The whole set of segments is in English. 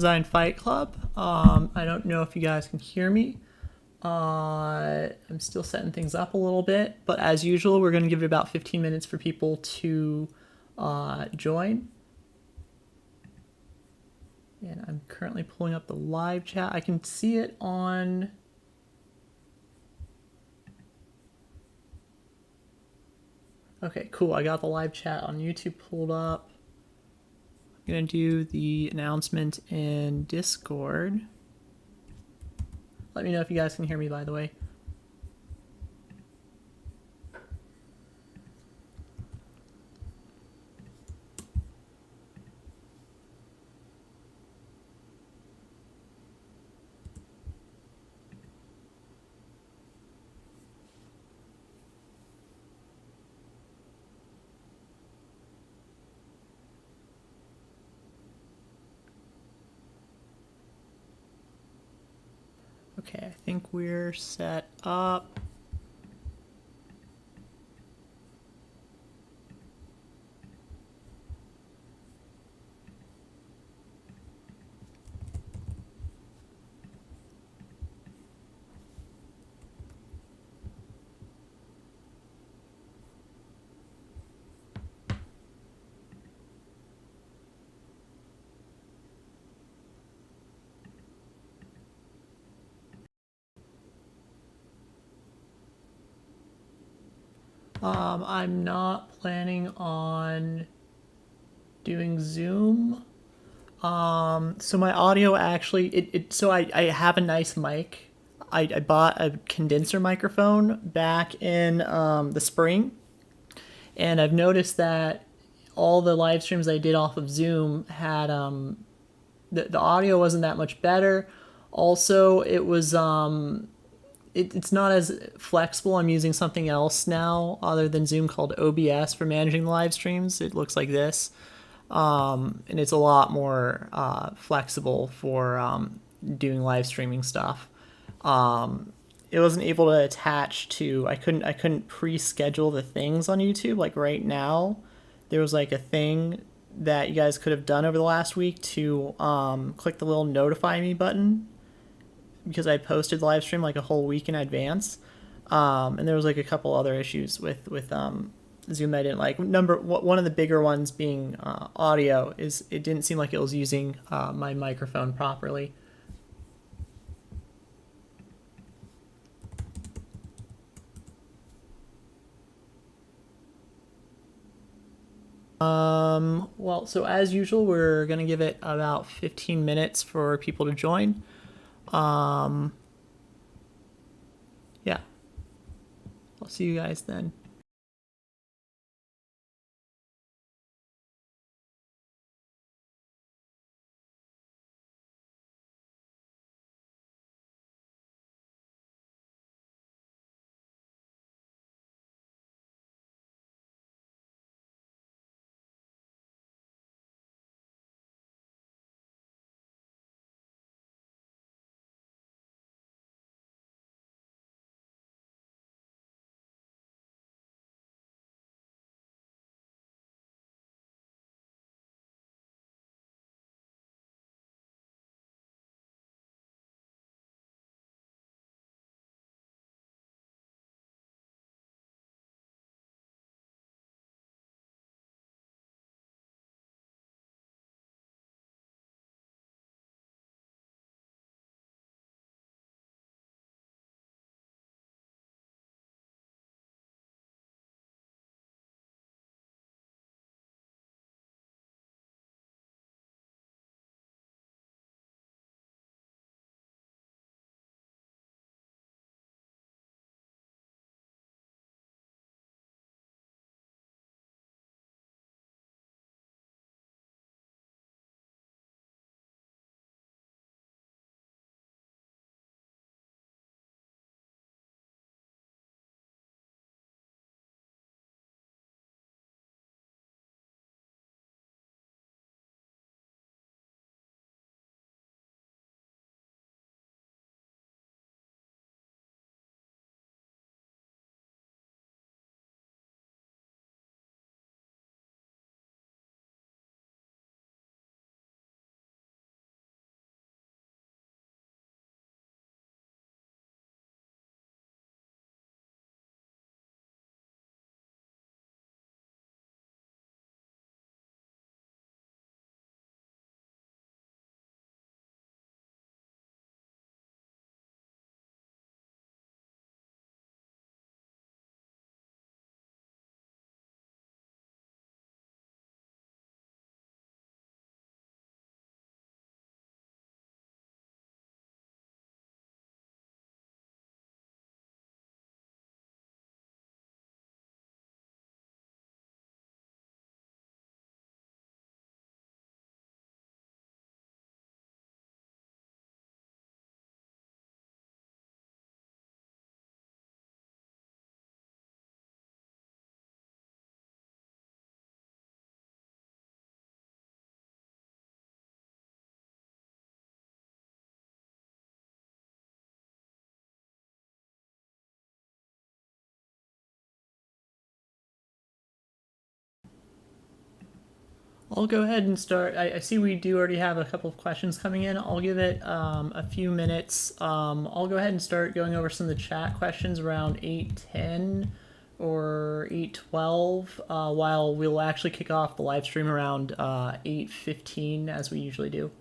Design Fight Club. I don't know if you guys can hear me. I'm still setting things up a little bit, but as usual, we're going to give it about 15 minutes for people to join. And I'm currently pulling up the live chat. I can see it on... Okay, cool. I got the live chat on YouTube pulled up. I'm going to do the announcement in Discord. Let me know if you guys can hear me, by the way. Okay, I think we're set up. I'm not planning on doing Zoom. So my audio actually, so I have a nice mic. I bought a condenser microphone back in the spring, and I've noticed that all the live streams I did off of Zoom had the audio wasn't that much better. Also, it was it's not as flexible. I'm using something else now other than Zoom called OBS for managing the live streams. It looks like this, and it's a lot more flexible for doing live streaming stuff. It wasn't able to attach to. I couldn't pre-schedule the things on YouTube. Like right now, there was like a thing that you guys could have done over the last week to click the little notify me button because I posted the live stream like a whole week in advance. And there was like a couple other issues with Zoom that I didn't like. One of the bigger ones being audio is it didn't seem like it was using my microphone properly. Well, so as usual, we're gonna give it about 15 minutes for people to join. Yeah, I'll see you guys then. I'll go ahead and start. I see we do already have a couple of questions coming in. I'll give it a few minutes. I'll go ahead and start going over some of the chat questions around 8:10 or 8:12, while we'll actually kick off the live stream around 8:15 as we usually do.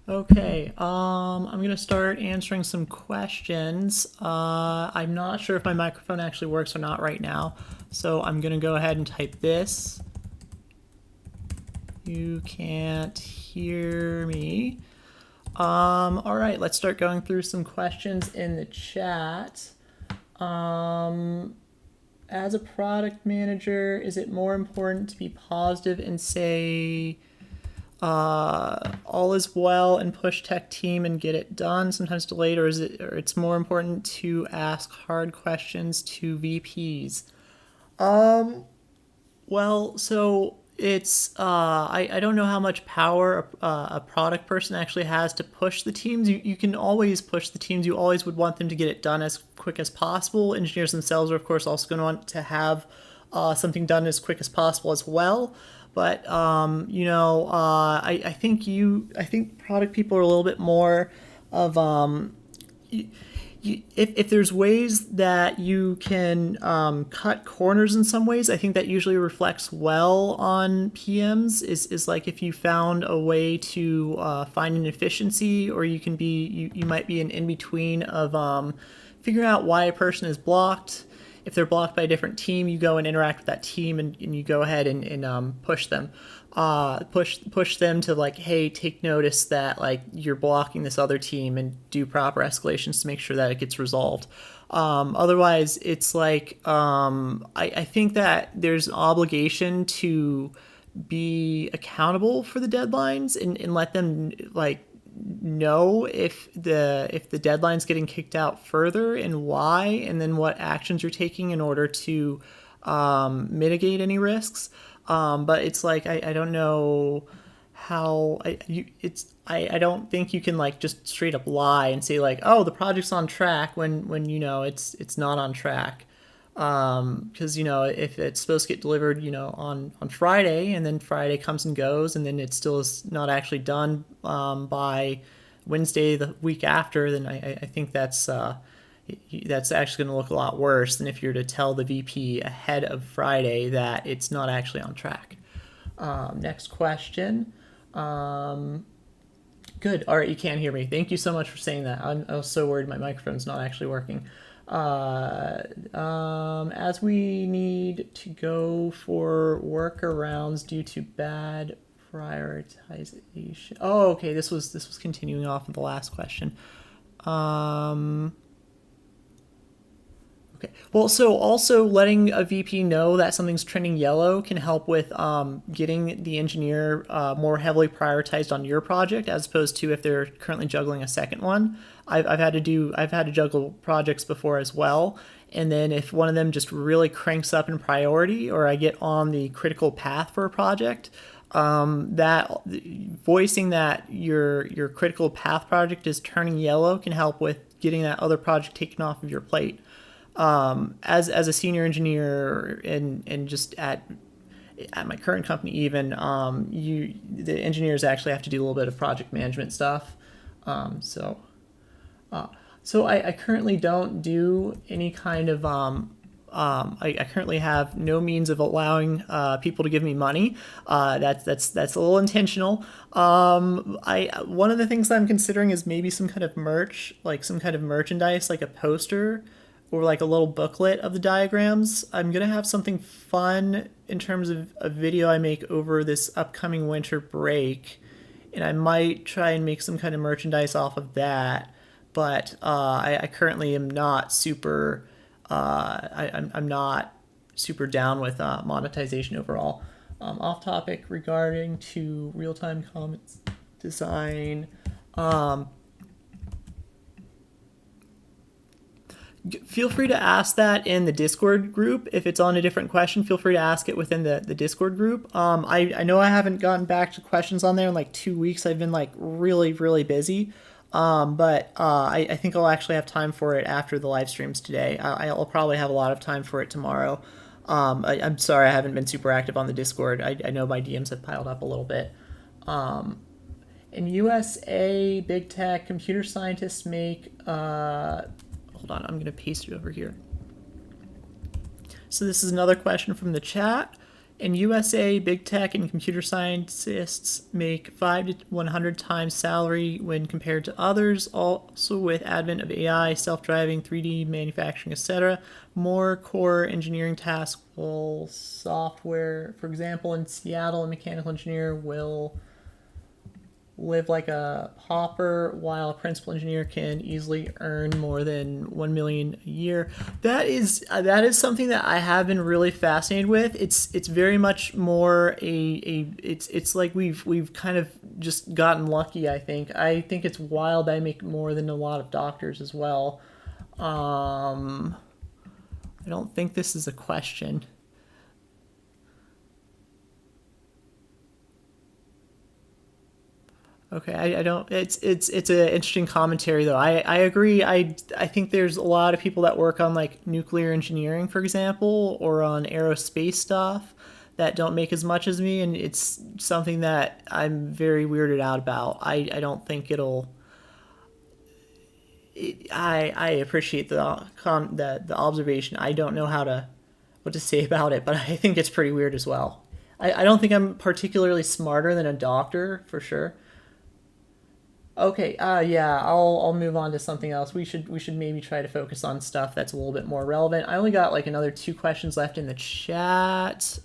Okay, I'm gonna start answering some questions. I'm not sure if my microphone actually works or not right now, so I'm gonna go ahead and type this. You can't hear me. All right, let's start going through some questions in the chat. As a product manager, is it more important to be positive and say all is well and push tech team and get it done, sometimes delayed, or it's more important to ask hard questions to VPs? Well, so it's I don't know how much power a product person actually has to push the teams. You can always push the teams. You always would want them to get it done as quick as possible. Engineers themselves are of course also going to want to have something done as quick as possible as well. But I think product people are a little bit more of if there's ways that you can cut corners in some ways, I think that usually reflects well on PMs. Is like if you found a way to find an efficiency, or you can be you might be an in between of figuring out why a person is blocked. If they're blocked by a different team, you go and interact with that team, and you go ahead and push them. Push them to like, hey, take notice that like you're blocking this other team, and do proper escalations to make sure that it gets resolved. Otherwise, it's like I think that there's an obligation to be accountable for the deadlines, and let them like know if the deadline's getting kicked out further and why, and then what actions you're taking in order to mitigate any risks. But it's like I don't know how I don't think you can like just straight up lie and say like, oh, the project's on track when it's not on track. Because if it's supposed to get delivered on Friday, and then Friday comes and goes, and then it still is not actually done by Wednesday the week after, then I think that's actually going to look a lot worse than if you're to tell the VP ahead of Friday that it's not actually on track. Next question. Good. All right, you can't hear me. Thank you so much for saying that. I was so worried my microphone's not actually working. As we need to go for workarounds due to bad prioritization. Oh, okay. This was continuing off of the last question. Okay. Well, so also letting a VP know that something's trending yellow can help with getting the engineer more heavily prioritized on your project, as opposed to if they're currently juggling a second one. I've had to juggle projects before as well, and then if one of them just really cranks up in priority, or I get on the critical path for a project, that voicing that your critical path project is turning yellow can help with getting that other project taken off of your plate. As a senior engineer, and just at my current company, even the engineers actually have to do a little bit of project management stuff. So I currently don't do any kind of I currently have no means of allowing people to give me money. That's a little intentional. One of the things I'm considering is maybe some kind of merch, like some kind of merchandise, like a poster or like a little booklet of the diagrams. I'm gonna have something fun in terms of a video I make over this upcoming winter break, and I might try and make some kind of merchandise off of that. But I currently am not super. I'm not super down with monetization overall. Off topic regarding to real time comments design. Feel free to ask that in the Discord group. If it's on a different question, feel free to ask it within the Discord group. I know I haven't gotten back to questions on there in like 2 weeks. I've been like really, really busy. But I think I'll actually have time for it after the live streams today. I'll probably have a lot of time for it tomorrow. I'm sorry I haven't been super active on the Discord. I know my DMs have piled up a little bit. In USA, big tech computer scientists make hold on, I'm going to paste it over here. So this is another question from the chat. In USA, big tech and computer scientists make 5 to 100 times salary when compared to others. Also, with advent of AI, self-driving, 3D manufacturing, etc., more core engineering tasks will software. For example, in Seattle, a mechanical engineer will live like a pauper, while a principal engineer can easily earn more than 1 million a year. That is something that I have been really fascinated with. It's very much more it's like we've kind of just gotten lucky. I think it's wild. I make more than a lot of doctors as well. I don't think this is a question. Okay, I don't. It's an interesting commentary though. I agree. I think there's a lot of people that work on like nuclear engineering, for example, or on aerospace stuff that don't make as much as me, and it's something that I'm very weirded out about. I don't think it'll. I appreciate the observation. I don't know what to say about it, but I think it's pretty weird as well. I don't think I'm particularly smarter than a doctor for sure. Okay, yeah, I'll move on to something else. We should maybe try to focus on stuff that's a little bit more relevant. I only got like another two questions left in the chat.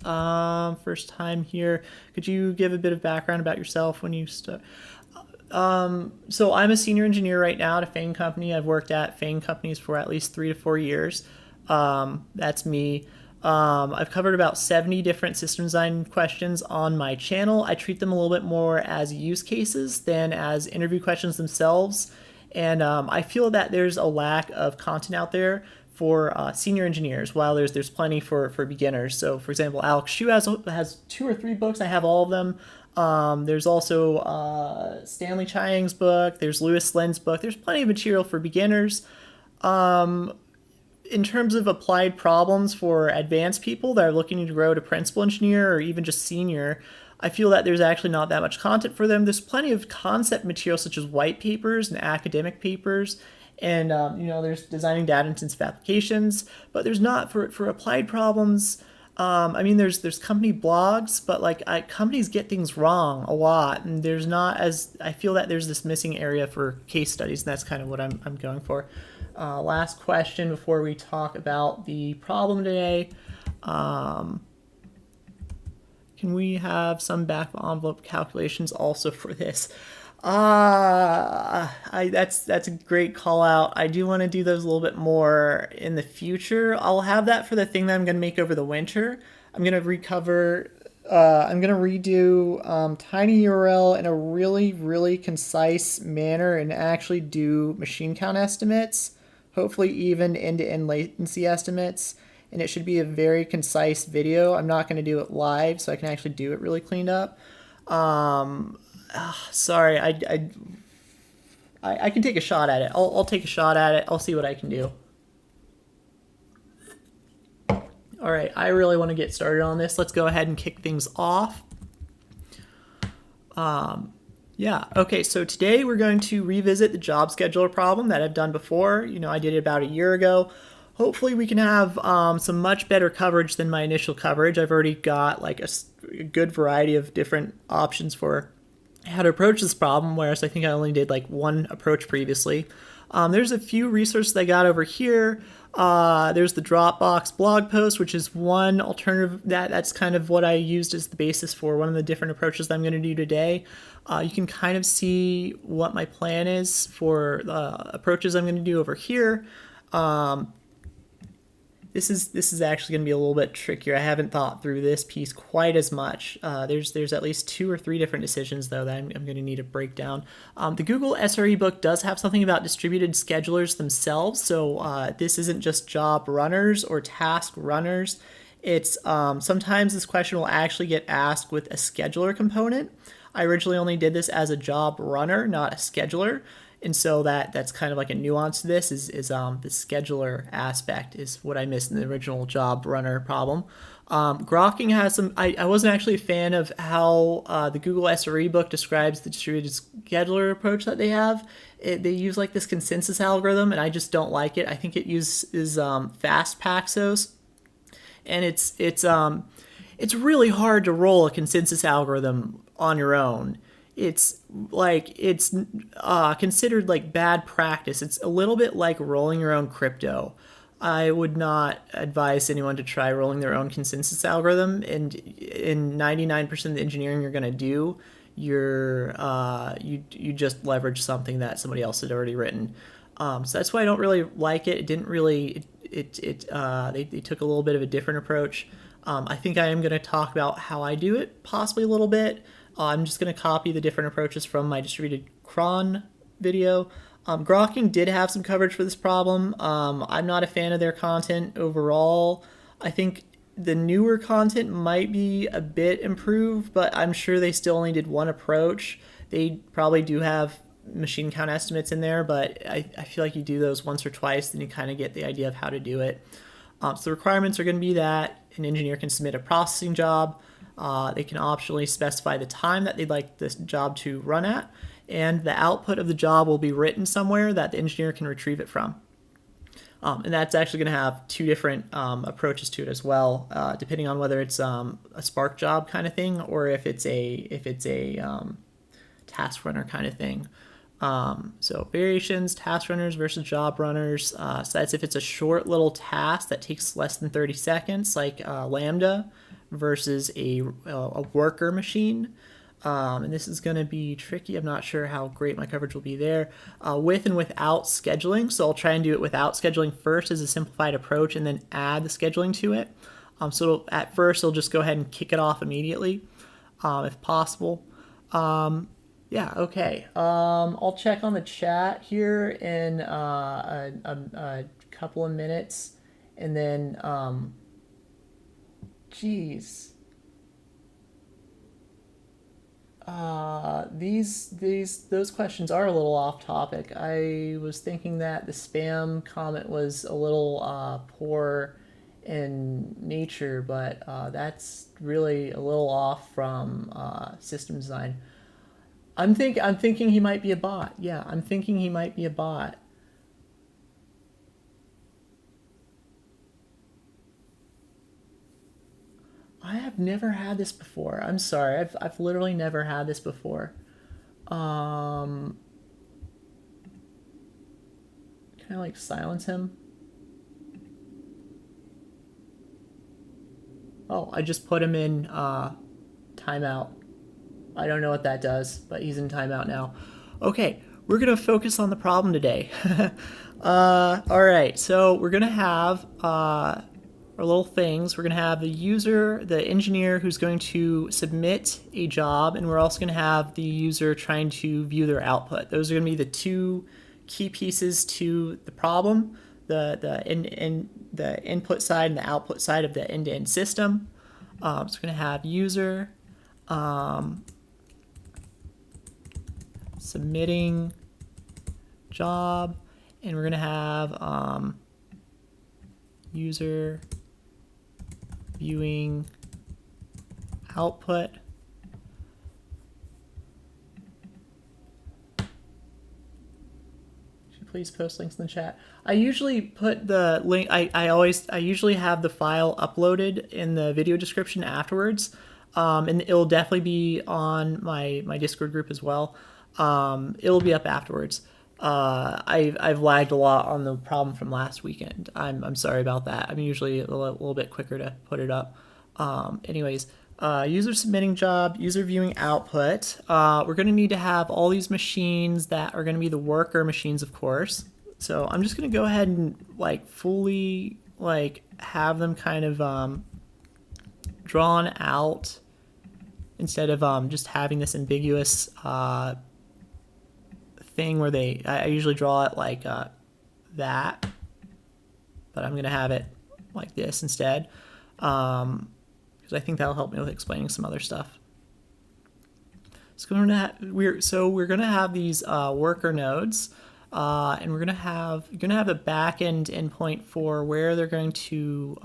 First time here. Could you give a bit of background about yourself when you start? So I'm a senior engineer right now at a FAANG company. I've worked at FAANG companies for at least 3 to 4 years. That's me. I've covered about 70 different system design questions on my channel. I treat them a little bit more as use cases than as interview questions themselves. And I feel that there's a lack of content out there for senior engineers, while there's plenty for beginners. So, for example, Alex Shu has 2 or 3 books. I have all of them. There's also Stanley Chiang's book. There's Lewis Lin's book. There's plenty of material for beginners. In terms of applied problems for advanced people that are looking to grow to principal engineer or even just senior, I feel that there's actually not that much content for them. There's plenty of concept material such as white papers and academic papers, and there's designing data intensive applications, but there's not for applied problems. I mean, there's company blogs, but like companies get things wrong a lot, and there's not as I feel that there's this missing area for case studies, and that's kind of what I'm going for. Last question before we talk about the problem today. Can we have some back of envelope calculations also for this? That's a great call out. I do want to do those a little bit more in the future. I'll have that for the thing that I'm going to make over the winter. I'm going to recover. I'm going to redo tinyURL in a really, really concise manner and actually do machine count estimates, hopefully even end-to-end latency estimates. And it should be a very concise video. I'm not going to do it live, so I can actually do it really cleaned up. Sorry, I can take a shot at it. I'll take a shot at it. I'll see what I can do. All right, I really want to get started on this. Let's go ahead and kick things off. Yeah, okay, so today we're going to revisit the job scheduler problem that I've done before. I did it about a year ago. Hopefully we can have some much better coverage than my initial coverage. I've already got like a good variety of different options for how to approach this problem, whereas I think I only did like one approach previously. There's a few resources I got over here. There's the Dropbox blog post, which is one alternative. That's kind of what I used as the basis for one of the different approaches that I'm going to do today. You can kind of see what my plan is for the approaches I'm going to do over here. This is actually going to be a little bit trickier. I haven't thought through this piece quite as much. There's at least 2 or 3 different decisions, though, that I'm going to need to break down. The Google SRE book does have something about distributed schedulers themselves, so this isn't just job runners or task runners. It's sometimes this question will actually get asked with a scheduler component. I originally only did this as a job runner, not a scheduler. And so that's kind of like a nuance to this is the scheduler aspect is what I missed in the original job runner problem. Grokking has some, I wasn't actually a fan of how the Google SRE book describes the distributed scheduler approach that they have. They use like this consensus algorithm, and I just don't like it. I think it uses fast Paxos, and it's really hard to roll a consensus algorithm on your own. It's like it's considered like bad practice. It's a little bit like rolling your own crypto. I would not advise anyone to try rolling their own consensus algorithm. And in 99% of the engineering you're going to do, you just leverage something that somebody else had already written. So that's why I don't really like it. It didn't really. They took a little bit of a different approach. I think I am going to talk about how I do it, possibly a little bit. I'm just going to copy the different approaches from my distributed cron video. Grokking did have some coverage for this problem. I'm not a fan of their content overall. I think the newer content might be a bit improved, but I'm sure they still only did one approach. They probably do have machine count estimates in there, but I feel like you do those once or twice, then you kind of get the idea of how to do it. So the requirements are going to be that an engineer can submit a processing job. They can optionally specify the time that they'd like this job to run at, and the output of the job will be written somewhere that the engineer can retrieve it from. And that's actually going to have two different approaches to it as well, depending on whether it's a Spark job kind of thing or if it's a task runner kind of thing. So variations, task runners versus job runners. So that's if it's a short little task that takes less than 30 seconds, like Lambda, versus a worker machine. And this is going to be tricky. I'm not sure how great my coverage will be there. With and without scheduling. So I'll try and do it without scheduling first as a simplified approach and then add the scheduling to it. So at first, I'll just go ahead and kick it off immediately, if possible. Yeah, okay. I'll check on the chat here in a couple of minutes. And then, geez. Those questions are a little off topic. I was thinking that the spam comment was a little poor in nature, but that's really a little off from system design. I'm thinking he might be a bot. Yeah, I'm thinking he might be a bot. I have never had this before. I'm sorry. I've literally never had this before. Can I like silence him? Oh, I just put him in timeout. I don't know what that does, but he's in timeout now. Okay, we're going to focus on the problem today. All right, so we're going to have our little things. We're going to have the user, the engineer who's going to submit a job, and we're also going to have the user trying to view their output. Those are going to be the two key pieces to the problem, the input side and the output side of the end-to-end system. So we're going to have user submitting job, and we're going to have user viewing output. Please post links in the chat. I usually put the link, I usually have the file uploaded in the video description afterwards, and it'll definitely be on my Discord group as well. It'll be up afterwards. I've lagged a lot on the problem from last weekend. I'm sorry about that. I'm usually a little bit quicker to put it up. Anyways, user submitting job, user viewing output. We're going to need to have all these machines that are going to be the worker machines, of course. So I'm just going to go ahead and like fully like have them kind of drawn out instead of just having this ambiguous thing where I usually draw it like that, but I'm going to have it like this instead. I think that'll help me with explaining some other stuff. So we're gonna have these worker nodes, and you're gonna have a backend endpoint for where they're going to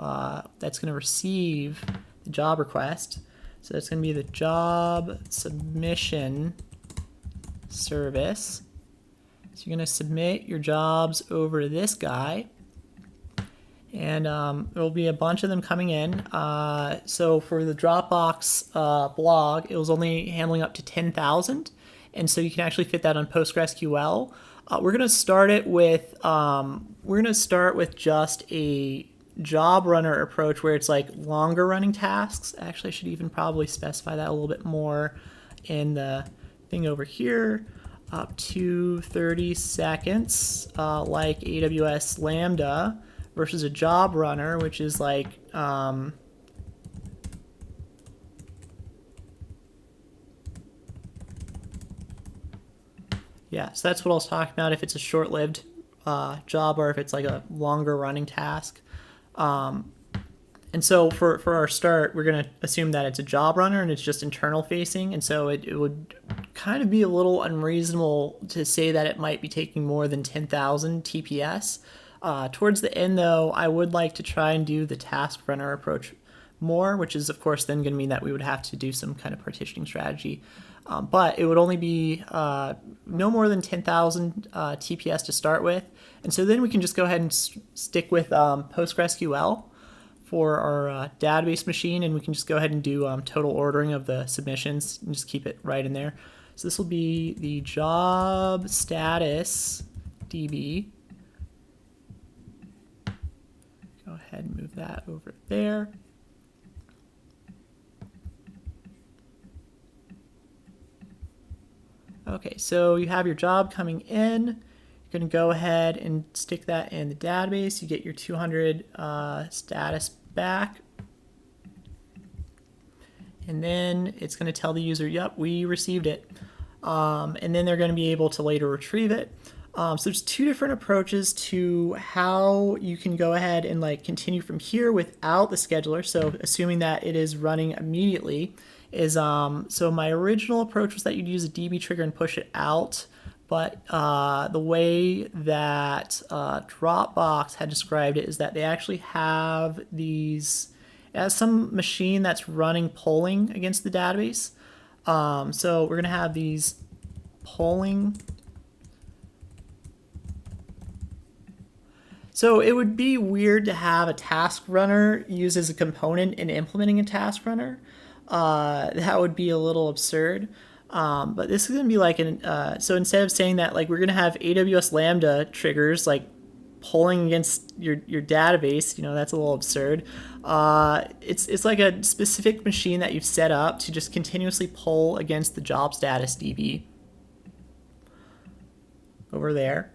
that's going to receive the job request. So that's going to be the job submission service. So you're going to submit your jobs over to this guy. And there will be a bunch of them coming in. So for the Dropbox blog, it was only handling up to 10,000. And so you can actually fit that on PostgreSQL. We're going to start it with just a job runner approach where it's like longer running tasks. Actually, I should even probably specify that a little bit more in the thing over here. Up to 30 seconds, like AWS Lambda, versus a job runner, which is like yeah, so that's what I was talking about if it's a short-lived job or if it's like a longer running task. And so for our start, we're going to assume that it's a job runner and it's just internal facing. And so it would kind of be a little unreasonable to say that it might be taking more than 10,000 TPS. Towards the end, though, I would like to try and do the task runner approach more, which is, of course, then going to mean that we would have to do some kind of partitioning strategy. But it would only be no more than 10,000 TPS to start with. And so then we can just go ahead and stick with PostgreSQL for our database machine, and we can just go ahead and do total ordering of the submissions and just keep it right in there. So this will be the job status DB. Go ahead and move that over there. Okay, so you have your job coming in. You're going to go ahead and stick that in the database. You get your 200 status back. And then it's going to tell the user, yep, we received it. And then they're going to be able to later retrieve it. So there's two different approaches to how you can go ahead and like continue from here without the scheduler. So assuming that it is running immediately is, so my original approach was that you'd use a DB trigger and push it out. But the way that Dropbox had described it is that they actually have these, as some machine that's running polling against the database. So we're going to have these polling. So it would be weird to have a task runner used as a component in implementing a task runner. That would be a little absurd. But this is going to be like so instead of saying that like we're going to have AWS Lambda triggers like polling against your database, that's a little absurd. It's like a specific machine that you've set up to just continuously poll against the job status DB over there.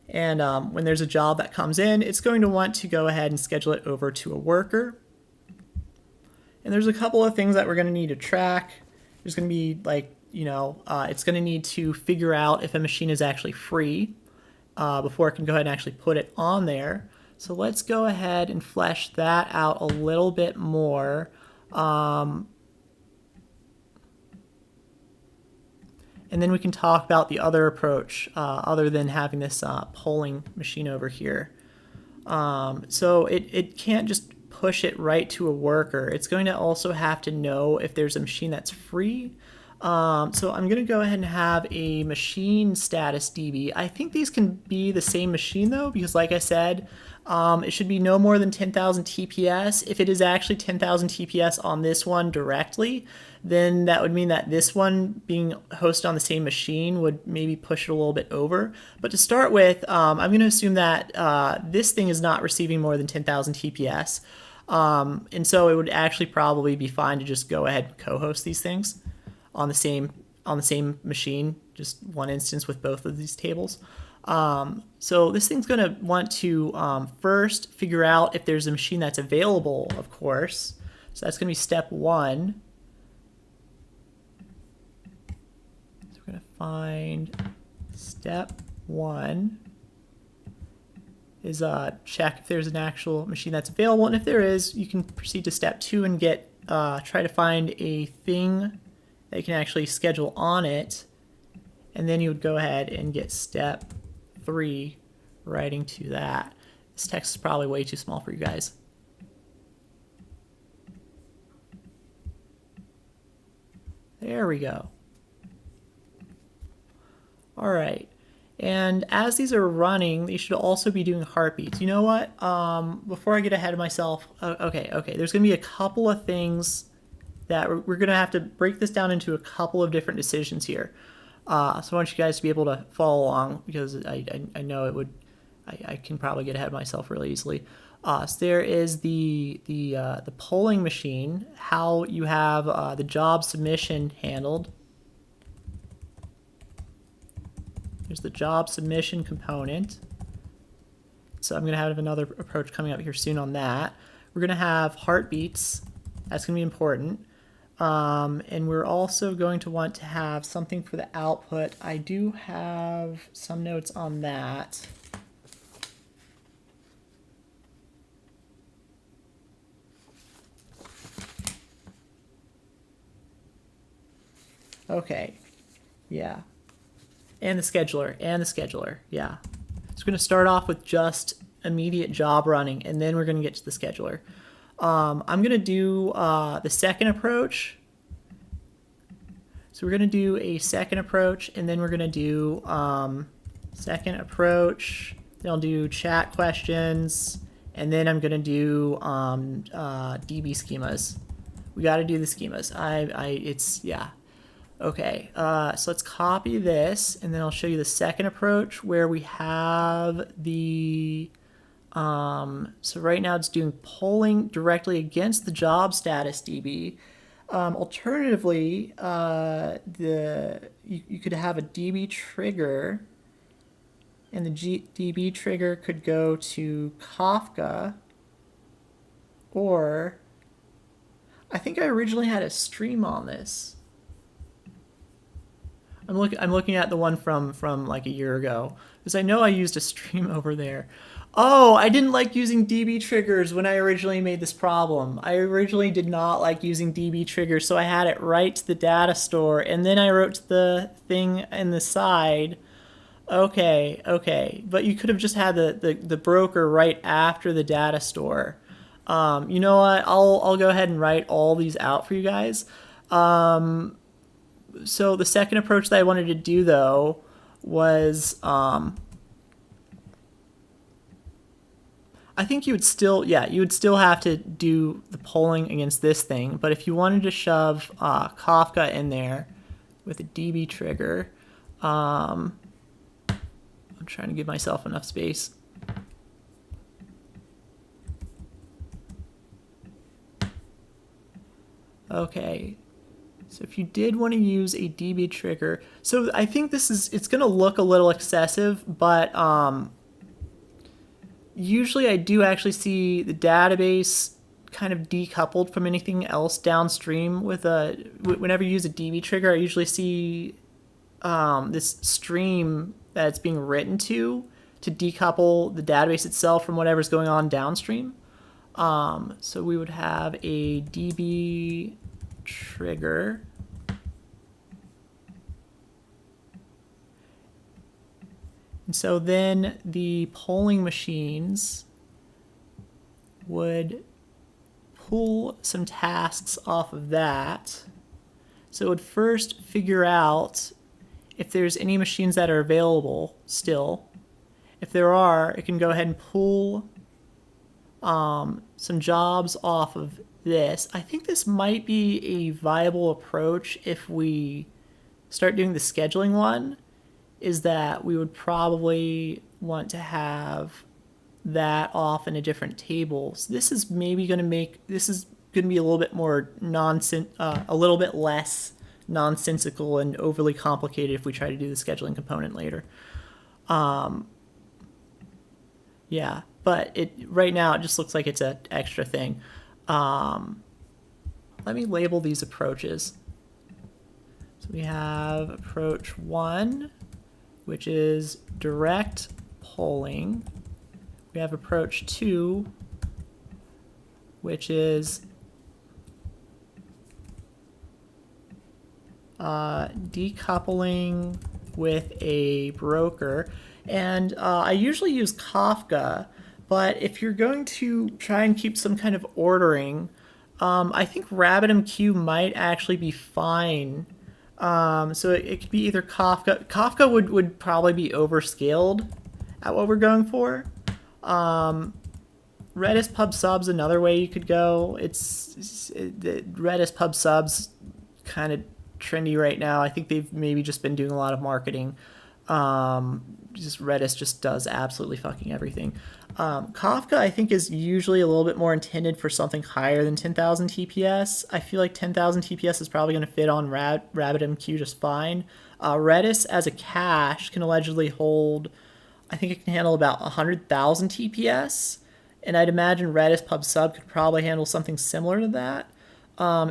And when there's a job that comes in, it's going to want to go ahead and schedule it over to a worker. And there's a couple of things that we're going to need to track. There's going to be like, it's going to need to figure out if a machine is actually free before it can go ahead and actually put it on there. So let's go ahead and flesh that out a little bit more. And then we can talk about the other approach other than having this polling machine over here. So it can't just push it right to a worker. It's going to also have to know if there's a machine that's free. So I'm going to go ahead and have a machine status DB. I think these can be the same machine though, because like I said, it should be no more than 10,000 TPS. If it is actually 10,000 TPS on this one directly, then that would mean that this one being hosted on the same machine would maybe push it a little bit over. But to start with, I'm going to assume that this thing is not receiving more than 10,000 TPS. And so it would actually probably be fine to just go ahead and co-host these things on the same machine, just one instance with both of these tables. So this thing's going to want to first figure out if there's a machine that's available, of course. So that's going to be step one. So we're going to find step one is check if there's an actual machine that's available, and if there is, you can proceed to step two and get try to find a thing that you can actually schedule on it, and then you would go ahead and get step three writing to that. This text is probably way too small for you guys. There we go. All right. And as these are running, they should also be doing heartbeats. You know what? Before I get ahead of myself, okay, there's going to be a couple of things that we're going to have to break this down into a couple of different decisions here. So I want you guys to be able to follow along because I know it would, I can probably get ahead of myself really easily. So there is the polling machine, how you have the job submission handled. There's the job submission component. So I'm going to have another approach coming up here soon on that. We're going to have heartbeats. That's going to be important. And we're also going to want to have something for the output. I do have some notes on that. Okay, yeah. And the scheduler, yeah. So we're going to start off with just immediate job running, and then we're going to get to the scheduler. I'm going to do the second approach. So we're going to do a second approach, and then we're going to do second approach. Then I'll do chat questions, and then I'm going to do DB schemas. We got to do the schemas. Yeah. Okay, so let's copy this, and then I'll show you the second approach where we have the, so right now it's doing polling directly against the job status DB. Alternatively, you could have a DB trigger, and the DB trigger could go to Kafka, or I think I originally had a stream on this. I'm looking at the one from like a year ago because I know I used a stream over there. Oh, I didn't like using DB triggers when I originally made this problem. I originally did not like using DB triggers, so I had it right to the data store, and then I wrote the thing in the side. Okay, but you could have just had the broker right after the data store. You know what? I'll go ahead and write all these out for you guys. So the second approach that I wanted to do though was I think you would still have to do the polling against this thing, but if you wanted to shove Kafka in there with a DB trigger, I'm trying to give myself enough space. Okay. So if you did want to use a DB trigger, so I think it's going to look a little excessive, but usually I do actually see the database kind of decoupled from anything else downstream with whenever you use a DB trigger, I usually see this stream that it's being written to decouple the database itself from whatever's going on downstream. So we would have a DB trigger. And so then the polling machines would pull some tasks off of that. So it would first figure out if there's any machines that are available still. If there are, it can go ahead and pull some jobs off of this. I think this might be a viable approach if we start doing the scheduling one, is that we would probably want to have that off in a different table. So this is maybe going to be a little bit more a little bit less nonsensical and overly complicated if we try to do the scheduling component later. Yeah, but right now it just looks like it's an extra thing. Let me label these approaches. So we have approach 1, which is direct polling. We have approach 2, which is decoupling with a broker. And I usually use Kafka, but if you're going to try and keep some kind of ordering, I think RabbitMQ might actually be fine So it could be either Kafka. Kafka would probably be overscaled at what we're going for. Redis pub subs another way you could go. Redis pub subs kind of trendy right now. I think they've maybe just been doing a lot of marketing. Just Redis just does absolutely fucking everything. Kafka, I think, is usually a little bit more intended for something higher than 10,000 TPS. I feel like 10,000 TPS is probably going to fit on RabbitMQ just fine. Redis as a cache can allegedly hold, I think it can handle about 100,000 TPS. And I'd imagine Redis pub sub could probably handle something similar to that.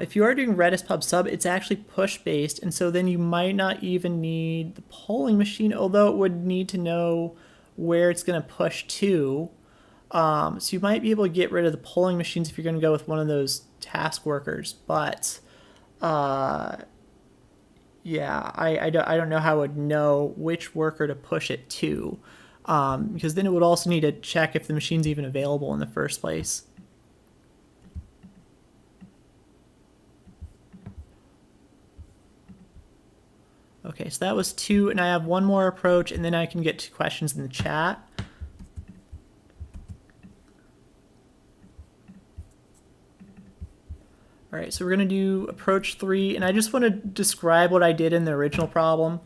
If you are doing Redis pub sub, it's actually push based, and so then you might not even need the polling machine, although it would need to know where it's going to push to. So you might be able to get rid of the polling machines if you're going to go with one of those task workers. But yeah, I don't know how I would know which worker to push it to, because then it would also need to check if the machine's even available in the first place. Okay, so that was 2, and I have one more approach, and then I can get to questions in the chat. All right, so we're going to do approach 3, and I just want to describe what I did in the original problem.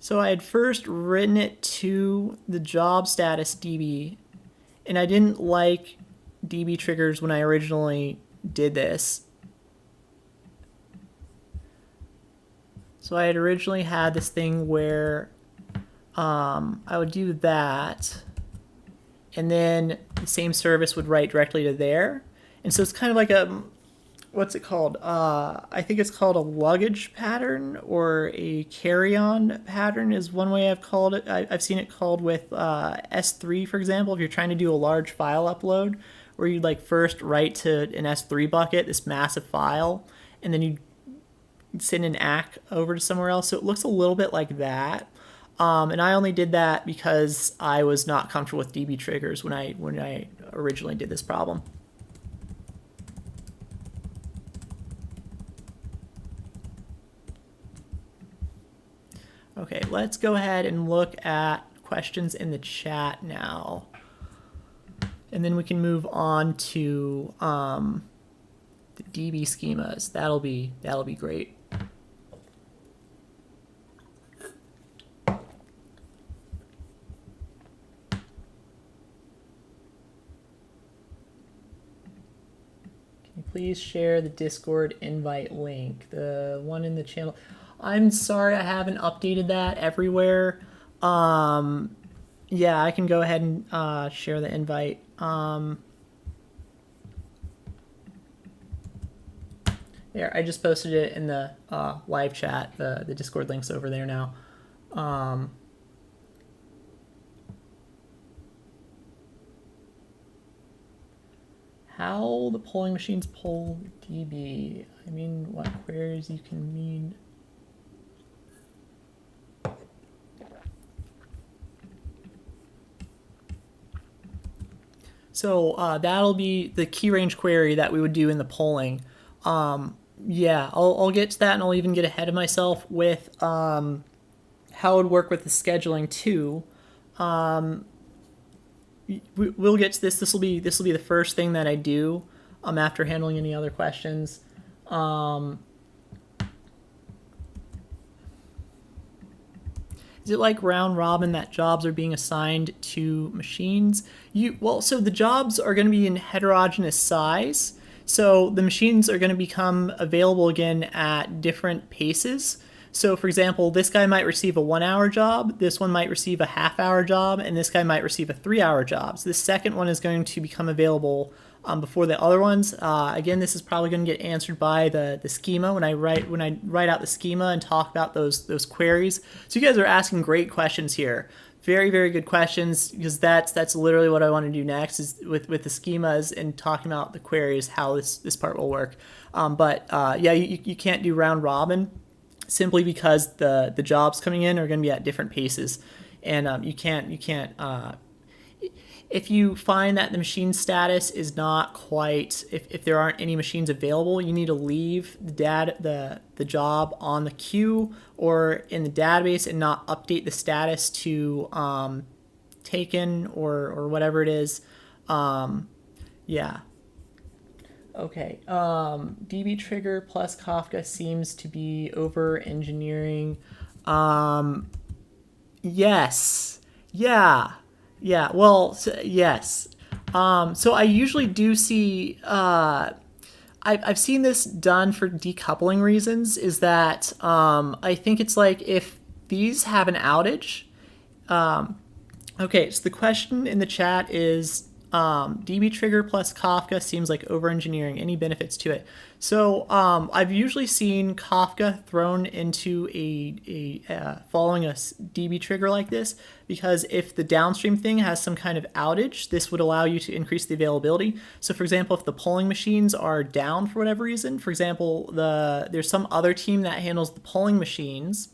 So I had first written it to the job status DB, and I didn't like DB triggers when I originally did this. So I had originally had this thing where I would do that, and then the same service would write directly to there. And so it's kind of like a, what's it called? I think it's called a luggage pattern, or a carry-on pattern is one way I've called it. I've seen it called with S3, for example, if you're trying to do a large file upload, where you'd like first write to an S3 bucket, this massive file, and then you send an ACK over to somewhere else. So it looks a little bit like that. And I only did that because I was not comfortable with DB triggers when I originally did this problem. Okay, let's go ahead and look at questions in the chat now. And then we can move on to the DB schemas. That'll be great. Please share the Discord invite link, the one in the channel. I'm sorry I haven't updated that everywhere. Yeah, I can go ahead and share the invite. There, I just posted it in the live chat. The Discord link's over there now. How the polling machines poll DB? I mean, what queries you can mean? So that'll be the key range query that we would do in the polling. Yeah, I'll get to that, and I'll even get ahead of myself with how it would work with the scheduling too. We'll get to this. This will be the first thing that I do after handling any other questions. Is it like round robin that jobs are being assigned to machines? So the jobs are going to be in heterogeneous size. So the machines are going to become available again at different paces. So for example, this guy might receive a 1 hour job, this one might receive a half-hour job, and this guy might receive a 3-hour job. So the second one is going to become available before the other ones. Again, this is probably going to get answered by the schema when I write out the schema and talk about those queries. So you guys are asking great questions here. Very, very good questions, because that's literally what I want to do next, is with the schemas and talking about the queries, how this part will work. Yeah, you can't do round robin, simply because the jobs coming in are going to be at different paces, and you can't if you find that the machine status is not quite, if there aren't any machines available, you need to leave the job on the queue or in the database and not update the status to taken or whatever it is. Yeah. Okay. DB trigger plus Kafka seems to be over engineering. Yes. Yeah. Yeah. Well, yes. So I usually do see. I've seen this done for decoupling reasons. Is that I think it's like if these have an outage. Okay, so the question in the chat is DB trigger plus Kafka seems like over engineering. Any benefits to it? So I've usually seen Kafka thrown into following a DB trigger like this because if the downstream thing has some kind of outage, this would allow you to increase the availability. So for example, if the polling machines are down for whatever reason, for example, there's some other team that handles the polling machines,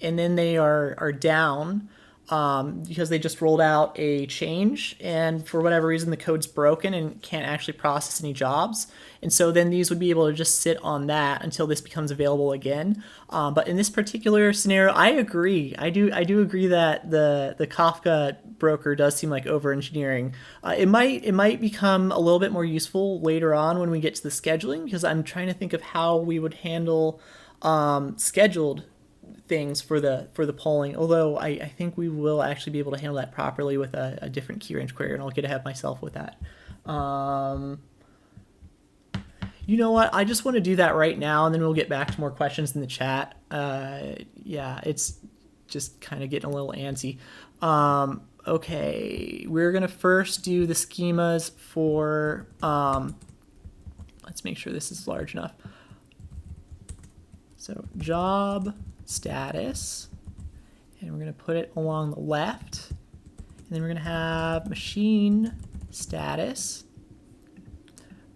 and then they are down because they just rolled out a change, and for whatever reason the code's broken and can't actually process any jobs. And so then these would be able to just sit on that until this becomes available again. But in this particular scenario, I agree. I do agree that the Kafka broker does seem like over engineering. It might become a little bit more useful later on when we get to the scheduling, because I'm trying to think of how we would handle scheduled things for the polling, although I think we will actually be able to handle that properly with a different key range query, and I'll get ahead of myself with that. You know what? I just want to do that right now, and then we'll get back to more questions in the chat. Yeah, it's just kind of getting a little antsy. Okay, we're going to first do the schemas for, let's make sure this is large enough. So job status, and we're going to put it along the left, and then we're going to have machine status.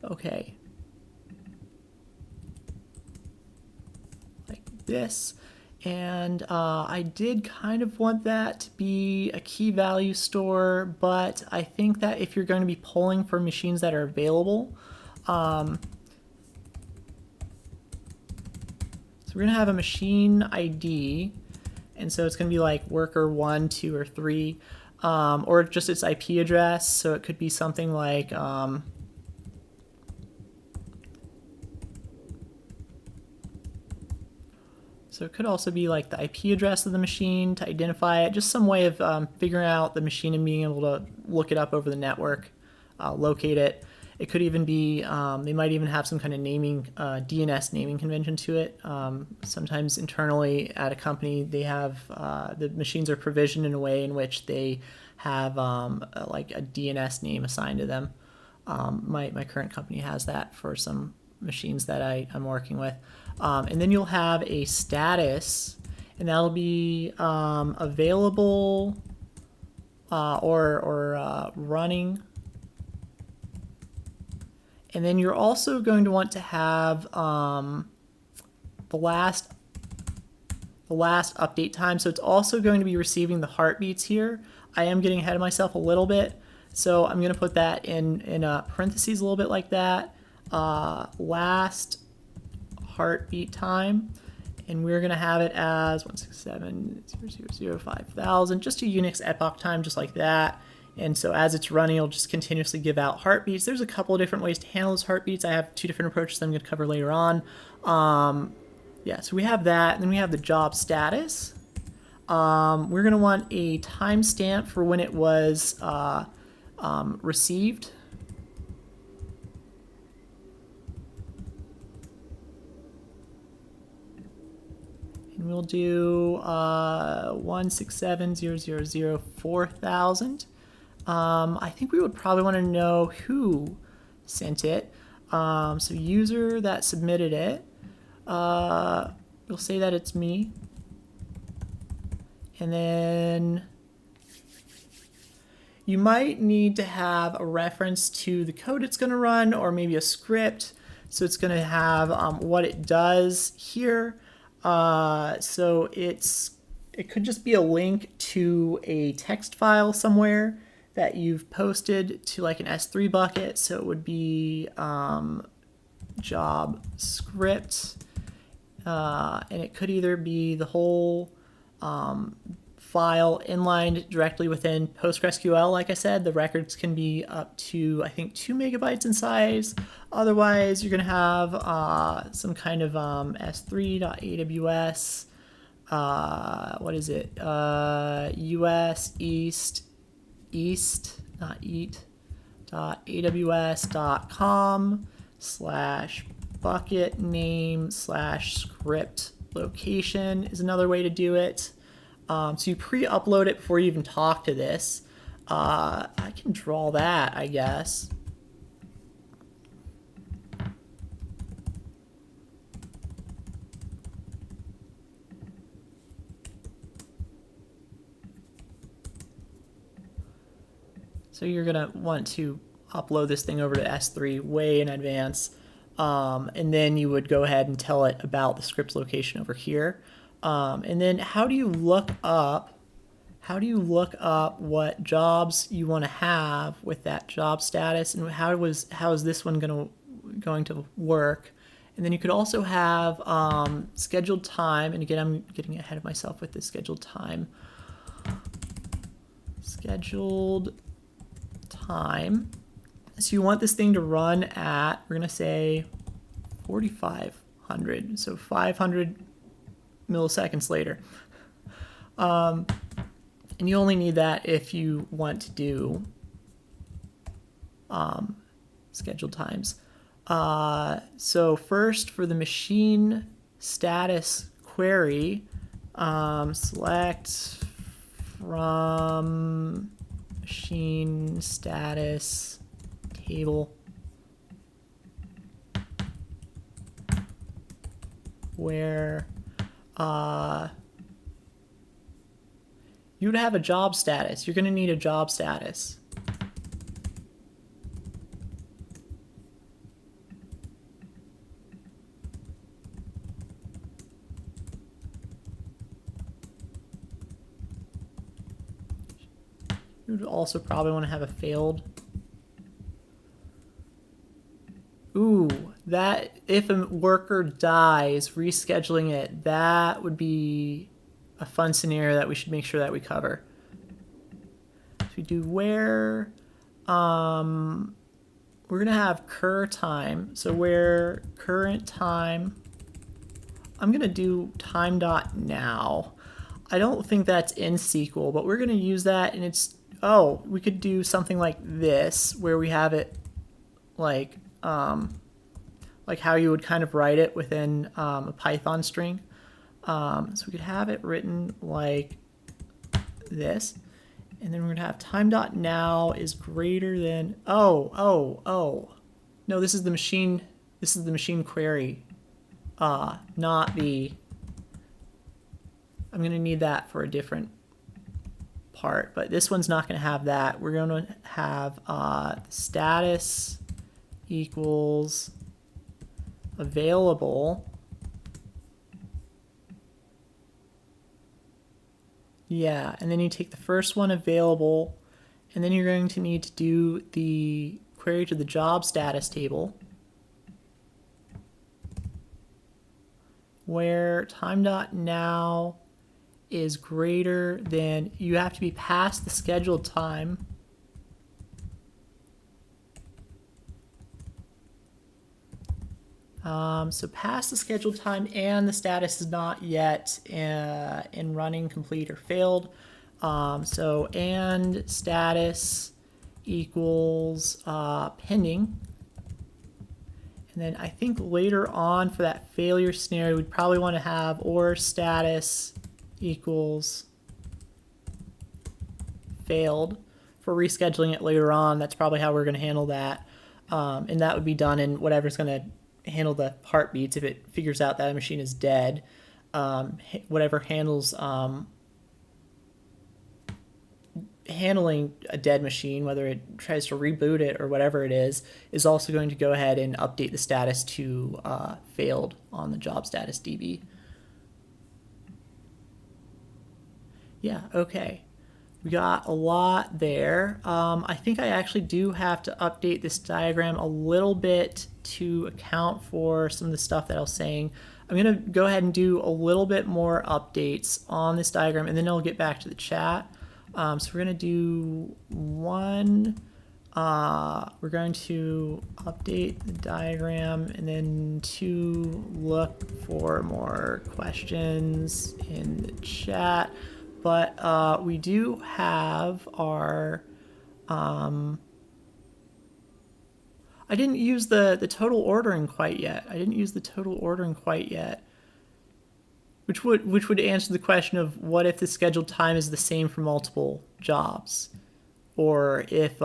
Okay. Like this. And I did kind of want that to be a key value store, but I think that if you're going to be polling for machines that are available, so we're going to have a machine ID, and so it's going to be like worker 1, 2, or 3, or just its IP address. So it could be something like so it could also be like the IP address of the machine to identify it, just some way of figuring out the machine and being able to look it up over the network, locate it. It could even be, they might even have some kind of naming, DNS naming convention to it. Sometimes internally at a company, they have, the machines are provisioned in a way in which they have like a DNS name assigned to them. My current company has that for some machines that I'm working with. And then you'll have a status, and that'll be available or running. And then you're also going to want to have the last update time. So it's also going to be receiving the heartbeats here. I am getting ahead of myself a little bit, so I'm going to put that in parentheses a little bit like that. Last heartbeat time, and we're going to have it as 167.0.0.0.5000, just a Unix epoch time, just like that. And so as it's running, it'll just continuously give out heartbeats. There's a couple of different ways to handle those heartbeats. I have 2 different approaches that I'm going to cover later on. Yeah, so we have that, and then we have the job status. We're going to want a timestamp for when it was received. And we'll do 167.0.0.0.4000. I think we would probably want to know who sent it. So user that submitted it, we'll say that it's me. And then you might need to have a reference to the code it's going to run, or maybe a script. So it's going to have what it does here. So it could just be a link to a text file somewhere that you've posted to like an S3 bucket. So it would be job script, and it could either be the whole file inlined directly within PostgreSQL. Like I said, the records can be up to, I think, 2 megabytes in size. Otherwise, you're going to have some kind of s3.aws, what is it, us east, not eat, aws.com/bucket name/script location is another way to do it. So you pre-upload it before you even talk to this. I can draw that, I guess. So you're going to want to upload this thing over to S3 way in advance. And then you would go ahead and tell it about the script location over here. And then how do you look up what jobs you want to have with that job status, and how is this one going to work? And then you could also have scheduled time. And again, I'm getting ahead of myself with this scheduled time. Scheduled time. So you want this thing to run at, we're going to say 4,500, so 500 milliseconds later. And you only need that if you want to do scheduled times. So first, for the machine status query, select from machine status table where you would have a job status. You're going to need a job status. You would also probably want to have a failed. Ooh, that if a worker dies, rescheduling it, that would be a fun scenario that we should make sure that we cover. So we do where, we're gonna have cur time. So where current time, I'm gonna do time.now. I don't think that's in SQL, but we're gonna use that, and it's, oh, we could do something like this, where we have it like how you would kind of write it within a Python string. So we could have it written like this, and then we're gonna have time.now is greater than, no, this is the machine query, not the, I'm gonna need that for a different part, but this one's not gonna have that. We're gonna have status equals available. Yeah, and then you take the first one, available, and then you're going to need to do the query to the job status table, where time.now is greater than, you have to be past the scheduled time. So past the scheduled time, and the status is not yet in running, complete, or failed. So and status equals pending. And then I think later on for that failure scenario, we'd probably want to have or status equals failed for rescheduling it later on. That's probably how we're going to handle that. And that would be done in whatever's going to handle the heartbeats. If it figures out that a machine is dead, whatever handles handling a dead machine, whether it tries to reboot it or whatever it is also going to go ahead and update the status to failed on the job status DB. Yeah, okay. we got a lot there. I think I actually do have to update this diagram a little bit to account for some of the stuff that I was saying. I'm going to go ahead and do a little bit more updates on this diagram, and then I'll get back to the chat. So we're going to do one. We're going to update the diagram, and then two, look for more questions in the chat. But we do have our, I didn't use the total ordering quite yet. Which would answer the question of what if the scheduled time is the same for multiple jobs? Or if,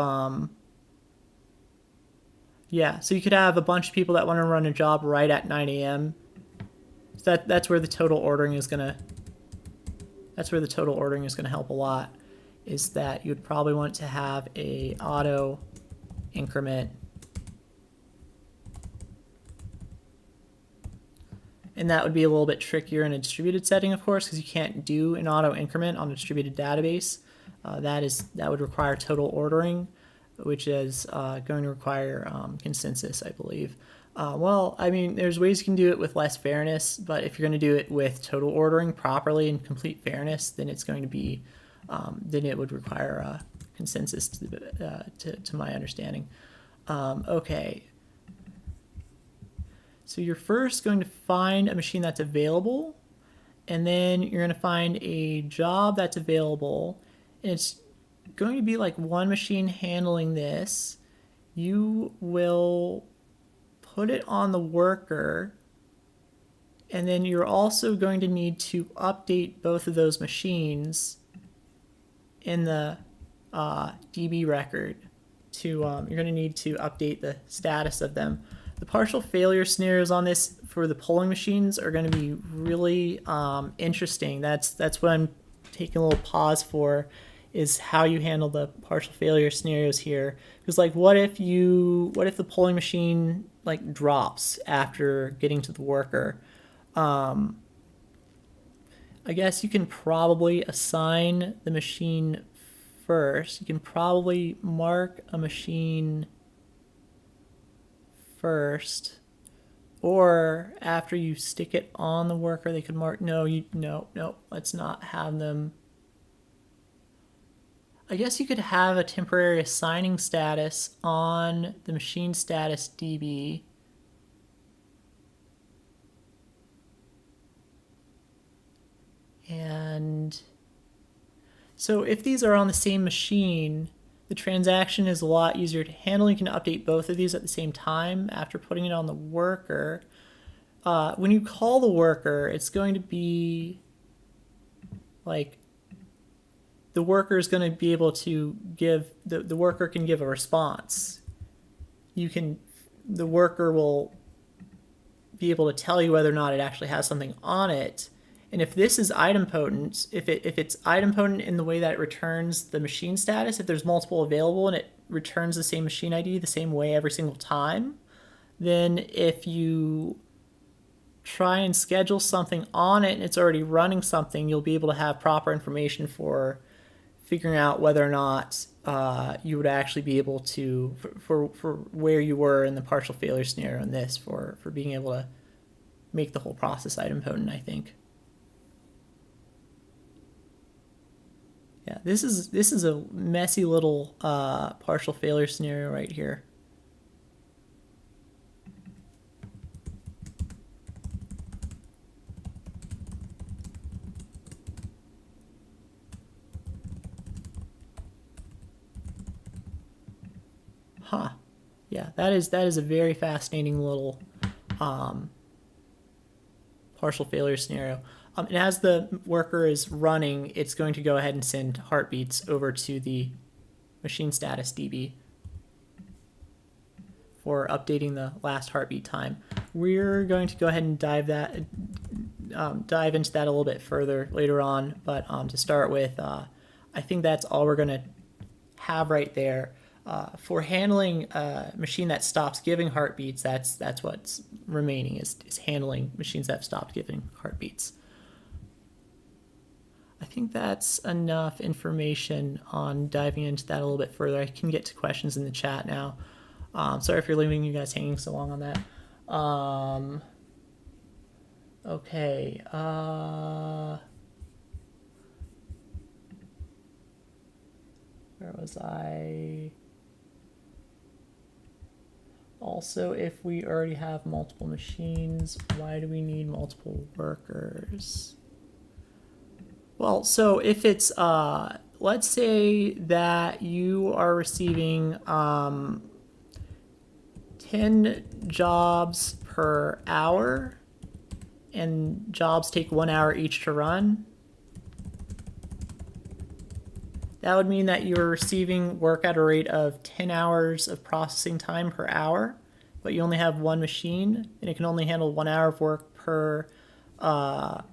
yeah, so you could have a bunch of people that want to run a job right at 9 a.m. So that's where the total ordering is gonna help a lot, is that you'd probably want to have a auto increment. And that would be a little bit trickier in a distributed setting, of course, because you can't do an auto increment on a distributed database. That would require total ordering, which is going to require consensus, I believe. Well, I mean, there's ways you can do it with less fairness, but if you're going to do it with total ordering properly and complete fairness, then it's going to be, then it would require consensus to my understanding. Okay. So you're first going to find a machine that's available, and then you're going to find a job that's available, and it's going to be like one machine handling this. You will put it on the worker, and then you're also going to need to update both of those machines in the DB record. You're going to need to update the status of them. The partial failure scenarios on this for the polling machines are going to be really interesting. That's what I'm taking a little pause for, is how you handle the partial failure scenarios here. Because like, what if the polling machine like drops after getting to the worker? I guess you can probably assign the machine first. You can probably mark a machine first, or after you stick it on the worker, they could mark. No, let's not have them. I guess you could have a temporary assigning status on the machine status DB. And so if these are on the same machine, the transaction is a lot easier to handle. You can update both of these at the same time after putting it on the worker. When you call the worker, it's going to be like the worker is going to be able to give, the worker can give a response. The worker will be able to tell you whether or not it actually has something on it. And if this is idempotent, if it's idempotent in the way that it returns the machine status, if there's multiple available and it returns the same machine ID the same way every single time, then if you try and schedule something on it and it's already running something, you'll be able to have proper information for figuring out whether or not you would actually be able to, for where you were in the partial failure scenario in this, for being able to make the whole process idempotent, I think. Yeah, this is a messy little partial failure scenario right here. Huh. Yeah, that is a very fascinating little partial failure scenario. And as the worker is running, it's going to go ahead and send heartbeats over to the machine status DB for updating the last heartbeat time. We're going to go ahead and dive into that a little bit further later on, but to start with, I think that's all we're going to have right there. For handling a machine that stops giving heartbeats, that's what's remaining, is handling machines that have stopped giving heartbeats. I think that's enough information on diving into that a little bit further. I can get to questions in the chat now. Sorry if you're leaving you guys hanging so long on that. Okay. Where was I? Also, if we already have multiple machines, why do we need multiple workers? Well, so if it's, let's say that you are receiving 10 jobs per hour, and jobs take 1 hour each to run. That would mean that you're receiving work at a rate of 10 hours of processing time per hour, but you only have one machine, and it can only handle 1 hour of work per, per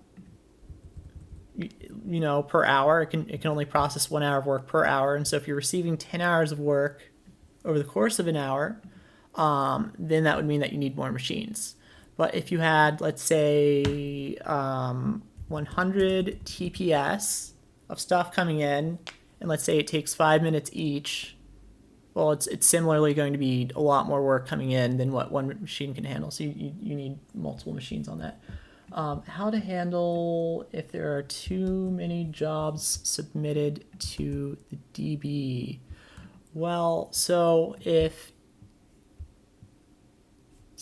hour. It can only process 1 hour of work per hour. And so if you're receiving 10 hours of work over the course of an hour, then that would mean that you need more machines. But if you had, let's say, 100 TPS of stuff coming in, and let's say it takes 5 minutes each, well, it's similarly going to be a lot more work coming in than what one machine can handle. So you need multiple machines on that. How to handle if there are too many jobs submitted to the DB. Well, so if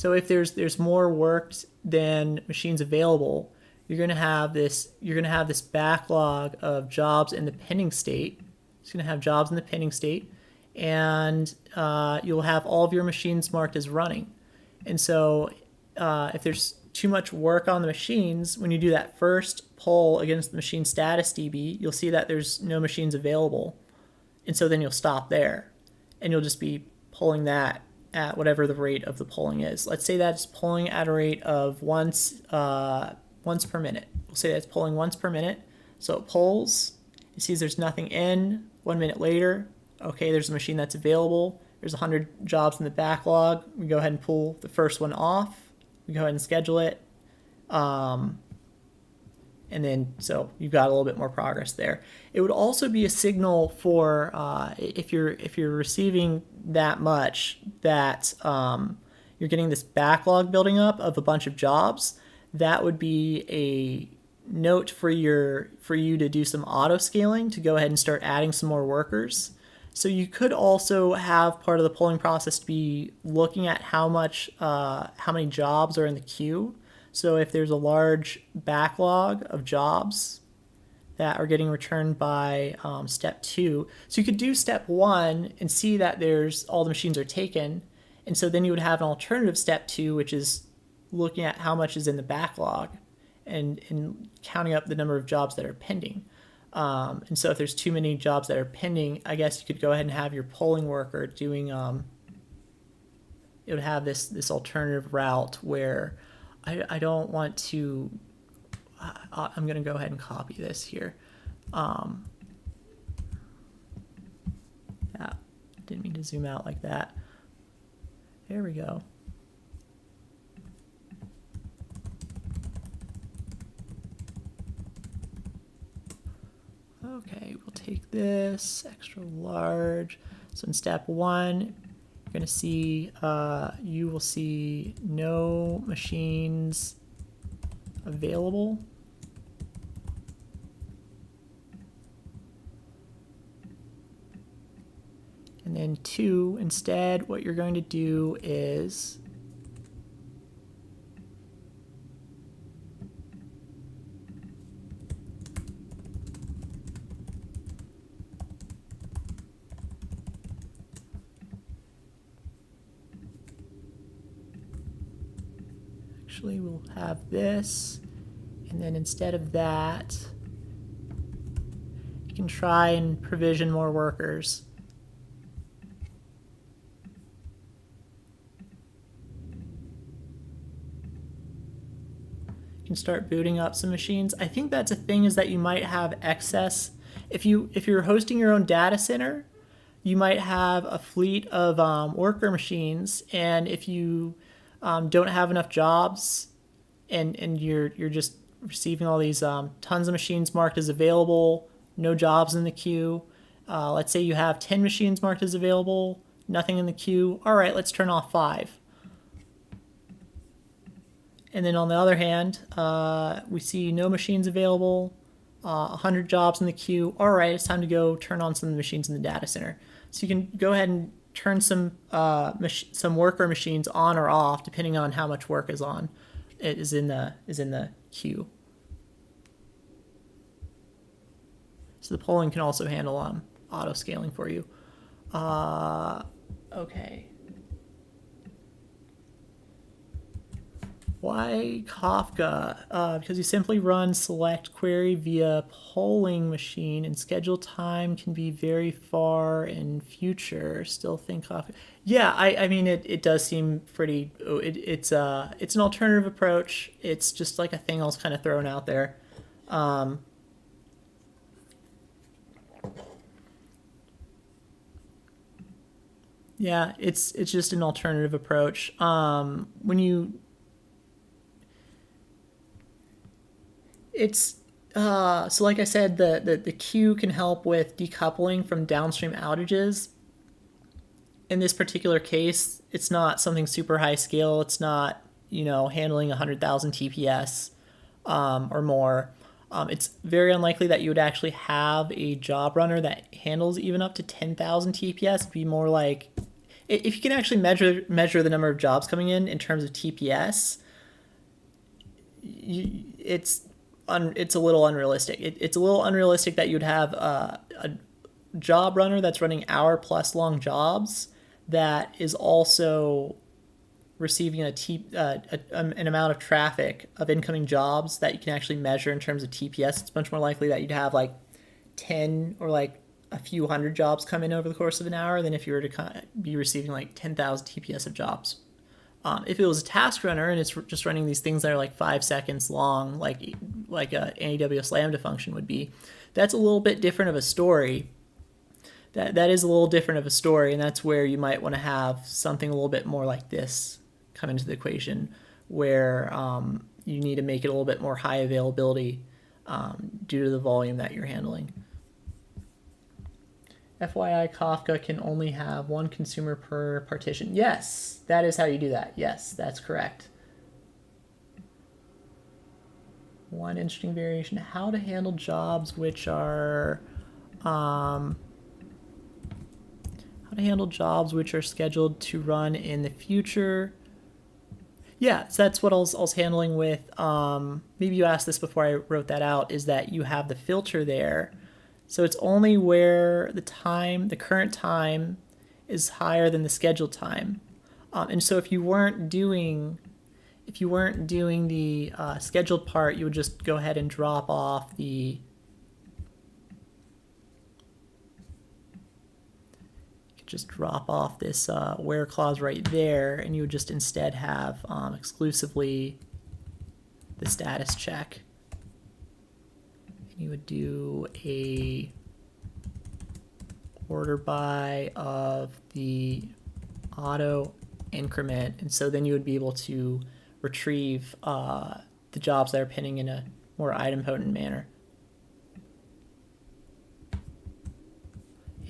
there's more work than machines available, you're going to have this backlog of jobs in the pending state. It's going to have jobs in the pending state, and you'll have all of your machines marked as running. And so if there's too much work on the machines, when you do that first poll against the machine status DB, you'll see that there's no machines available. And so then you'll stop there, and you'll just be polling that at whatever the rate of the polling is. Let's say that's polling at a rate of once per minute. We'll say that's polling once per minute. So it polls, it sees there's nothing in. 1 minute later, okay, there's a machine that's available. There's 100 jobs in the backlog. We go ahead and pull the first one off. We go ahead and schedule it. And then, so you've got a little bit more progress there. It would also be a signal for if you're receiving that much that you're getting this backlog building up of a bunch of jobs. That would be a note for you to do some auto scaling, to go ahead and start adding some more workers. So you could also have part of the polling process to be looking at how many jobs are in the queue. So if there's a large backlog of jobs that are getting returned by step 2, so you could do step 1 and see that all the machines are taken, and so then you would have an alternative step 2, which is looking at how much is in the backlog and counting up the number of jobs that are pending. And so if there's too many jobs that are pending, I guess you could go ahead and have your polling worker doing, it would have this alternative route where I don't want to, I'm going to go ahead and copy this here. Yeah, didn't mean to zoom out like that. There we go. Okay, we'll take this extra large. So in step 1, you're going to see, you will see no machines available. And then 2, instead, what you're going to do is we'll have this, and then instead of that, you can try and provision more workers. You can start booting up some machines. I think that's a thing, is that you might have excess. If you're hosting your own data center, you might have a fleet of worker machines, and if you don't have enough jobs and you're just receiving all these tons of machines marked as available, no jobs in the queue. Let's say you have 10 machines marked as available, nothing in the queue. All right, let's turn off 5. And then on the other hand, we see no machines available, 100 jobs in the queue. All right, it's time to go turn on some of the machines in the data center. So you can go ahead and turn some worker machines on or off depending on how much work is in the queue. So the polling can also handle auto scaling for you. Okay. Why Kafka? Because you simply run select query via polling machine, and schedule time can be very far in future. Still think Kafka. Yeah, I mean it does seem pretty. It's an alternative approach. It's just like a thing I was kind of throwing out there. Yeah, it's just an alternative approach. It's so like I said, the queue can help with decoupling from downstream outages. In this particular case, it's not something super high scale. It's not handling 100,000 TPS or more. It's very unlikely that you would actually have a job runner that handles even up to 10,000 TPS. It'd be more like if you can actually measure the number of jobs coming in terms of TPS, it's a little unrealistic. It's a little unrealistic that you'd have a job runner that's running hour plus long jobs that is also receiving an amount of traffic of incoming jobs that you can actually measure in terms of TPS. It's much more likely that you'd have like 10 or like a few hundred jobs come in over the course of an hour than if you were to be receiving like 10,000 TPS of jobs. If it was a task runner and it's just running these things that are like 5 seconds long, like an AWS Lambda function would be, that's a little bit different of a story. That is a little different of a story, and that's where you might want to have something a little bit more like this come into the equation, where you need to make it a little bit more high availability due to the volume that you're handling. FYI, Kafka can only have one consumer per partition. Yes, that is how you do that. Yes, that's correct. One interesting variation: how to handle jobs which are scheduled to run in the future. Yeah, so that's what I was handling with. Maybe you asked this before I wrote that out. Is that you have the filter there. So it's only where the current time is higher than the scheduled time. And so if you weren't doing the scheduled part, you would just go ahead and drop off this where clause right there, and you would just instead have exclusively the status check. You would do a order by of the auto increment, and so then you would be able to retrieve the jobs that are pending in a more idempotent manner.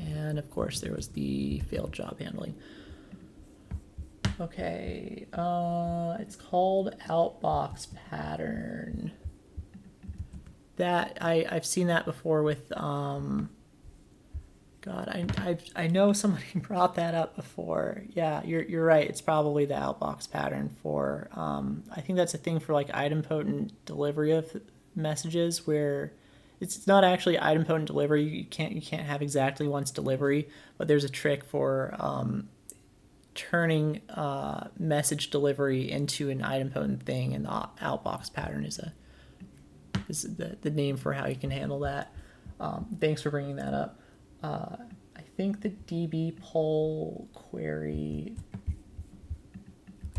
And of course there was the failed job handling. Okay, it's called outbox pattern. That I've seen that before with God, I know somebody brought that up before. Yeah, you're right. It's probably the outbox pattern for I think that's a thing for like idempotent delivery of messages where it's not actually idempotent delivery. You can't have exactly once delivery, but there's a trick for turning message delivery into an idempotent thing, and the outbox pattern is the name for how you can handle that. Thanks for bringing that up. I think the DB poll query,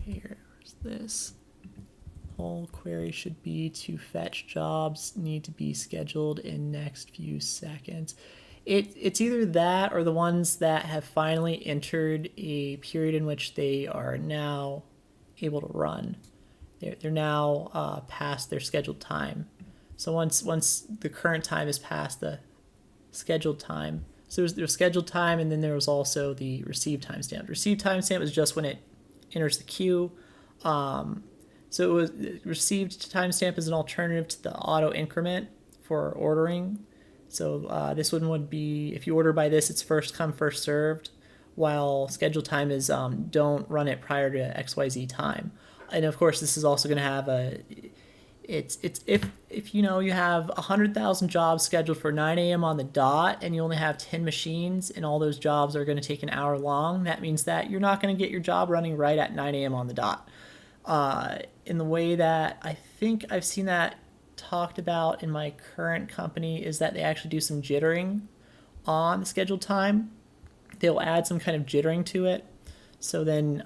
here's this. Poll query should be to fetch jobs need to be scheduled in next few seconds. It's either that or the ones that have finally entered a period in which they are now able to run. they're now past their scheduled time. So once the current time is past the scheduled time, so there's scheduled time, and then there was also the received timestamp. The received timestamp is just when it enters the queue. So it was received timestamp is an alternative to the auto increment for ordering. So this one would be, if you order by this, it's first come, first served, while scheduled time is don't run it prior to XYZ time. And of course, this is also going to have a, it's if you know you have 100,000 jobs scheduled for 9 a.m. on the dot, and you only have 10 machines, and all those jobs are going to take an hour long, that means that you're not going to get your job running right at 9 a.m. on the dot. In the way that I think I've seen that talked about in my current company is that they actually do some jittering on the scheduled time. They'll add some kind of jittering to it, so then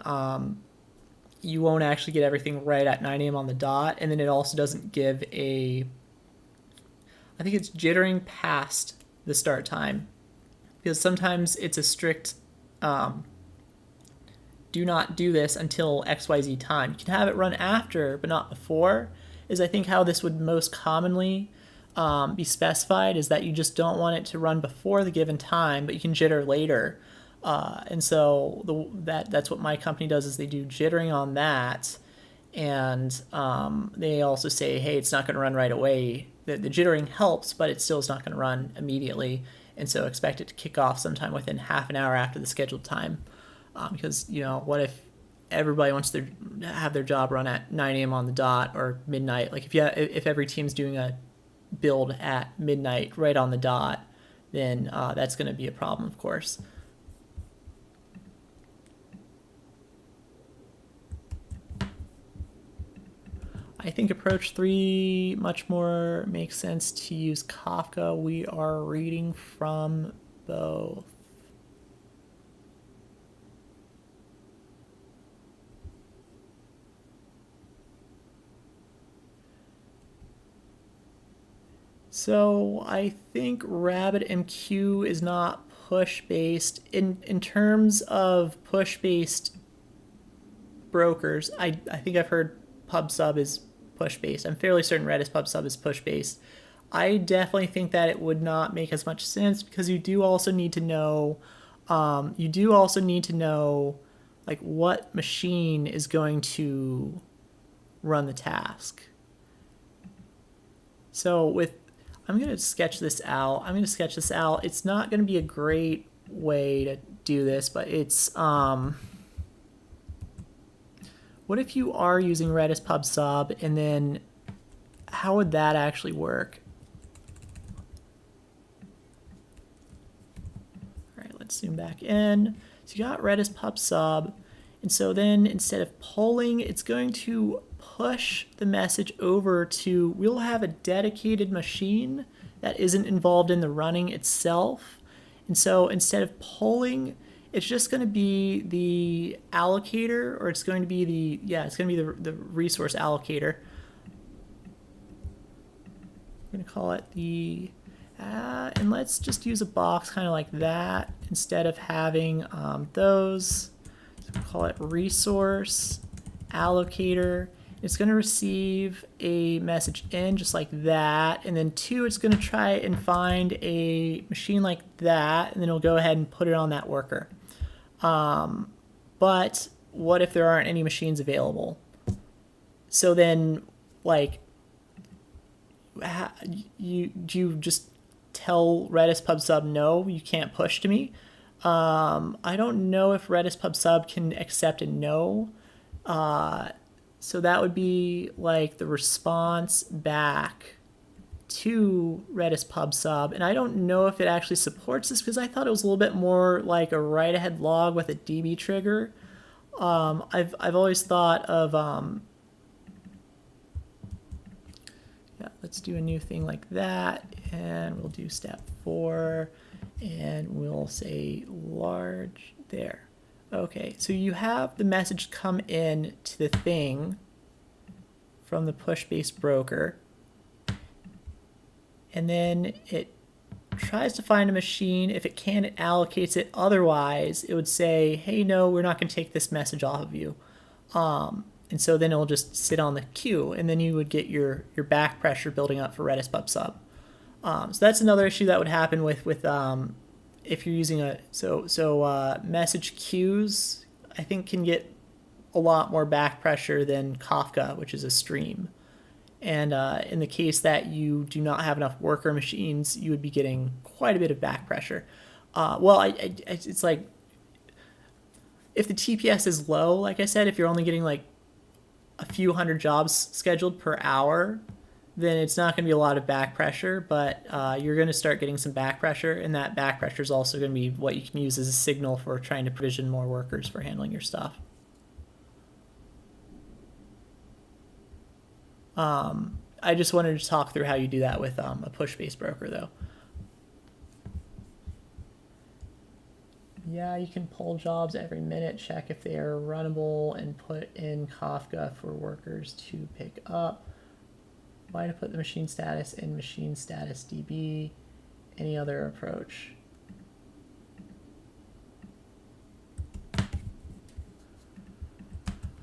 you won't actually get everything right at 9 a.m. on the dot. And then it also doesn't give a, I think it's jittering past the start time, because sometimes it's a strict do not do this until XYZ time. You can have it run after, but not before, is I think how this would most commonly be specified, is that you just don't want it to run before the given time, but you can jitter later. And so that's what my company does, is they do jittering on that. And they also say, hey, it's not going to run right away. The jittering helps, but it still is not going to run immediately. And so expect it to kick off sometime within half an hour after the scheduled time. Because, you know, what if everybody wants to have their job run at 9 a.m. on the dot or midnight? Like if every team's doing a build at midnight right on the dot, then that's going to be a problem, of course. I think approach 3 much more makes sense to use Kafka. We are reading from both. So I think RabbitMQ is not push-based. In terms of push-based brokers, I think I've heard PubSub is push-based. I'm fairly certain Redis PubSub is push-based. I definitely think that it would not make as much sense, because you do also need to know like what machine is going to run the task. So I'm going to sketch this out. It's not going to be a great way to do this, but it's what if you are using Redis PubSub, and then how would that actually work? All right, let's zoom back in. So you got Redis PubSub, and so then instead of polling, it's going to push the message over to, we'll have a dedicated machine that isn't involved in the running itself. And so instead of polling, it's just going to be the allocator, or it's going to be the resource allocator. I'm going to call it the, and let's just use a box kind of like that instead of having those. So we'll call it resource allocator. It's going to receive a message in just like that, and then 2, it's going to try and find a machine like that, and then it'll go ahead and put it on that worker. But what if there aren't any machines available? So then, like, you just tell Redis PubSub, no, you can't push to me? I don't know if Redis PubSub can accept a no. So that would be like the response back to Redis PubSub, and I don't know if it actually supports this, because I thought it was a little bit more like a write-ahead log with a DB trigger. I've always thought of let's do a new thing like that, and we'll do step 4, and we'll say large there. Okay, so you have the message come in to the thing from the push-based broker, and then it tries to find a machine. If it can, it allocates it. Otherwise, it would say, hey, no, we're not going to take this message off of you. And And so then it'll just sit on the queue, and then you would get your back pressure building up for Redis pub sub. So that's another issue that would happen with if you're using message queues, I think, can get a lot more back pressure than Kafka, which is a stream. And in the case that you do not have enough worker machines, you would be getting quite a bit of back pressure. It's like if the TPS is low, like I said, if you're only getting like a few hundred jobs scheduled per hour, then it's not going to be a lot of back pressure, but you're going to start getting some back pressure, and that back pressure is also going to be what you can use as a signal for trying to provision more workers for handling your stuff. I just wanted to talk through how you do that with a push-based broker, though. Yeah, you can pull jobs every minute, check if they are runnable, and put in Kafka for workers to pick up. Why to put the machine status in machine status DB? Any other approach?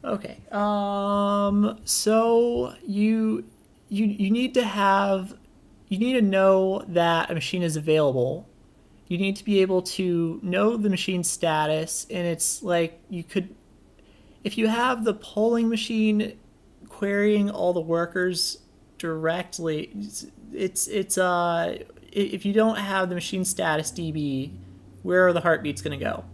Okay. So you need to know that a machine is available. You need to be able to know the machine status, and it's like if you have the polling machine querying all the workers directly, if you don't have the machine status DB, where are the heartbeats going to go?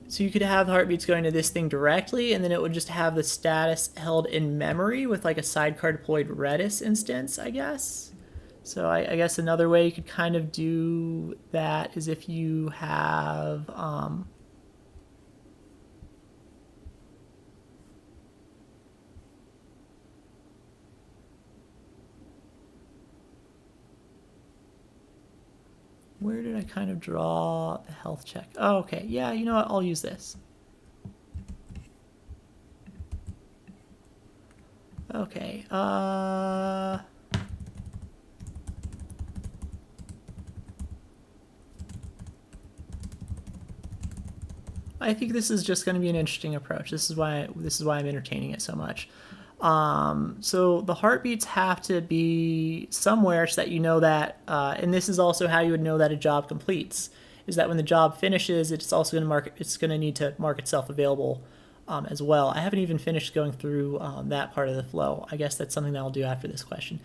So you could have the heartbeats going to this thing directly, and then it would just have the status held in memory with like a sidecar deployed Redis instance, I guess. So I guess another way you could kind of do that is if you have where did I kind of draw the health check? Oh, okay. Yeah, you know what? I'll use this. Okay. I think this is just going to be an interesting approach. This is why I'm entertaining it so much. So the heartbeats have to be somewhere so that you know that, and this is also how you would know that a job completes, is that when the job finishes, it's also going to need to mark itself available as well. I haven't even finished going through that part of the flow. I guess that's something that I'll do after this question.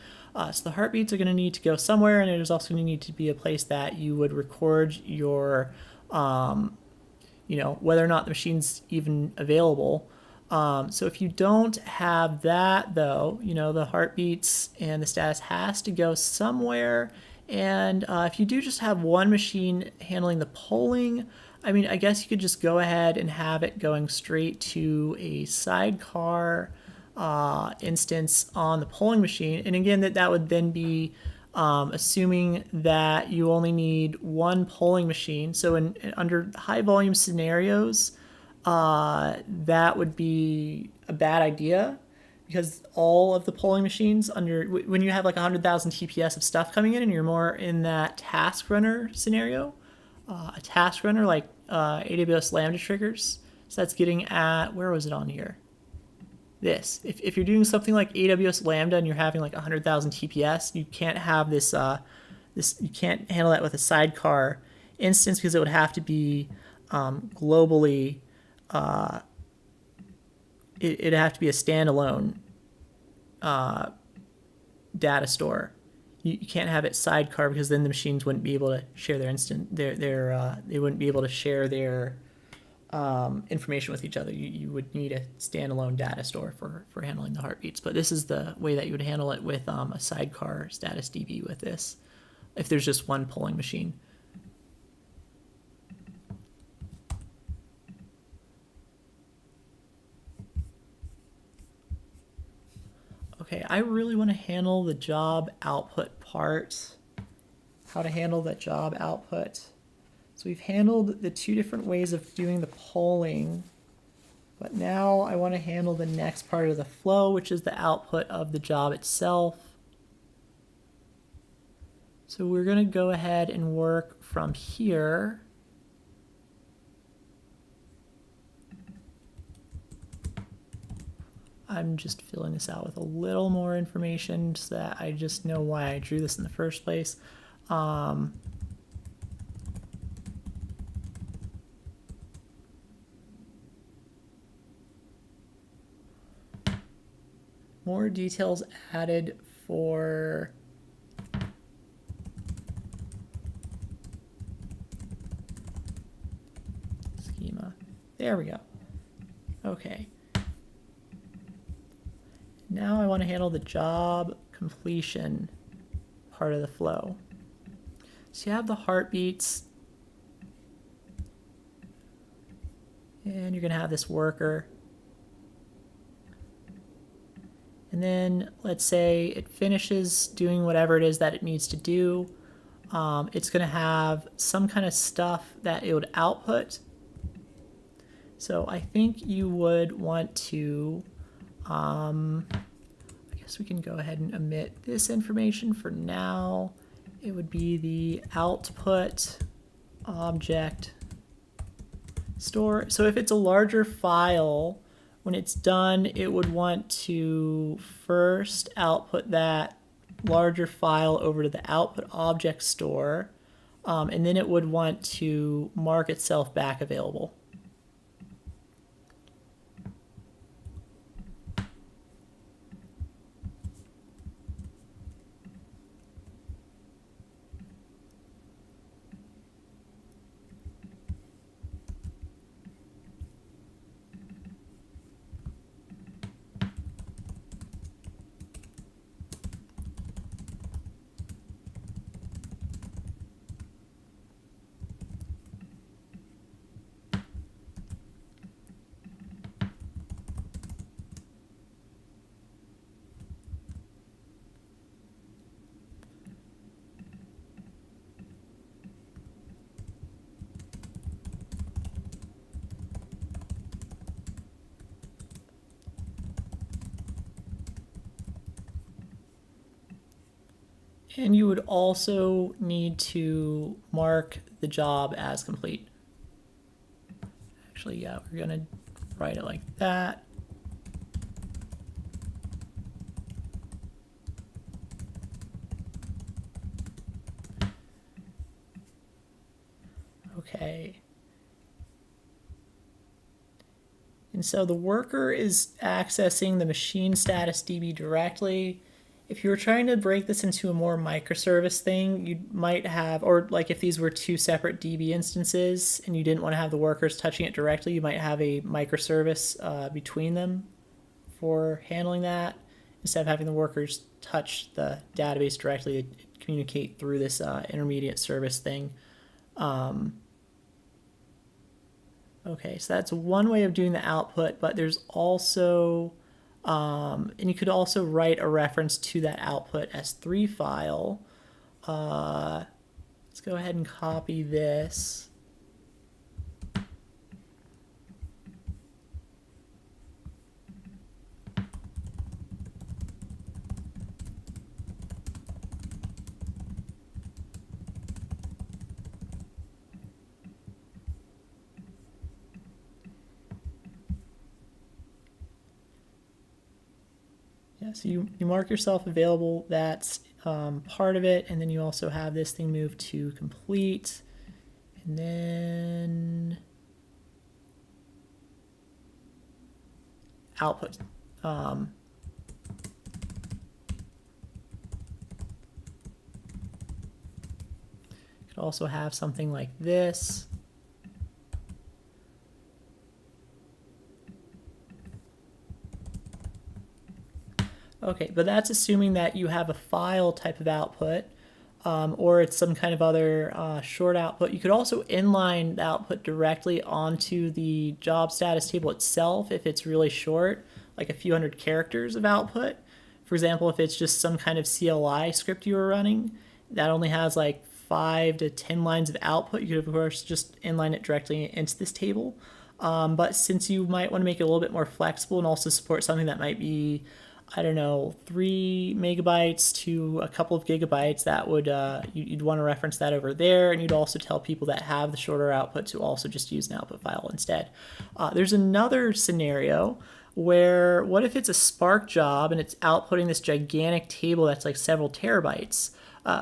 So the heartbeats are going to need to go somewhere, and there's also going to need to be a place that you would record your, whether or not the machine's even available. So if you don't have that, though, the heartbeats and the status has to go somewhere. And if you do just have one machine handling the polling, I mean, I guess you could just go ahead and have it going straight to a sidecar instance on the polling machine. And again, that would then be assuming that you only need one polling machine. So under high volume scenarios, that would be a bad idea, because all of the polling machines when you have like 100,000 TPS of stuff coming in and you're more in that task runner scenario, a task runner like AWS Lambda triggers. So that's getting at, where was it on here? This. If you're doing something like AWS Lambda and you're having like 100,000 TPS, you can't have this, you can't handle that with a sidecar instance, because it would have to be globally, it'd have to be a standalone data store. You can't have it sidecar, because then the machines wouldn't be able to share their they wouldn't be able to share their information with each other. You would need a standalone data store for handling the heartbeats. But this is the way that you would handle it with a sidecar status DB with this, if there's just one polling machine. Okay, I really want to handle the job output part. How to handle that job output. So we've handled the two different ways of doing the polling, but now I want to handle the next part of the flow, which is the output of the job itself. So we're going to go ahead and work from here. I'm just filling this out with a little more information so that I just know why I drew this in the first place. More details added for schema. There we go. Okay. Now I want to handle the job completion part of the flow. So you have the heartbeats, and you're going to have this worker. And then let's say it finishes doing whatever it is that it needs to do. It's going to have some kind of stuff that it would output. So I think you would want to, I guess we can go ahead and omit this information for now. It would be the output object store. So if it's a larger file, when it's done, it would want to first output that larger file over to the output object store, and then it would want to mark itself back available. And you would also need to mark the job as complete. Actually, yeah, we're going to write it like that. Okay. And so the worker is accessing the machine status DB directly. If you were trying to break this into a more microservice thing, you might have, or like if these were two separate DB instances and you didn't want to have the workers touching it directly, you might have a microservice between them for handling that, instead of having the workers touch the database directly to communicate through this intermediate service thing. Okay, so that's one way of doing the output, but there's also, and you could also write a reference to that output S3 file. Let's go ahead and copy this. Yeah, so you mark yourself available, that's part of it, and then you also have this thing moved to complete, and then output. You could also have something like this. Okay, but that's assuming that you have a file type of output, or it's some kind of other short output. You could also inline the output directly onto the job status table itself if it's really short, like a few hundred characters of output. For example, if it's just some kind of CLI script you were running that only has like 5 to 10 lines of output, you could of course just inline it directly into this table. But since you might want to make it a little bit more flexible and also support something that might be, I don't know, 3 megabytes to a couple of gigabytes, that would you'd want to reference that over there, and you'd also tell people that have the shorter output to also just use an output file instead. There's another scenario where what if it's a Spark job and it's outputting this gigantic table that's like several terabytes?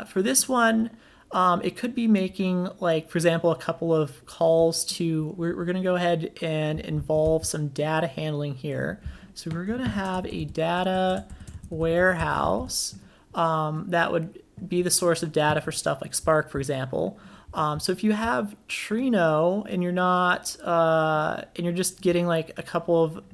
For this one, it could be making, like, for example, a couple of calls to, we're going to go ahead and involve some data handling here. So we're going to have a data warehouse that would be the source of data for stuff like Spark, for example. So if you have Trino and you're not, and you're just getting like a couple of,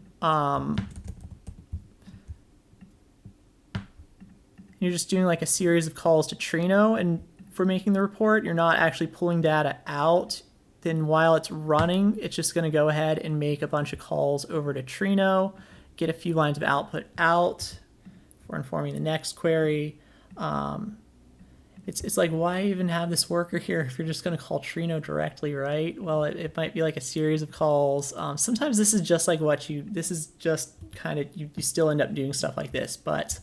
you're just doing like a series of calls to Trino and for making the report, you're not actually pulling data out, then while it's running, it's just going to go ahead and make a bunch of calls over to Trino, get a few lines of output out for informing the next query. It's like, why even have this worker here if you're just going to call Trino directly, right? Well, it might be like a series of calls. Sometimes this is just like this is just kind of, you still end up doing stuff like this. But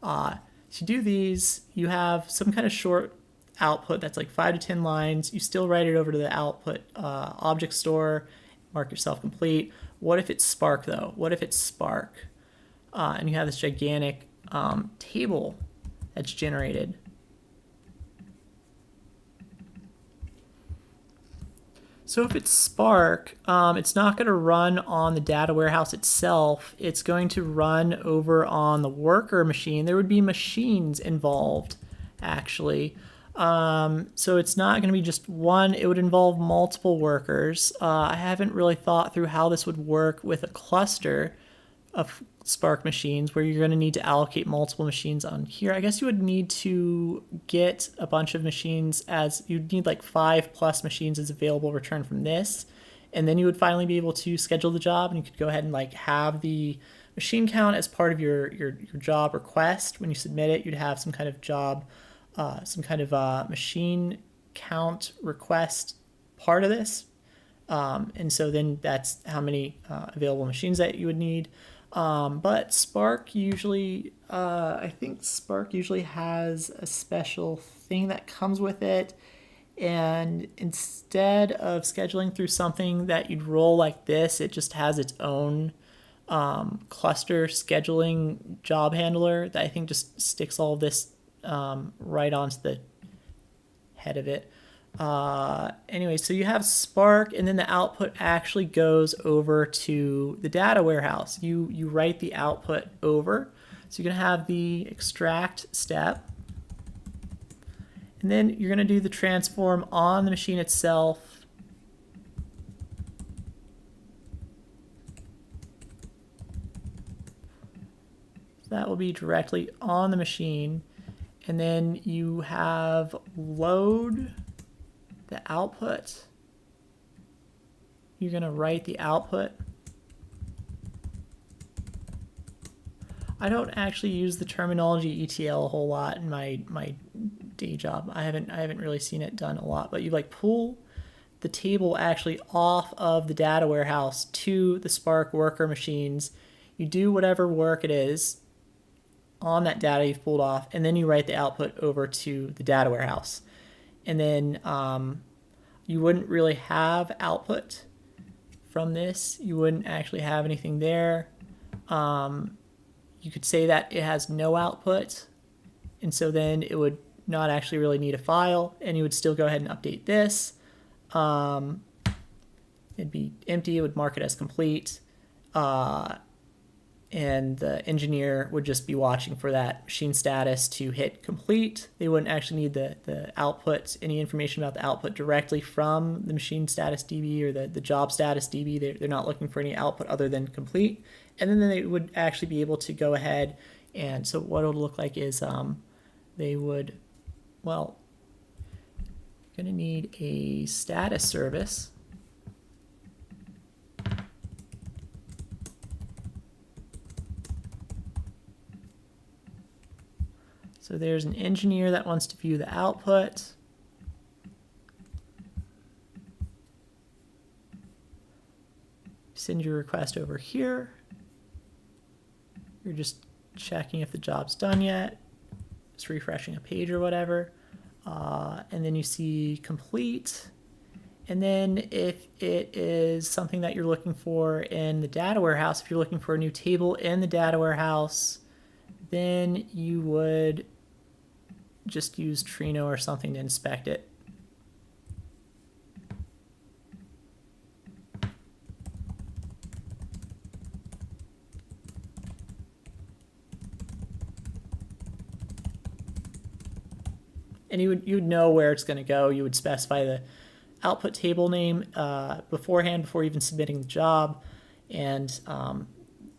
to do these, you have some kind of short output that's like 5 to 10 lines. You still write it over to the output object store, mark yourself complete. What if it's Spark though? What if it's Spark and you have this gigantic table that's generated? So if it's Spark, it's not going to run on the data warehouse itself. It's going to run over on the worker machine. There would be machines involved, actually. So it's not going to be just one. It would involve multiple workers. I haven't really thought through how this would work with a cluster of Spark machines where you're going to need to allocate multiple machines on here. I guess you would need to get a bunch of machines, as you'd need like 5+ machines as available return from this. And then you would finally be able to schedule the job, and you could go ahead and like have the machine count as part of your job request. When you submit it, you'd have some kind of job, machine count request part of this. And so then that's how many available machines that you would need. But Spark usually, I think Spark usually has a special thing that comes with it. And instead of scheduling through something that you'd roll like this, it just has its own cluster scheduling job handler that I think just sticks all of this right onto the head of it. Anyway, so you have Spark, and then the output actually goes over to the data warehouse. You write the output over. So you're going to have the extract step, and then you're going to do the transform on the machine itself. So that will be directly on the machine. And then you have load the output. You're going to write the output. I don't actually use the terminology ETL a whole lot in my day job. I haven't really seen it done a lot, but you like pull the table actually off of the data warehouse to the Spark worker machines. You do whatever work it is on that data you've pulled off, and then you write the output over to the data warehouse. And then you wouldn't really have output from this. You wouldn't actually have anything there. You could say that it has no output, and so then it would not actually really need a file, and you would still go ahead and update this. It'd be empty. It would mark it as complete. And the engineer would just be watching for that machine status to hit complete. They wouldn't actually need the output, any information about the output directly from the machine status DB or the job status DB. They're not looking for any output other than complete. And then they would actually be able to go ahead, and so what it would look like is they would, well, you're going to need a status service. So there's an engineer that wants to view the output. Send your request over here. You're just checking if the job's done yet. Just refreshing a page or whatever. And then you see complete. And then if it is something that you're looking for in the data warehouse, if you're looking for a new table in the data warehouse, then you would just use Trino or something to inspect it. And you would know where it's going to go. You would specify the output table name beforehand before even submitting the job, and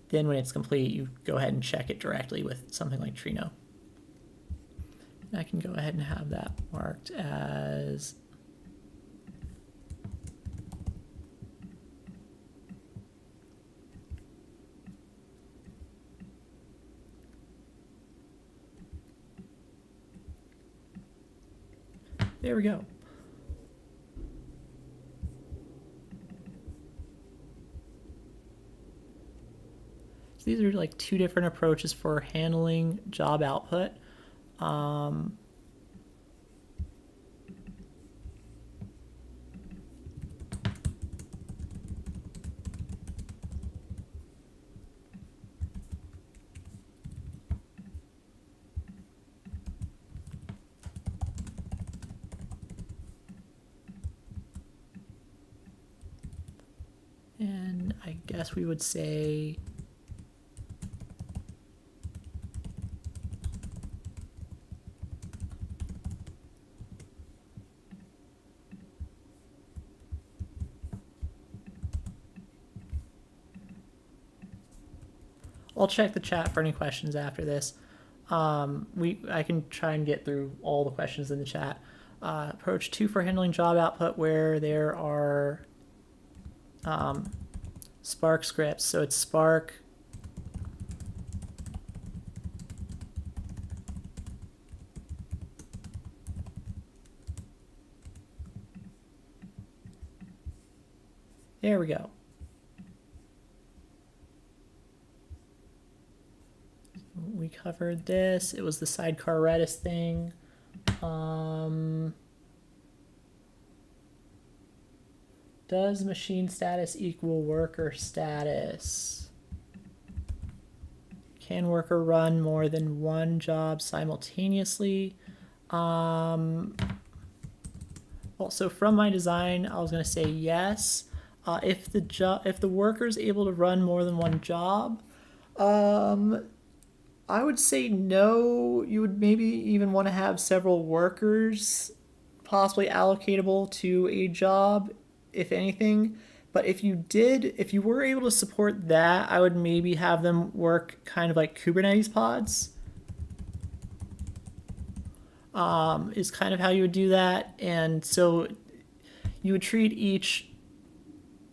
then when it's complete, you go ahead and check it directly with something like Trino. And I can go ahead and have that marked as there we go. So these are like two different approaches for handling job output. And I guess we would say I'll check the chat for any questions after this. I can try and get through all the questions in the chat. Approach 2 for handling job output where there are Spark scripts. So it's Spark there we go. We covered this. It was the sidecar Redis thing. Does machine status equal worker status? Can worker run more than one job simultaneously? Well, so from my design, I was going to say yes. If the worker is able to run more than one job, I would say no. You would maybe even want to have several workers possibly allocatable to a job, if anything. But if you were able to support that, I would maybe have them work kind of like Kubernetes pods. Is kind of how you would do that. And so you would treat each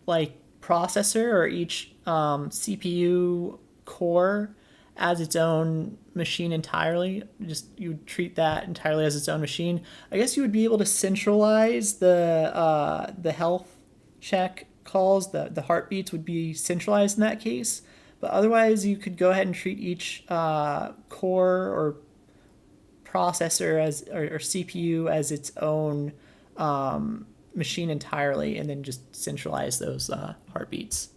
like processor or each CPU core as its own machine entirely. Just you would treat that entirely as its own machine. I guess you would be able to centralize the health check calls. The heartbeats would be centralized in that case. But otherwise, you could go ahead and treat each core or processor as or CPU as its own machine entirely, and then just centralize those heartbeats.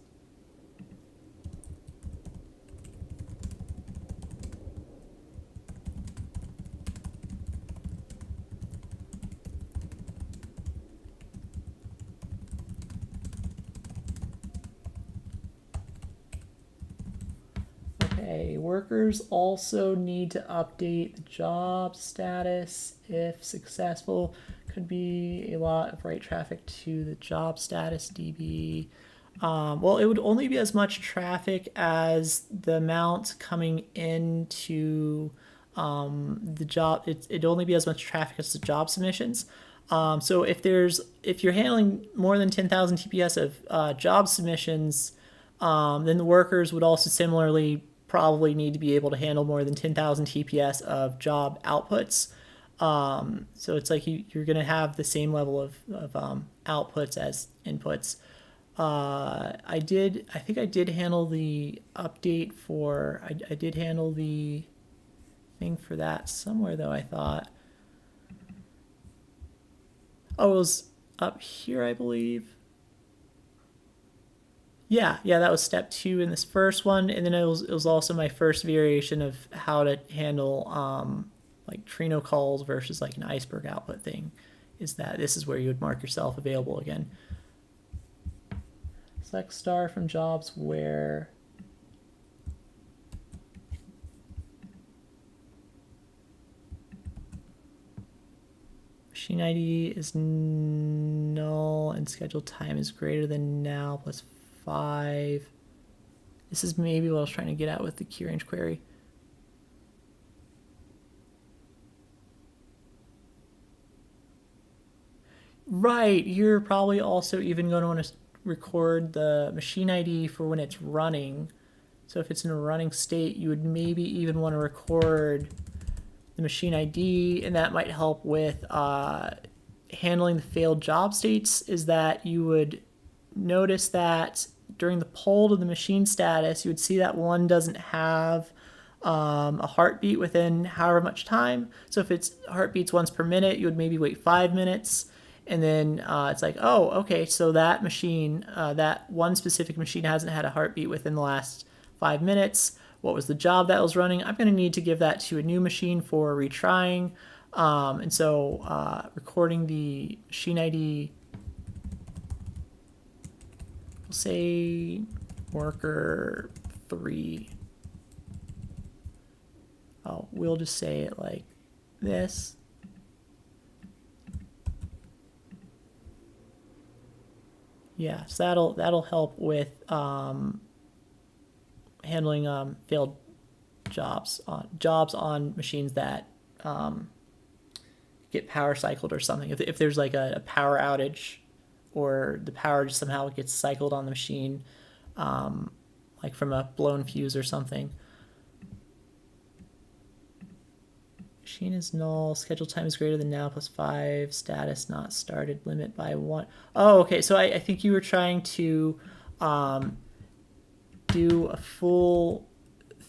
Okay, workers also need to update the job status if successful. Could be a lot of write traffic to the job status DB. Well, it would only be as much traffic as the amount coming into the job. It'd only be as much traffic as the job submissions. So if you're handling more than 10,000 TPS of job submissions, then the workers would also similarly probably need to be able to handle more than 10,000 TPS of job outputs. So it's like you're going to have the same level of outputs as inputs. I think I did handle the update for, I did handle the thing for that somewhere though, I thought. Oh, up here, I believe. Yeah, that was step 2 in this first one, and then it was also my first variation of how to handle like Trino calls versus like an iceberg output thing. Is that this is where you would mark yourself available again. Select star from jobs where machine ID is null and scheduled time is greater than now plus 5. This is maybe what I was trying to get at with the key range query. Right, you're probably also even going to want to record the machine ID for when it's running. So if it's in a running state, you would maybe even want to record the machine ID, and that might help with handling the failed job states. Is that you would notice that during the poll to the machine status, you would see that one doesn't have a heartbeat within however much time. So if it's heartbeats once per minute, you would maybe wait 5 minutes. And then it's like, oh, okay, so that machine, that one specific machine hasn't had a heartbeat within the last 5 minutes. What was the job that was running? I'm going to need to give that to a new machine for retrying. And so recording the machine ID, we'll say worker 3. Oh, we'll just say it like this. Yeah, so that'll help with handling failed jobs on machines that get power cycled or something. If there's like a power outage, or the power just somehow gets cycled on the machine, like from a blown fuse or something. Machine is null, schedule time is greater than now plus 5, status not started, limit by 1. Oh, okay, so I think you were trying to do a full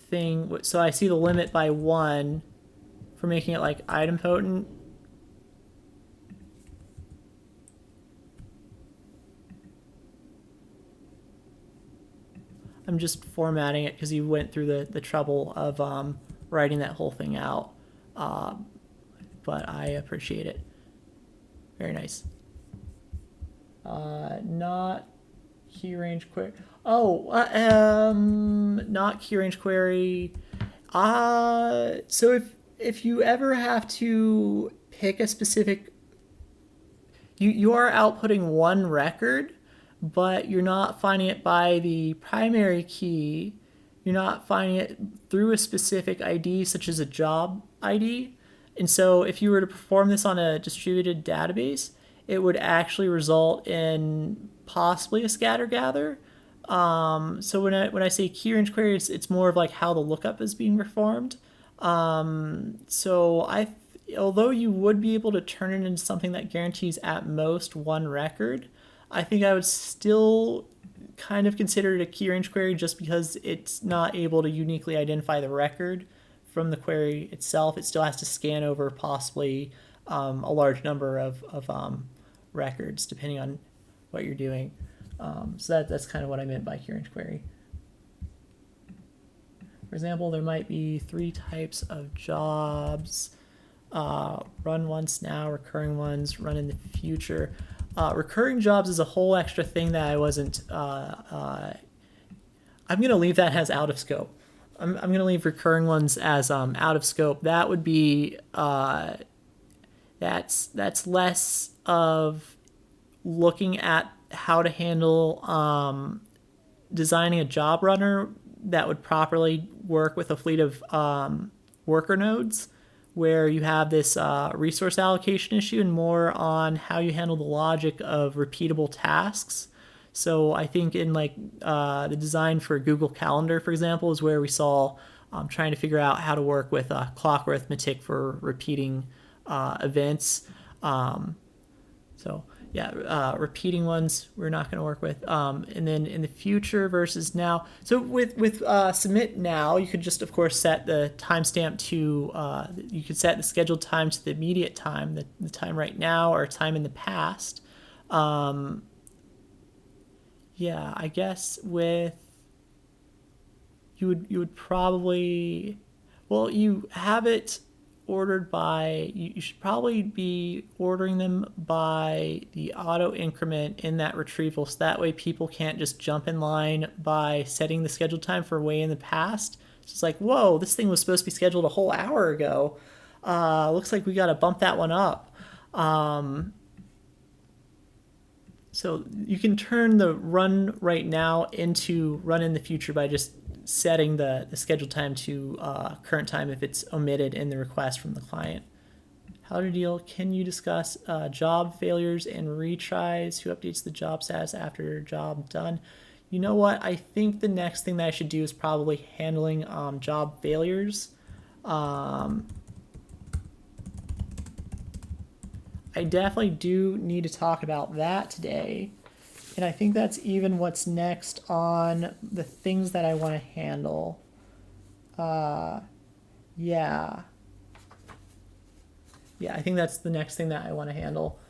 thing. So I see the limit by 1 for making it like idempotent. I'm just formatting it because you went through the trouble of writing that whole thing out. But I appreciate it. Very nice. Not key range query. Not key range query. So if you ever have to pick a specific, you are outputting one record, but you're not finding it by the primary key. You're not finding it through a specific ID, such as a job ID. And so if you were to perform this on a distributed database, it would actually result in possibly a scatter gather. So when I say key range query, it's more of like how the lookup is being performed. Although you would be able to turn it into something that guarantees at most one record, I think I would still kind of consider it a key range query just because it's not able to uniquely identify the record from the query itself. It still has to scan over possibly a large number of records depending on what you're doing. So that's kind of what I meant by key range query. For example, there might be 3 types of jobs. Run once now, recurring ones, run in the future. Recurring jobs is a whole extra thing that I wasn't. I'm going to leave that as out of scope. I'm going to leave recurring ones as out of scope. That would be that's less of looking at how to handle designing a job runner that would properly work with a fleet of worker nodes, where you have this resource allocation issue, and more on how you handle the logic of repeatable tasks. So I think in like the design for Google Calendar, for example, is where we saw trying to figure out how to work with clock arithmetic for repeating events. Repeating ones we're not going to work with. And then in the future versus now. So with submit now, you could just, of course, set the timestamp to, you could set the scheduled time to the immediate time, the time right now, or time in the past. Yeah, I guess with you would probably, well, you have it ordered by, you should probably be ordering them by the auto increment in that retrieval, so that way people can't just jump in line by setting the scheduled time for way in the past. So it's like, whoa, this thing was supposed to be scheduled a whole hour ago. Looks like we got to bump that one up. So you can turn the run right now into run in the future by just setting the scheduled time to current time if it's omitted in the request from the client. How to deal, can you discuss job failures and retries? Who updates the job status after job done? You know what? I think the next thing that I should do is probably handling job failures. I definitely do need to talk about that today. And I think that's even what's next on the things that I want to handle. Yeah. Yeah, I think that's the next thing that I want to handle.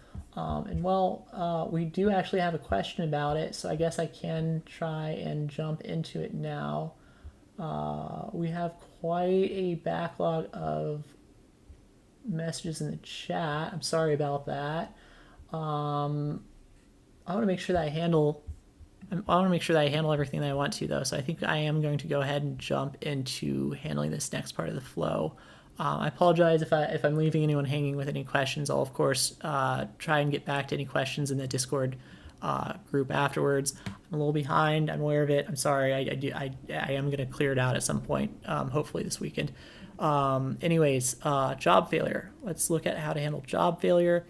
We do actually have a question about it, so I guess I can try and jump into it now. We have quite a backlog of messages in the chat. I'm sorry about that. I want to make sure that I want to make sure that I handle everything that I want to, though. So I think I am going to go ahead and jump into handling this next part of the flow. I apologize if I'm leaving anyone hanging with any questions. I'll of course try and get back to any questions in the Discord group afterwards. I'm a little behind. I'm aware of it. I'm sorry. I am going to clear it out at some point, hopefully this weekend. Job failure. Let's look at how to handle job failure.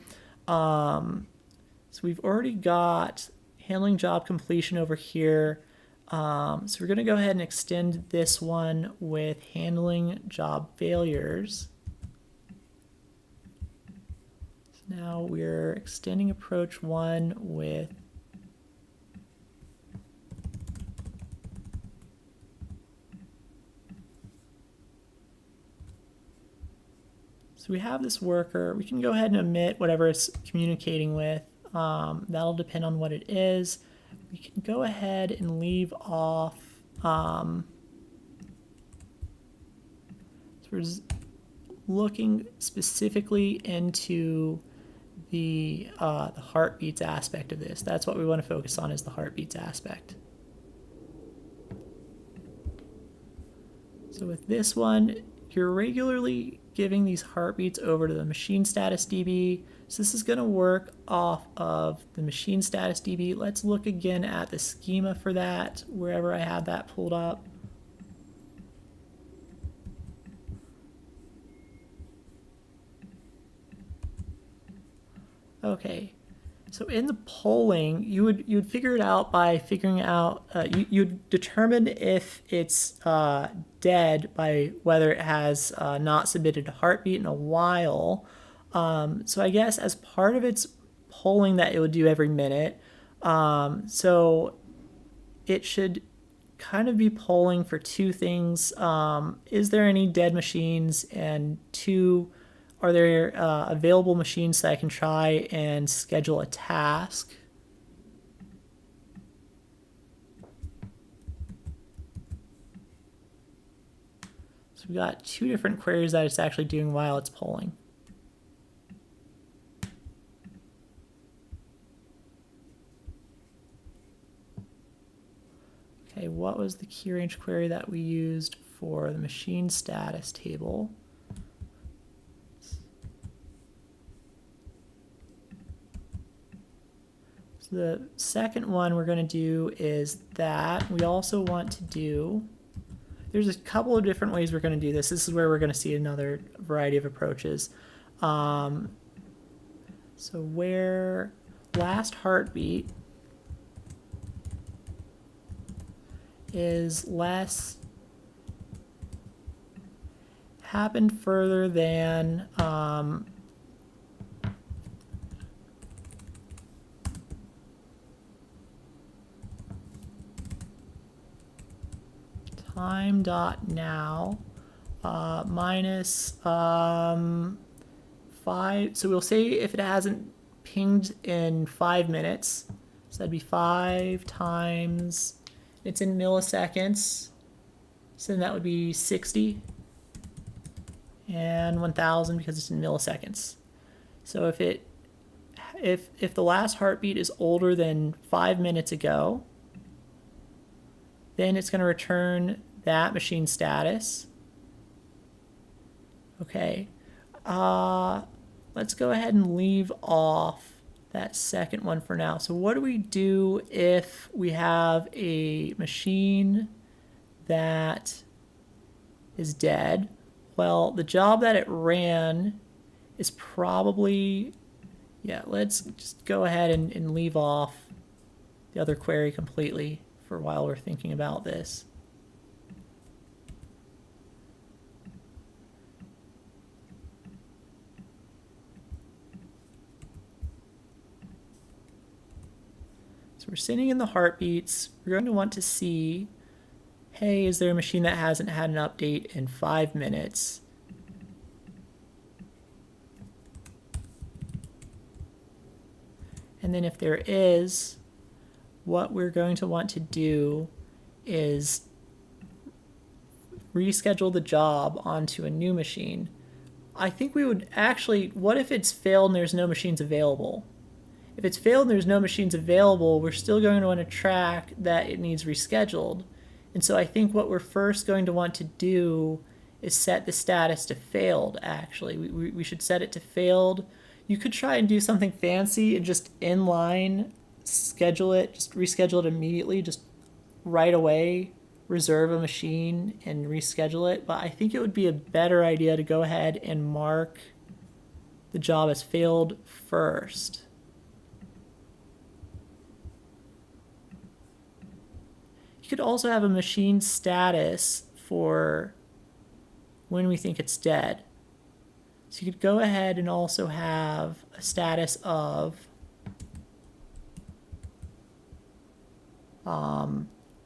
So we've already got handling job completion over here. So we're going to go ahead and extend this one with handling job failures. So now we're extending approach 1 with so we have this worker. We can go ahead and omit whatever it's communicating with. That'll depend on what it is. We can go ahead and leave off. So we're looking specifically into the heartbeats aspect of this. That's what we want to focus on, is the heartbeats aspect. So with this one, you're regularly giving these heartbeats over to the machine status DB. So this is going to work off of the machine status DB. Let's look again at the schema for that, wherever I have that pulled up. Okay, so in the polling, you would figure it out by figuring out, you'd determine if it's dead by whether it has not submitted a heartbeat in a while. So I guess as part of its polling that it would do every minute, so it should kind of be polling for two things. Is there any dead machines? And two, are there available machines that I can try and schedule a task? So we got two different queries that it's actually doing while it's polling. Okay, what was the key range query that we used for the machine status table? So the second one we're going to do is that we also want to do, there's a couple of different ways we're going to do this. This is where we're going to see another variety of approaches. So where last heartbeat is less happened further than time dot now minus 5. So we'll say if it hasn't pinged in 5 minutes. So that'd be 5 times, it's in milliseconds. So then that would be 60 and 1000 because it's in milliseconds. So if the last heartbeat is older than 5 minutes ago, then it's going to return that machine status. Okay. Let's go ahead and leave off that second one for now. So what do we do if we have a machine that is dead? Well, the job that it ran is probably, yeah, let's just go ahead and leave off the other query completely for a while we're thinking about this. So we're sitting in the heartbeats. We're going to want to see, hey, is there a machine that hasn't had an update in 5 minutes? And then if there is, what we're going to want to do is reschedule the job onto a new machine. I think we would actually, what if it's failed and there's no machines available? If it's failed and there's no machines available, we're still going to want to track that it needs rescheduled. And so I think what we're first going to want to do is set the status to failed, actually. We should set it to failed. You could try and do something fancy and just inline schedule it, just reschedule it immediately, just right away, reserve a machine and reschedule it. But I think it would be a better idea to go ahead and mark the job as failed first. You could also have a machine status for when we think it's dead. So you could go ahead and also have a status of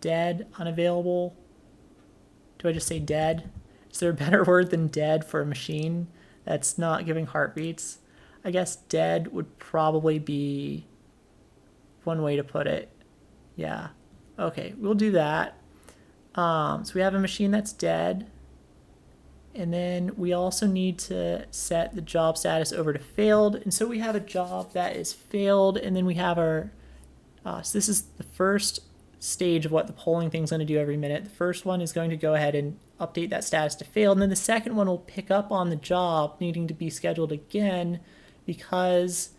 dead, unavailable. Do I just say dead? Is there a better word than dead for a machine that's not giving heartbeats? I guess dead would probably be one way to put it. Yeah. Okay, we'll do that. So we have a machine that's dead. And then we also need to set the job status over to failed. And so we have a job that is failed. And then we have our, so this is the first stage of what the polling thing's going to do every minute. The first one is going to go ahead and update that status to failed. And then the second one will pick up on the job needing to be scheduled again because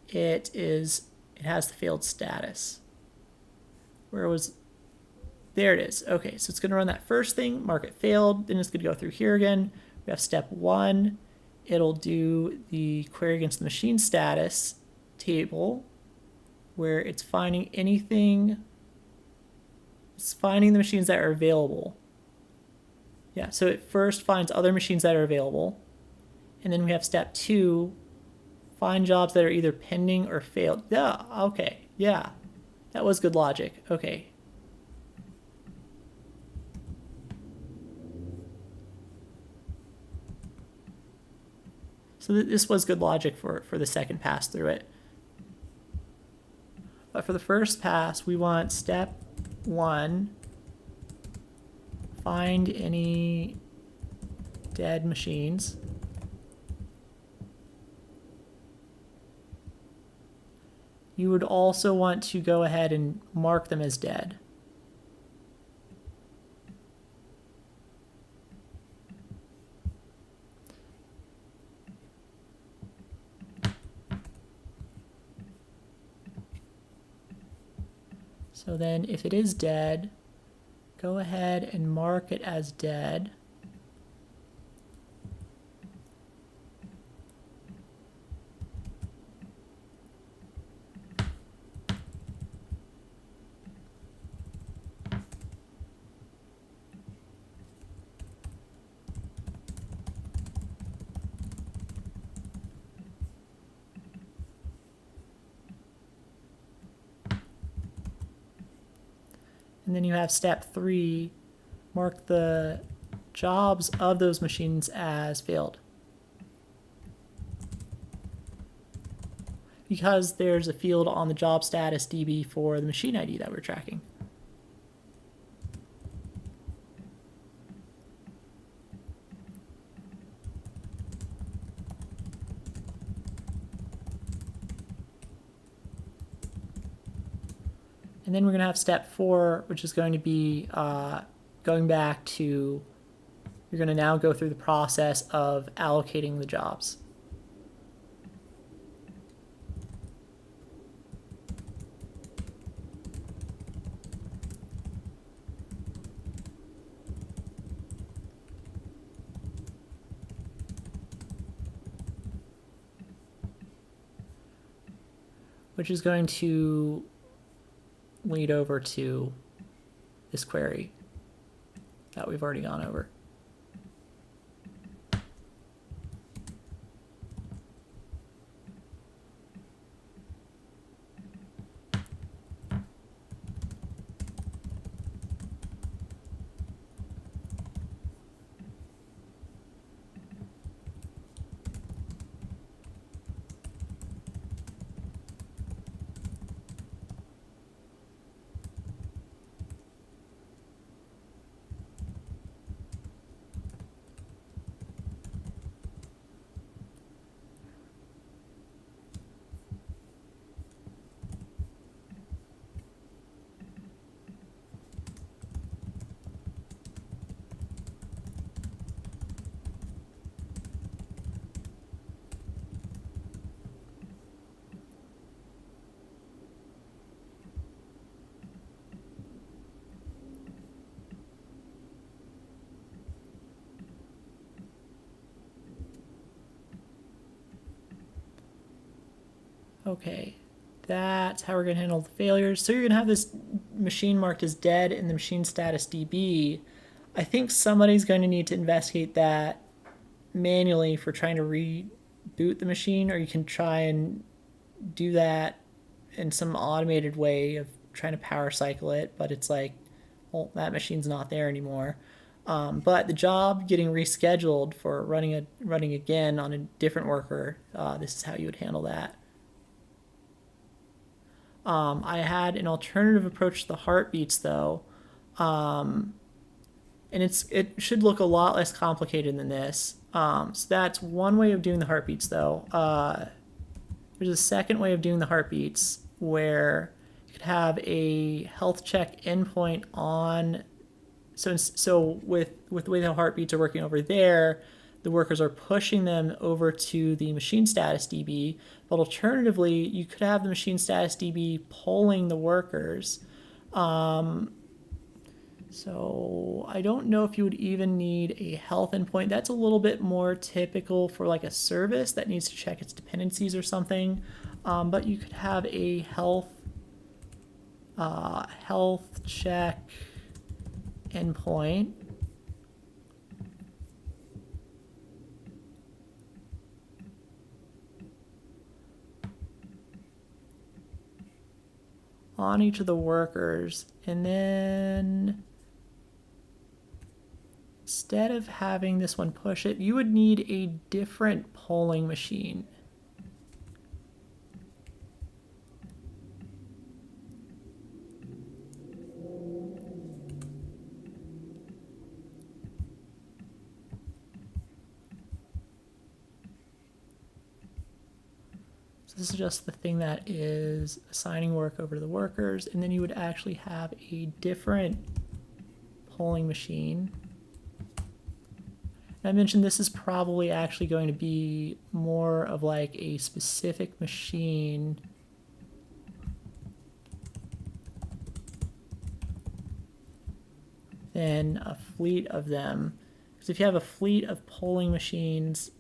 it has the failed status. Where was, there it is. Okay, so it's going to run that first thing, mark it failed, then it's going to go through here again. We have step 1. It'll do the query against the machine status table where it's finding anything, it's finding the machines that are available. Yeah, so it first finds other machines that are available. And then we have step 2, find jobs that are either pending or failed. Yeah, okay, yeah. That was good logic. Okay. So this was good logic for the second pass through it. But for the first pass, we want step 1, find any dead machines. You would also want to go ahead and mark them as dead. So then if it is dead, go ahead and mark it as dead. And then you have step 3, mark the jobs of those machines as failed. because there's a field on the job status DB for the machine ID that we're tracking. And then we're going to have step 4, which is going to be going back to, you're going to now go through the process of allocating the jobs. Which is going to lead over to this query that we've already gone over. Okay, that's how we're going to handle the failures. So you're going to have this machine marked as dead in the machine status DB. I think somebody's going to need to investigate that manually for trying to reboot the machine, or you can try and do that in some automated way of trying to power cycle it, but it's like, well, that machine's not there anymore. But the job getting rescheduled for running again on a different worker, this is how you would handle that. I had an alternative approach to the heartbeats though, and it should look a lot less complicated than this. So that's one way of doing the heartbeats though. There's a second way of doing the heartbeats where you could have a health check endpoint on. So with the way the heartbeats are working over there, the workers are pushing them over to the machine status DB, but alternatively, you could have the machine status DB polling the workers. So I don't know if you would even need a health endpoint. That's a little bit more typical for like a service that needs to check its dependencies or something. But you could have a health check endpoint. On each of the workers, and then instead of having this one push it, you would need a different polling machine. This is just the thing that is assigning work over to the workers, and then you would actually have a different polling machine. And I mentioned this is probably actually going to be more of like a specific machine than a fleet of them. Because if you have a fleet of polling machines,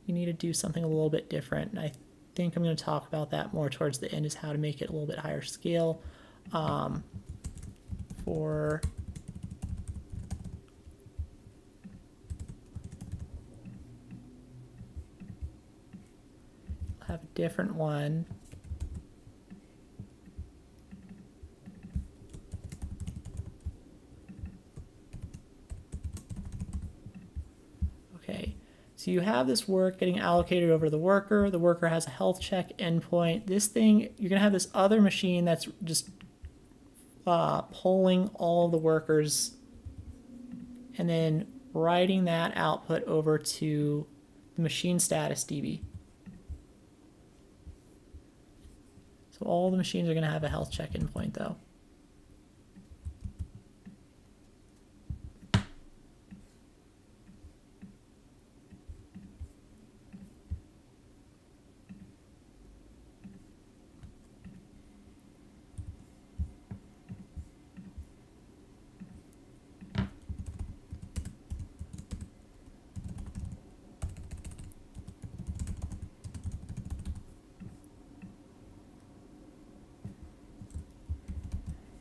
you need to do something a little bit different. And I think I'm going to talk about that more towards the end, is how to make it a little bit higher scale. For I'll have a different one. Okay. So So you have this work getting allocated over to the worker. The worker has a health check endpoint. This thing, you're going to have this other machine that's just polling all the workers and then writing that output over to the machine status DB. So all the machines are going to have a health check endpoint though.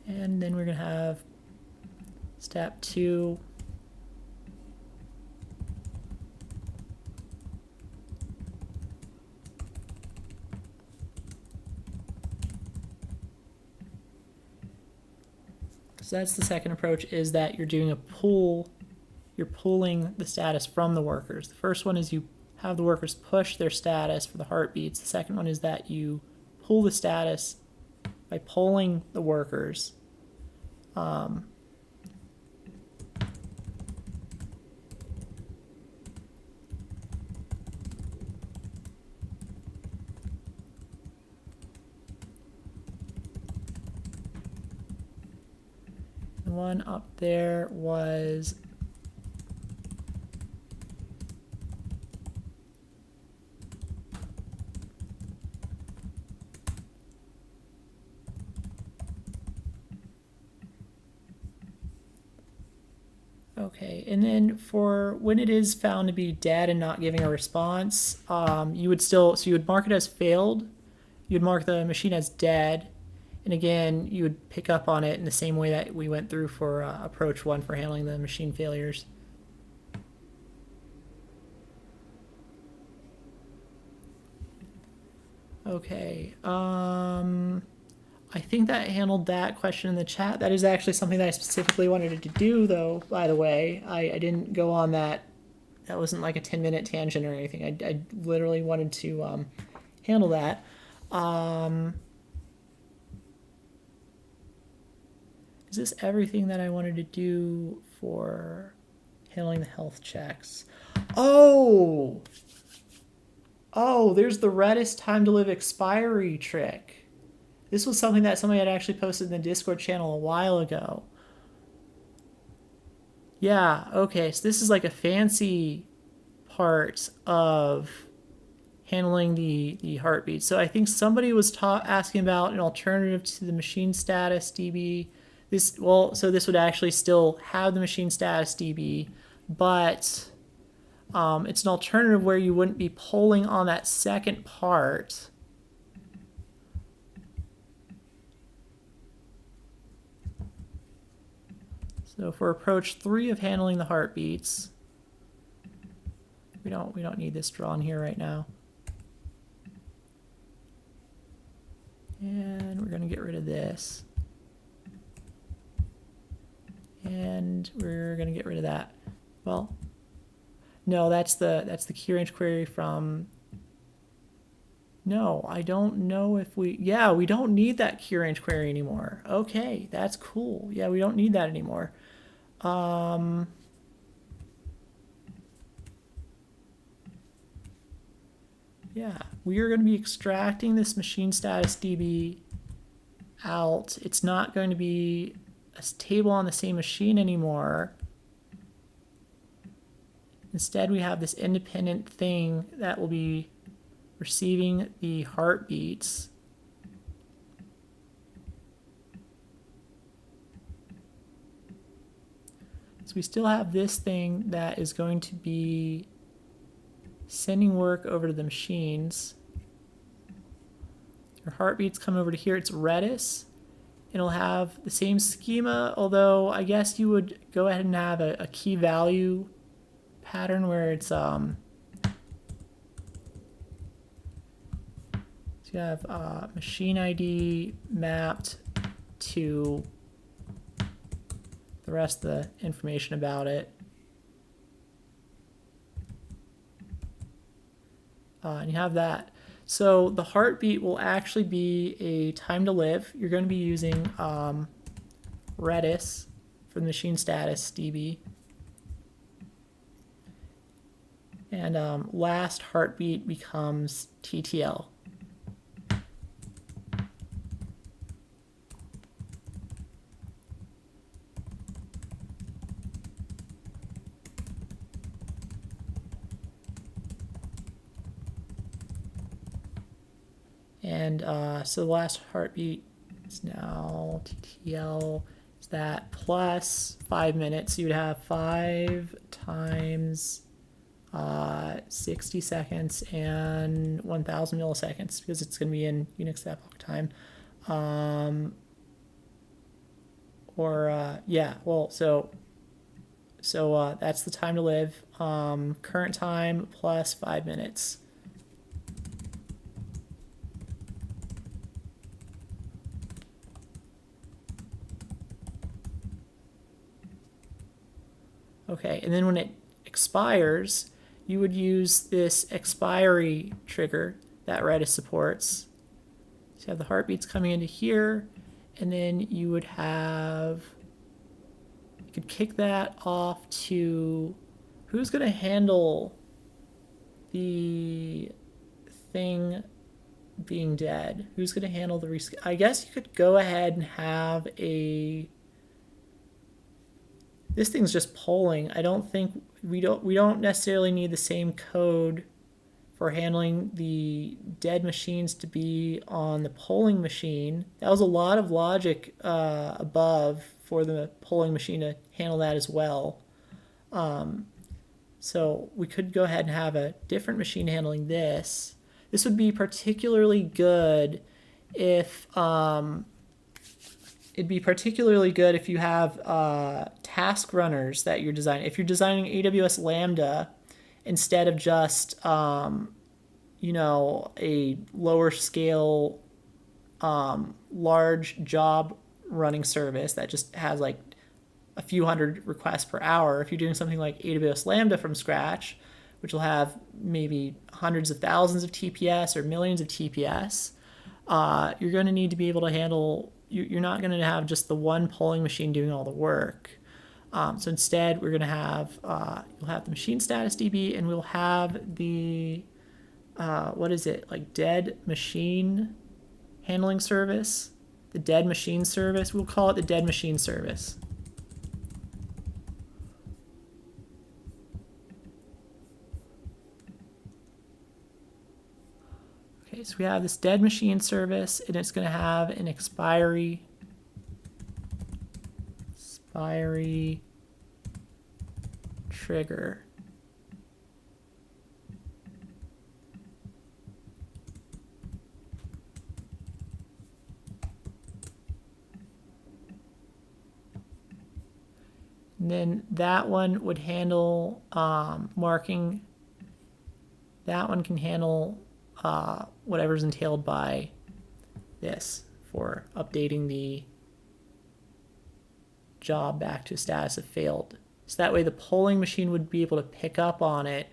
And then we're going to have step 2. So that's the second approach, is that you're doing a pull. You're pulling the status from the workers. The first one is you have the workers push their status for the heartbeats. The second one is that you pull the status by polling the workers. The one up there was okay, and then for when it is found to be dead and not giving a response, you would mark it as failed, you'd mark the machine as dead, and again, you would pick up on it in the same way that we went through for approach 1 for handling the machine failures. Okay, I think that handled that question in the chat. That is actually something that I specifically wanted to do, though, by the way. I didn't go on that. That wasn't like a 10-minute tangent or anything. I literally wanted to handle that. Is this everything that I wanted to do for handling the health checks? Oh, there's the Redis time to live expiry trick. This was something that somebody had actually posted in the Discord channel a while ago. Yeah, okay, so this is like a fancy part of handling the heartbeat. So I think somebody was asking about an alternative to the machine status DB. So this would actually still have the machine status DB, but it's an alternative where you wouldn't be polling on that second part. So for approach 3 of handling the heartbeats, we don't need this drawn here right now. And we're going to get rid of this. And we're going to get rid of that. Well, no, that's the key range query from. No, I don't know if we don't need that key range query anymore. Okay, that's cool. Yeah, we don't need that anymore. Yeah, we are going to be extracting this machine status DB out. It's not going to be a table on the same machine anymore. Instead, we have this independent thing that will be receiving the heartbeats. So we still have this thing that is going to be sending work over to the machines. Your heartbeats come over to here. It's Redis. It'll have the same schema, although I guess you would go ahead and have a key value pattern where it's so you have machine ID mapped to the rest of the information about it. and you have that. So the heartbeat will actually be a time to live. You're going to be using Redis for the machine status DB. And last heartbeat becomes TTL. And so the last heartbeat is now TTL. Is that plus 5 minutes? So you would have 5 times 60 seconds and 1,000 milliseconds because it's going to be in Unix epoch time. Yeah, well, so that's the time to live. Current time plus 5 minutes. Okay, and then when it expires, you would use this expiry trigger that Redis supports. So you have the heartbeats coming into here, and then you would have, you could kick that off to, who's going to handle the thing being dead? Who's going to handle the I guess you could go ahead and have a, this thing's just polling. I don't think we don't necessarily need the same code for handling the dead machines to be on the polling machine. That was a lot of logic above for the polling machine to handle that as well. So we could go ahead and have a different machine handling this. This would be particularly good if it'd be particularly good if you have task runners that you're designing. If you're designing AWS Lambda instead of just you know, a lower scale large job running service that just has like a few hundred requests per hour. If you're doing something like AWS Lambda from scratch, which will have maybe hundreds of thousands of TPS or millions of TPS, you're going to need to be able to handle, you're not going to have just the one polling machine doing all the work. So instead, we're going to have, you'll have the machine status DB, and we'll have the, what is it, like dead machine handling service? The dead machine service, we'll call it the dead machine service. Okay, so we have this dead machine service, and it's going to have an expiry trigger. And then that one would handle marking. That one can handle whatever's entailed by this for updating the job back to a status of failed. So that way the polling machine would be able to pick up on it.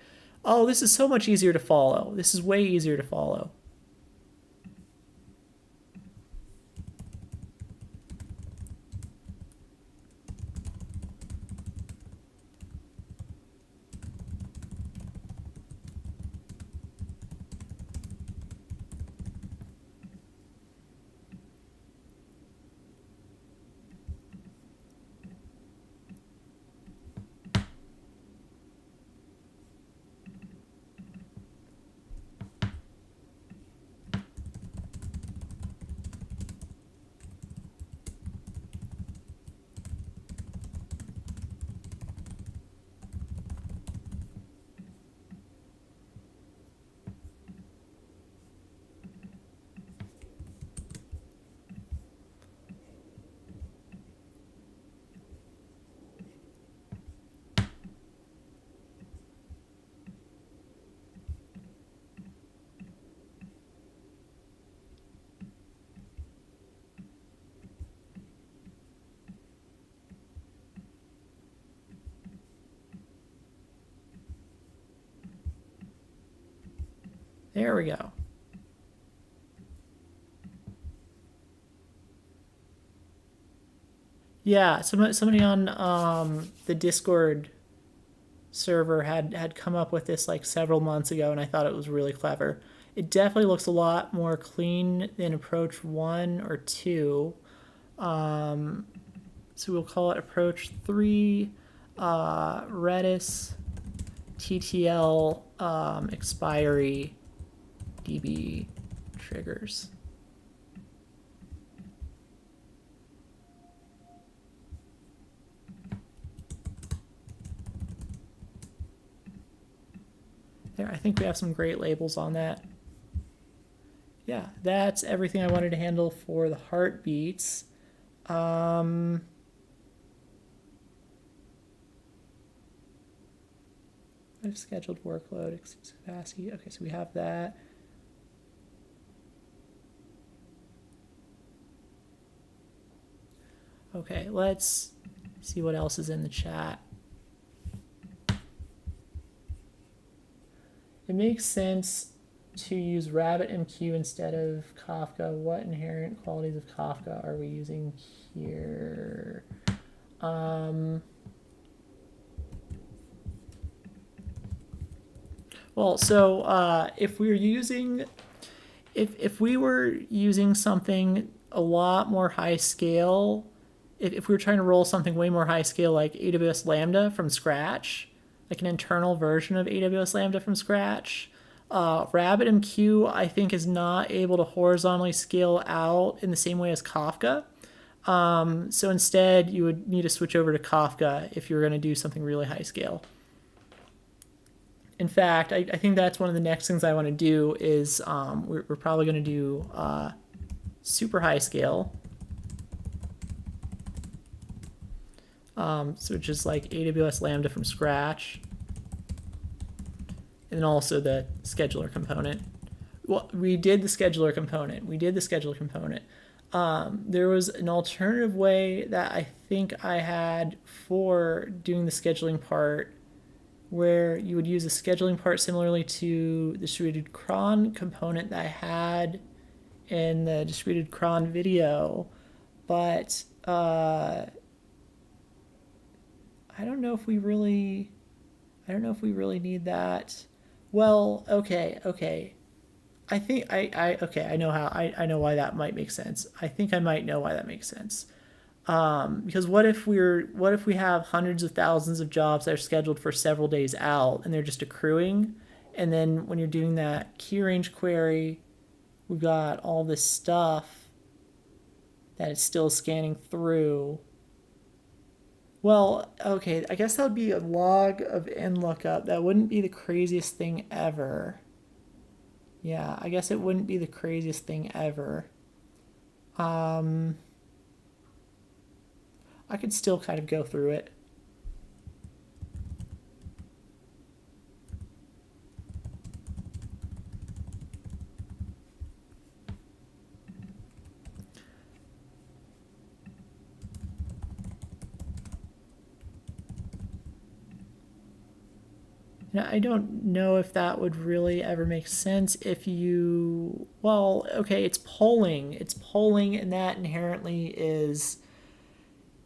Oh, this is so much easier to follow. This is way easier to follow. There we go. Yeah, somebody on the Discord server had come up with this like several months ago, and I thought it was really clever. It definitely looks a lot more clean than approach 1 or 2. So we'll call it approach 3, Redis TTL expiry DB triggers. There, I think we have some great labels on that. Yeah, that's everything I wanted to handle for the heartbeats. I've scheduled workload, exceeds capacity. Okay, so we have that. Okay, let's see what else is in the chat. It makes sense to use RabbitMQ instead of Kafka. What inherent qualities of Kafka are we using here? Well, so if we were using something a lot more high scale, if we were trying to roll something way more high scale like AWS Lambda from scratch, like an internal version of AWS Lambda from scratch, RabbitMQ I think is not able to horizontally scale out in the same way as Kafka. So instead you would need to switch over to Kafka if you're going to do something really high scale. In fact, I think that's one of the next things I want to do is we're probably going to do super high scale. So just like AWS Lambda from scratch. And then also the scheduler component. Well, we did the scheduler component. There was an alternative way that I think I had for doing the scheduling part where you would use a scheduling part similarly to the distributed cron component that I had in the distributed cron video, but I don't know if we really need that. Well, okay. I think I know why that might make sense. I think I might know why that makes sense. Because what if we have hundreds of thousands of jobs that are scheduled for several days out and they're just accruing, and then when you're doing that key range query, we've got all this stuff that it's still scanning through. Well, okay, I guess that would be a log of nlookup. That wouldn't be the craziest thing ever. Yeah, I guess it wouldn't be the craziest thing ever. I could still kind of go through it. Now, I don't know if that would really ever make sense if you, well, okay, it's polling, and that inherently is,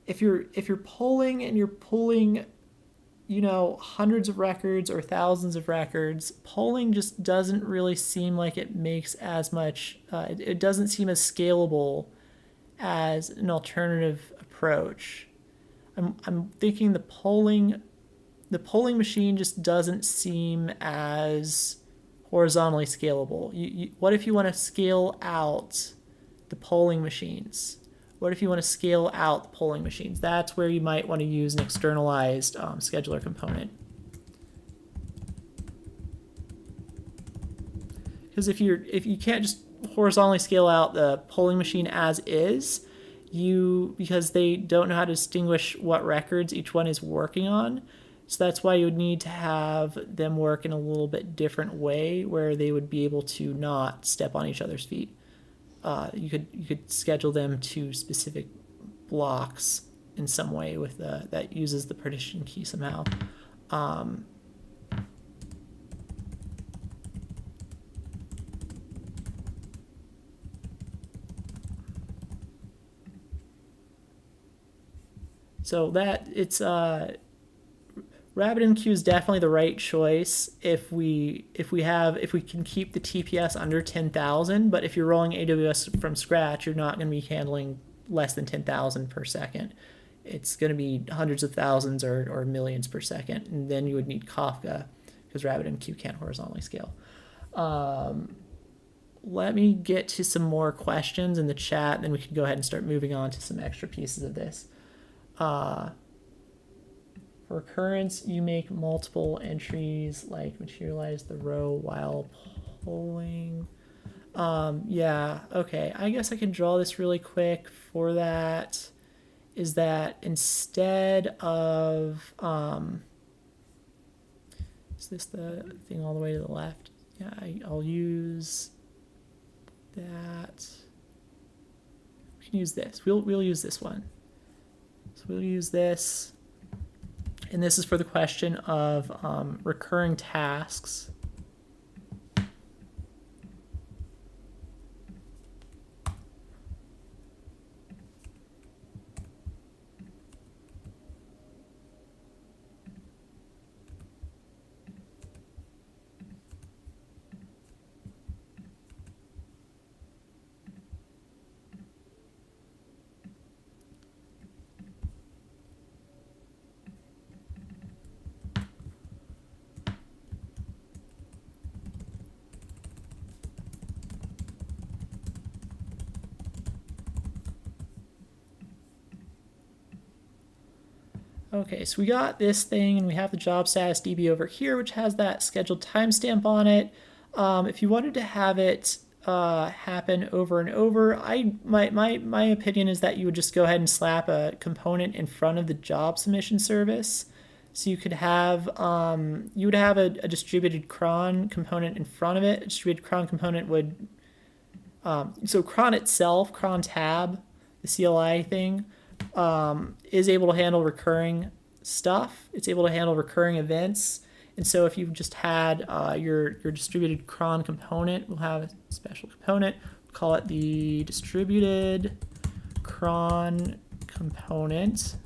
if you're polling and you're pulling, hundreds of records or thousands of records, polling just doesn't really seem like it makes as much, it doesn't seem as scalable as an alternative approach. I'm thinking the polling machine just doesn't seem as horizontally scalable. What if you want to scale out the polling machines? That's where you might want to use an externalized scheduler component. Because if you can't just horizontally scale out the polling machine as is, because they don't know how to distinguish what records each one is working on. So that's why you would need to have them work in a little bit different way where they would be able to not step on each other's feet. You could schedule them to specific blocks in some way with that uses the partition key somehow. So that it's RabbitMQ is definitely the right choice if we can keep the TPS under 10,000. But if you're rolling AWS from scratch, you're not going to be handling less than 10,000 per second. It's going to be hundreds of thousands or millions per second, and then you would need Kafka because RabbitMQ can't horizontally scale. Let me get to some more questions in the chat, then we can go ahead and start moving on to some extra pieces of this. For recurrence, you make multiple entries, like materialize the row while polling. Yeah, okay. I guess I can draw this really quick for that. Is that instead of, is this the thing all the way to the left? Yeah, I'll use that. We can use this. We'll use this one. So we'll use this. And this is for the question of recurring tasks. Okay, so we got this thing, and we have the job status DB over here, which has that scheduled timestamp on it. If you wanted to have it happen over and over, my opinion is that you would just go ahead and slap a component in front of the job submission service. So you could have you would have a distributed cron component in front of it. A distributed cron component would so cron itself, cron tab, the CLI thing, is able to handle recurring stuff. It's able to handle recurring events. And so if you've just had your distributed cron component, we'll have a special component. We'll call it the distributed cron component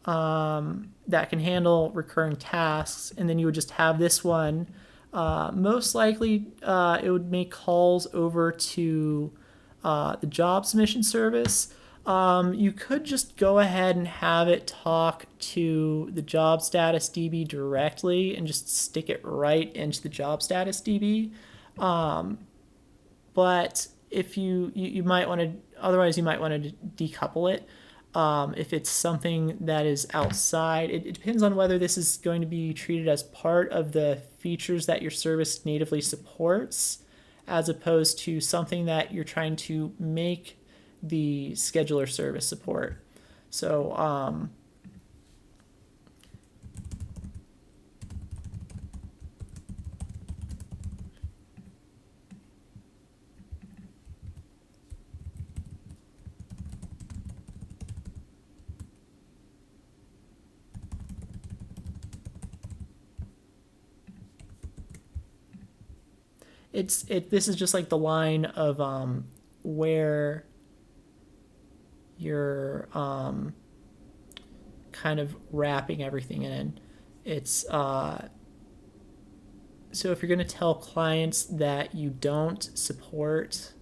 that can handle recurring tasks. And then you would just have this one. Most likely, it would make calls over to the job submission service. You could just go ahead and have it talk to the job status DB directly and just stick it right into the job status DB. But if you might want to, otherwise you might want to decouple it. If it's something that is outside, it depends on whether this is going to be treated as part of the features that your service natively supports, as opposed to something that you're trying to make the scheduler service support. So this is just like the line of where you're kind of wrapping everything in. It's so if you're going to tell clients that you don't support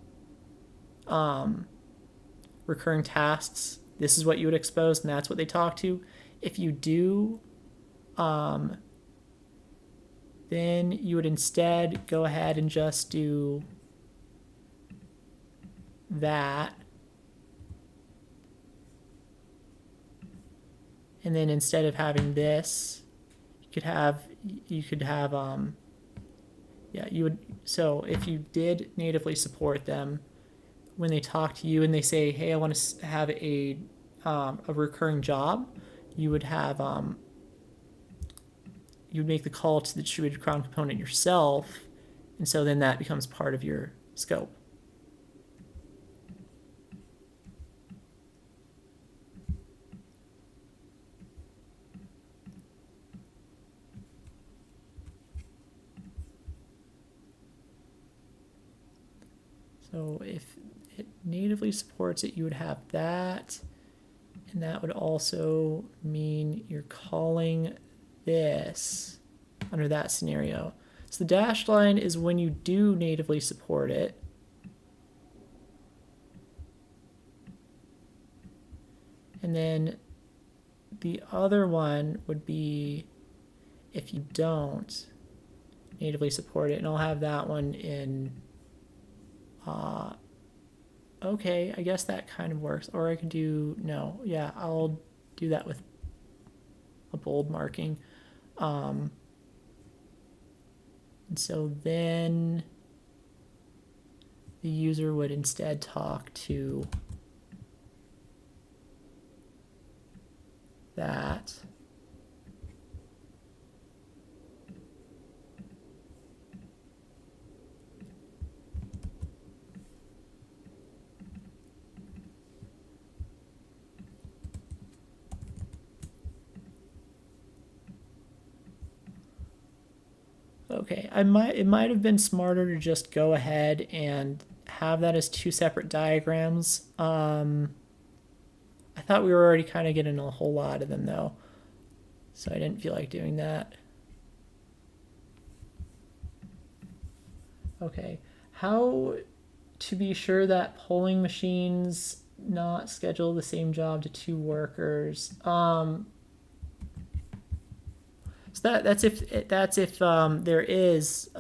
recurring tasks, this is what you would expose, and that's what they talk to. If you do, then you would instead go ahead and just do that. And then instead of having this, you could have yeah, you would, so if you did natively support them, when they talk to you and they say, hey, I want to have a recurring job, you would have you would make the call to the distributed cron component yourself, and so then that becomes part of your scope. So if it natively supports it, you would have that. And that would also mean you're calling this under that scenario. So the dashed line is when you do natively support it. And then the other one would be if you don't natively support it. And I'll have that one in, okay, I guess that kind of works. Or I could do, no, yeah, I'll do that with a bold marking. And so then the user would instead talk to that. Okay, it might have been smarter to just go ahead and have that as two separate diagrams. I thought we were already kind of getting a whole lot of them though, so I didn't feel like doing that. Okay, how to be sure that polling machines not schedule the same job to two workers? So that's if there is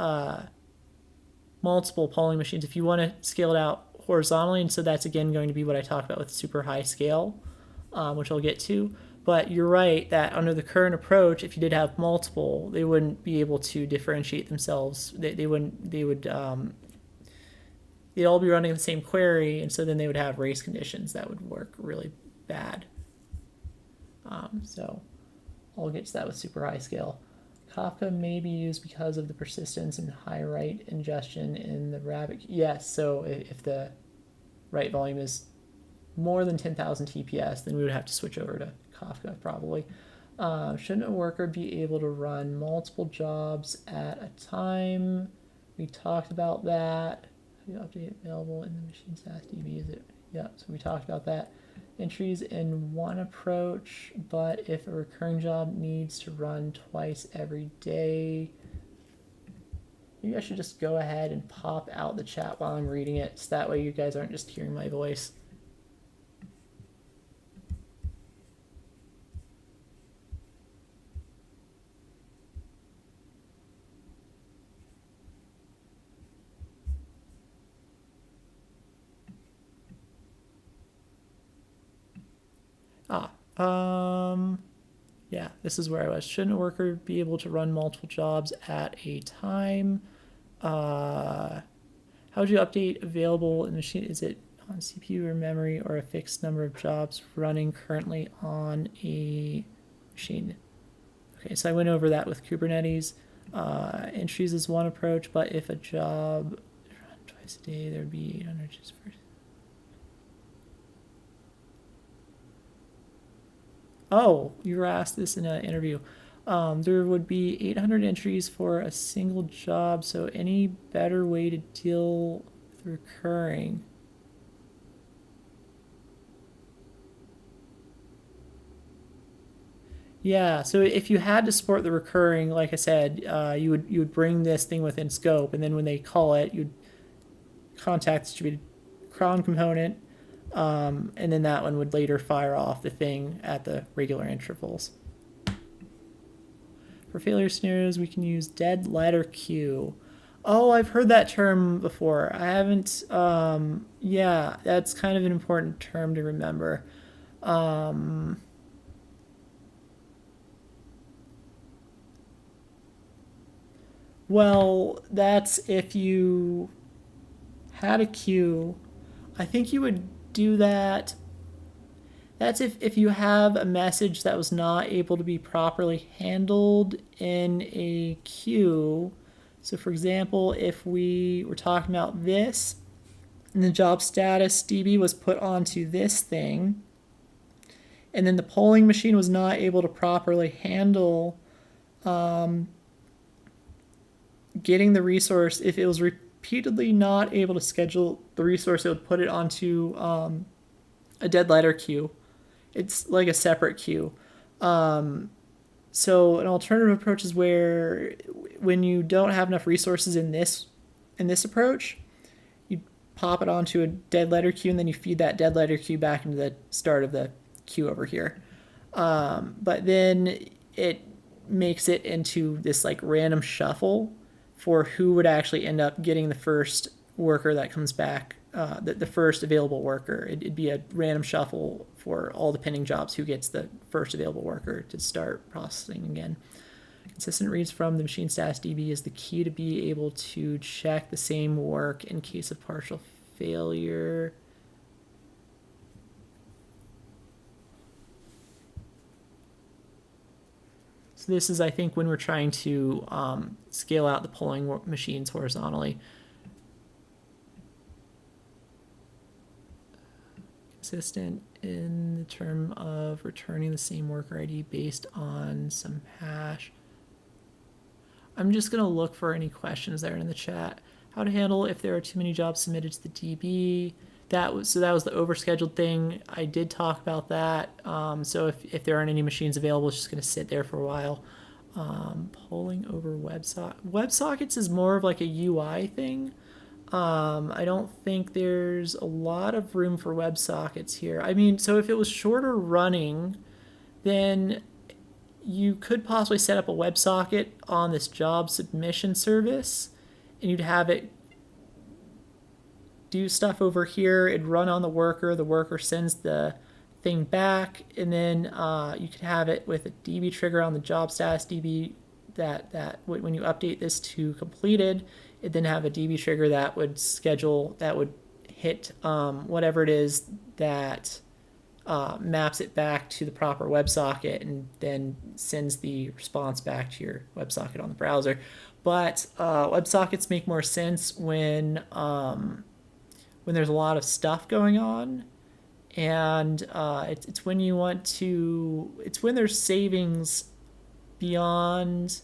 multiple polling machines. If you want to scale it out horizontally, and so that's again going to be what I talked about with super high scale, which I'll get to. But you're right that under the current approach, if you did have multiple, they wouldn't be able to differentiate themselves. They wouldn't. They'd all be running the same query, and so then they would have race conditions that would work really bad. So I'll get to that with super high scale. Kafka may be used because of the persistence and high write ingestion in the rabbit. Yes, so if the write volume is more than 10,000 TPS, then we would have to switch over to Kafka probably. Shouldn't a worker be able to run multiple jobs at a time? We talked about that. The update available in the machine SAS DB, is it? Yeah, so we talked about that. Entries in one approach, but if a recurring job needs to run twice every day, maybe I should just go ahead and pop out the chat while I'm reading it, so that way you guys aren't just hearing my voice. Yeah, this is where I was. Shouldn't a worker be able to run multiple jobs at a time? How would you update available in the machine? Is it on CPU or memory or a fixed number of jobs running currently on a machine? Okay, so I went over that with Kubernetes. Entries is one approach, but if a job run twice a day, there'd be 800 just for. Oh, you were asked this in an interview. There would be 800 entries for a single job, so any better way to deal with recurring? Yeah, so if you had to support the recurring, like I said, you would bring this thing within scope, and then when they call it, you'd contact distributed cron component, and then that one would later fire off the thing at the regular intervals. For failure scenarios, we can use dead letter queue. Oh, I've heard that term before. I haven't. Yeah, that's kind of an important term to remember. Well, that's if you had a queue. I think you would do that. That's if you have a message that was not able to be properly handled in a queue. So for example, if we were talking about this and the job status DB was put onto this thing, and then the polling machine was not able to properly handle getting the resource, if it was repeatedly not able to schedule the resource, it would put it onto a dead letter queue. It's like a separate queue. So an alternative approach is where when you don't have enough resources in this approach, you pop it onto a dead letter queue and then you feed that dead letter queue back into the start of the queue over here. But then it makes it into this like random shuffle for who would actually end up getting the first worker that comes back, the first available worker. It'd be a random shuffle for all the pending jobs who gets the first available worker to start processing again. Consistent reads from the machine status DB is the key to be able to check the same work in case of partial failure. So this is, I think, when we're trying to scale out the polling machines horizontally. Consistent in the term of returning the same worker ID based on some hash. I'm just going to look for any questions there in the chat. How to handle if there are too many jobs submitted to the DB. That was the overscheduled thing. I did talk about that. So if there aren't any machines available, it's just going to sit there for a while. Polling over WebSockets. WebSockets is more of like a UI thing. I don't think there's a lot of room for WebSockets here. I mean, so if it was shorter running, then you could possibly set up a WebSocket on this job submission service, and you'd have it do stuff over here. It'd run on the worker sends the thing back, and then you could have it with a DB trigger on the job status DB that when you update this to completed, it then have a DB trigger that would hit whatever it is that maps it back to the proper WebSocket and then sends the response back to your WebSocket on the browser. But WebSockets make more sense when there's a lot of stuff going on, and it's when you want to. It's when there's savings beyond.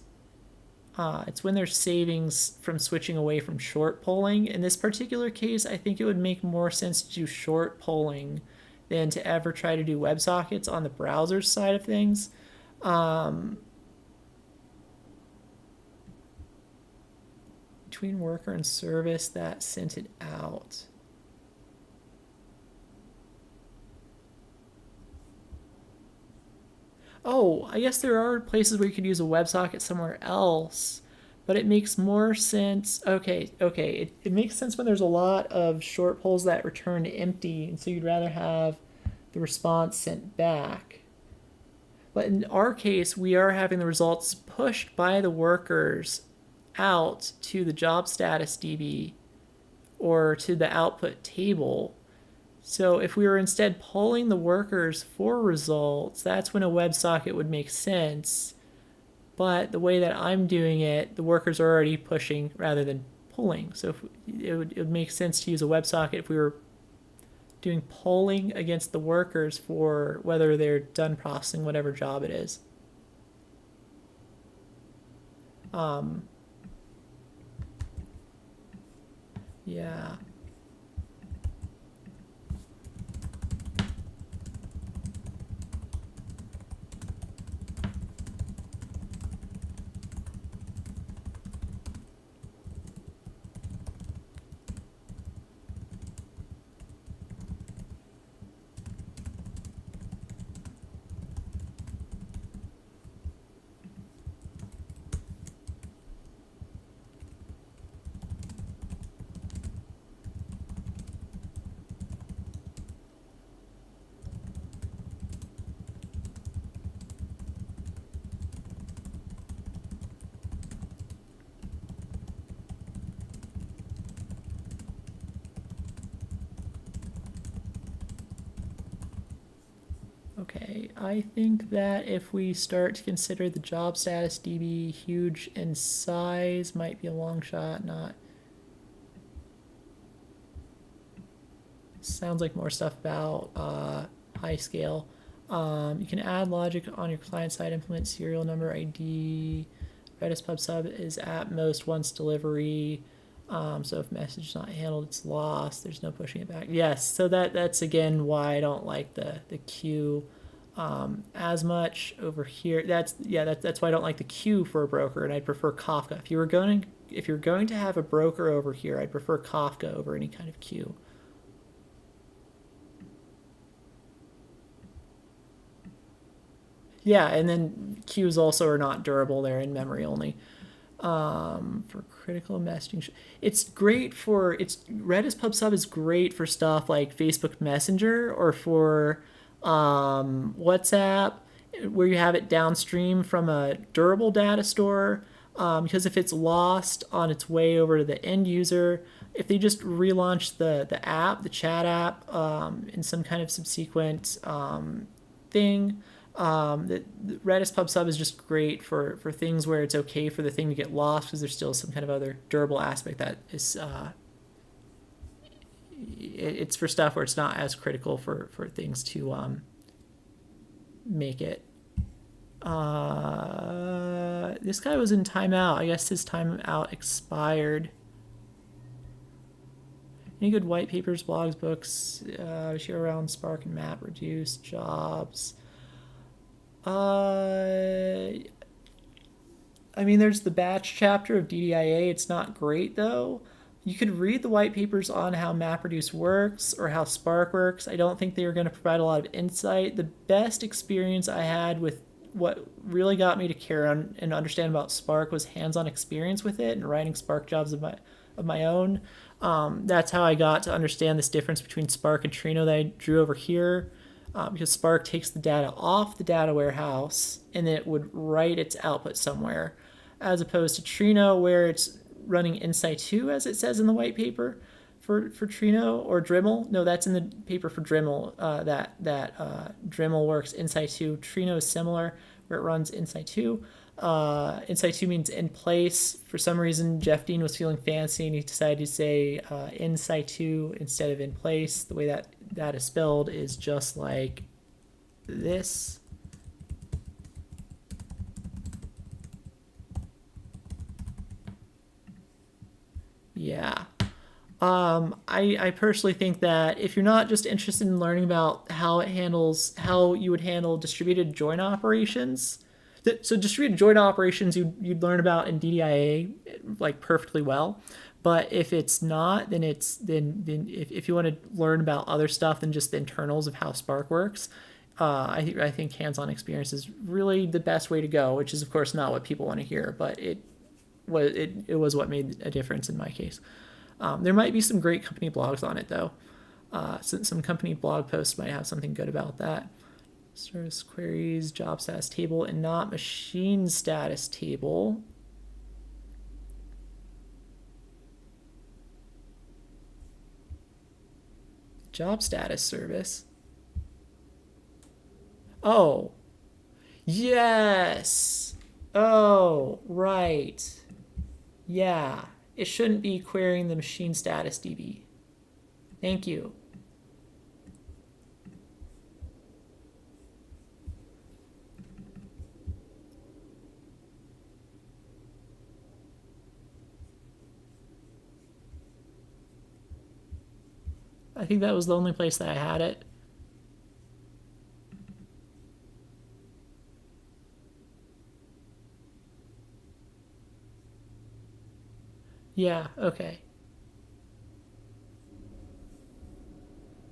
It's when there's savings from switching away from short polling. In this particular case, I think it would make more sense to do short polling than to ever try to do WebSockets on the browser side of things. Between worker and service that sent it out. Oh, I guess there are places where you could use a WebSocket somewhere else, but it makes more sense. Okay. It makes sense when there's a lot of short polls that return empty, and so you'd rather have the response sent back. But in our case, we are having the results pushed by the workers out to the job status DB or to the output table. So if we were instead polling the workers for results, that's when a WebSocket would make sense. But the way that I'm doing it, the workers are already pushing rather than pulling. So it would make sense to use a WebSocket if we were doing polling against the workers for whether they're done processing whatever job it is. Yeah. Okay, I think that if we start to consider the job status DB huge in size, might be a long shot, not. Sounds like more stuff about high scale. You can add logic on your client side, implement serial number ID. Redis pub sub is at most once delivery. So if message is not handled, it's lost. There's no pushing it back. Yes, so that's again why I don't like the queue. as much over here. That's why I don't like the queue for a broker, and I prefer Kafka. If you're going to have a broker over here, I prefer Kafka over any kind of queue. Yeah, and then queues also are not durable; they're in memory only. For critical messaging, it's great for it's Redis Pub Sub is great for stuff like Facebook Messenger or for WhatsApp, where you have it downstream from a durable data store. Because if it's lost on its way over to the end user, if they just relaunch the app, the chat app, in some kind of subsequent thing, the Redis Pub Sub is just great for things where it's okay for the thing to get lost because there's still some kind of other durable aspect that is it's for stuff where it's not as critical for things to make it. This guy was in timeout. I guess his timeout expired. Any good white papers, blogs, books, share around Spark and Map reduce jobs? I mean, there's the batch chapter of DDIA. It's not great though. You could read the white papers on how MapReduce works or how Spark works. I don't think they are going to provide a lot of insight. The best experience I had with what really got me to care and understand about Spark was hands-on experience with it and writing Spark jobs of my own. That's how I got to understand this difference between Spark and Trino that I drew over here. Because Spark takes the data off the data warehouse and then it would write its output somewhere, as opposed to Trino where it's running in situ, as it says in the white paper for Trino, or Dremel. No, that's in the paper for Dremel. That Dremel works in situ. Trino is similar, where it runs in situ. In situ means in place. For some reason, Jeff Dean was feeling fancy and he decided to say in situ instead of in place. The way that is spelled is just like this. Yeah. I personally think that if you're not just interested in learning about how you would handle distributed join operations, so distributed join operations you'd learn about in DDIA like perfectly well. But if it's not, then if you want to learn about other stuff than just the internals of how Spark works, I think hands-on experience is really the best way to go. Which is of course not what people want to hear, but it was what made a difference in my case. There might be some great company blogs on it though. Some company blog posts might have something good about that. Service queries, job status table, and not machine status table. Job status service. Oh, yes. Oh, right. Yeah, it shouldn't be querying the machine status DB. Thank you. I think that was the only place that I had it. Yeah, okay.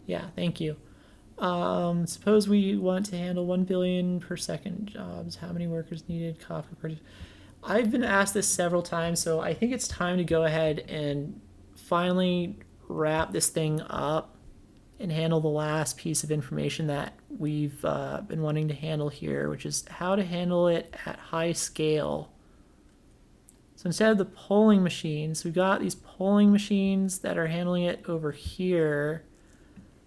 Yeah, thank you. Suppose we want to handle 1 billion per second jobs. How many workers needed? Kafka per. I've been asked this several times, so I think it's time to go ahead and finally wrap this thing up and handle the last piece of information that we've been wanting to handle here, which is how to handle it at high scale. So instead of the polling machines, we've got these polling machines that are handling it over here.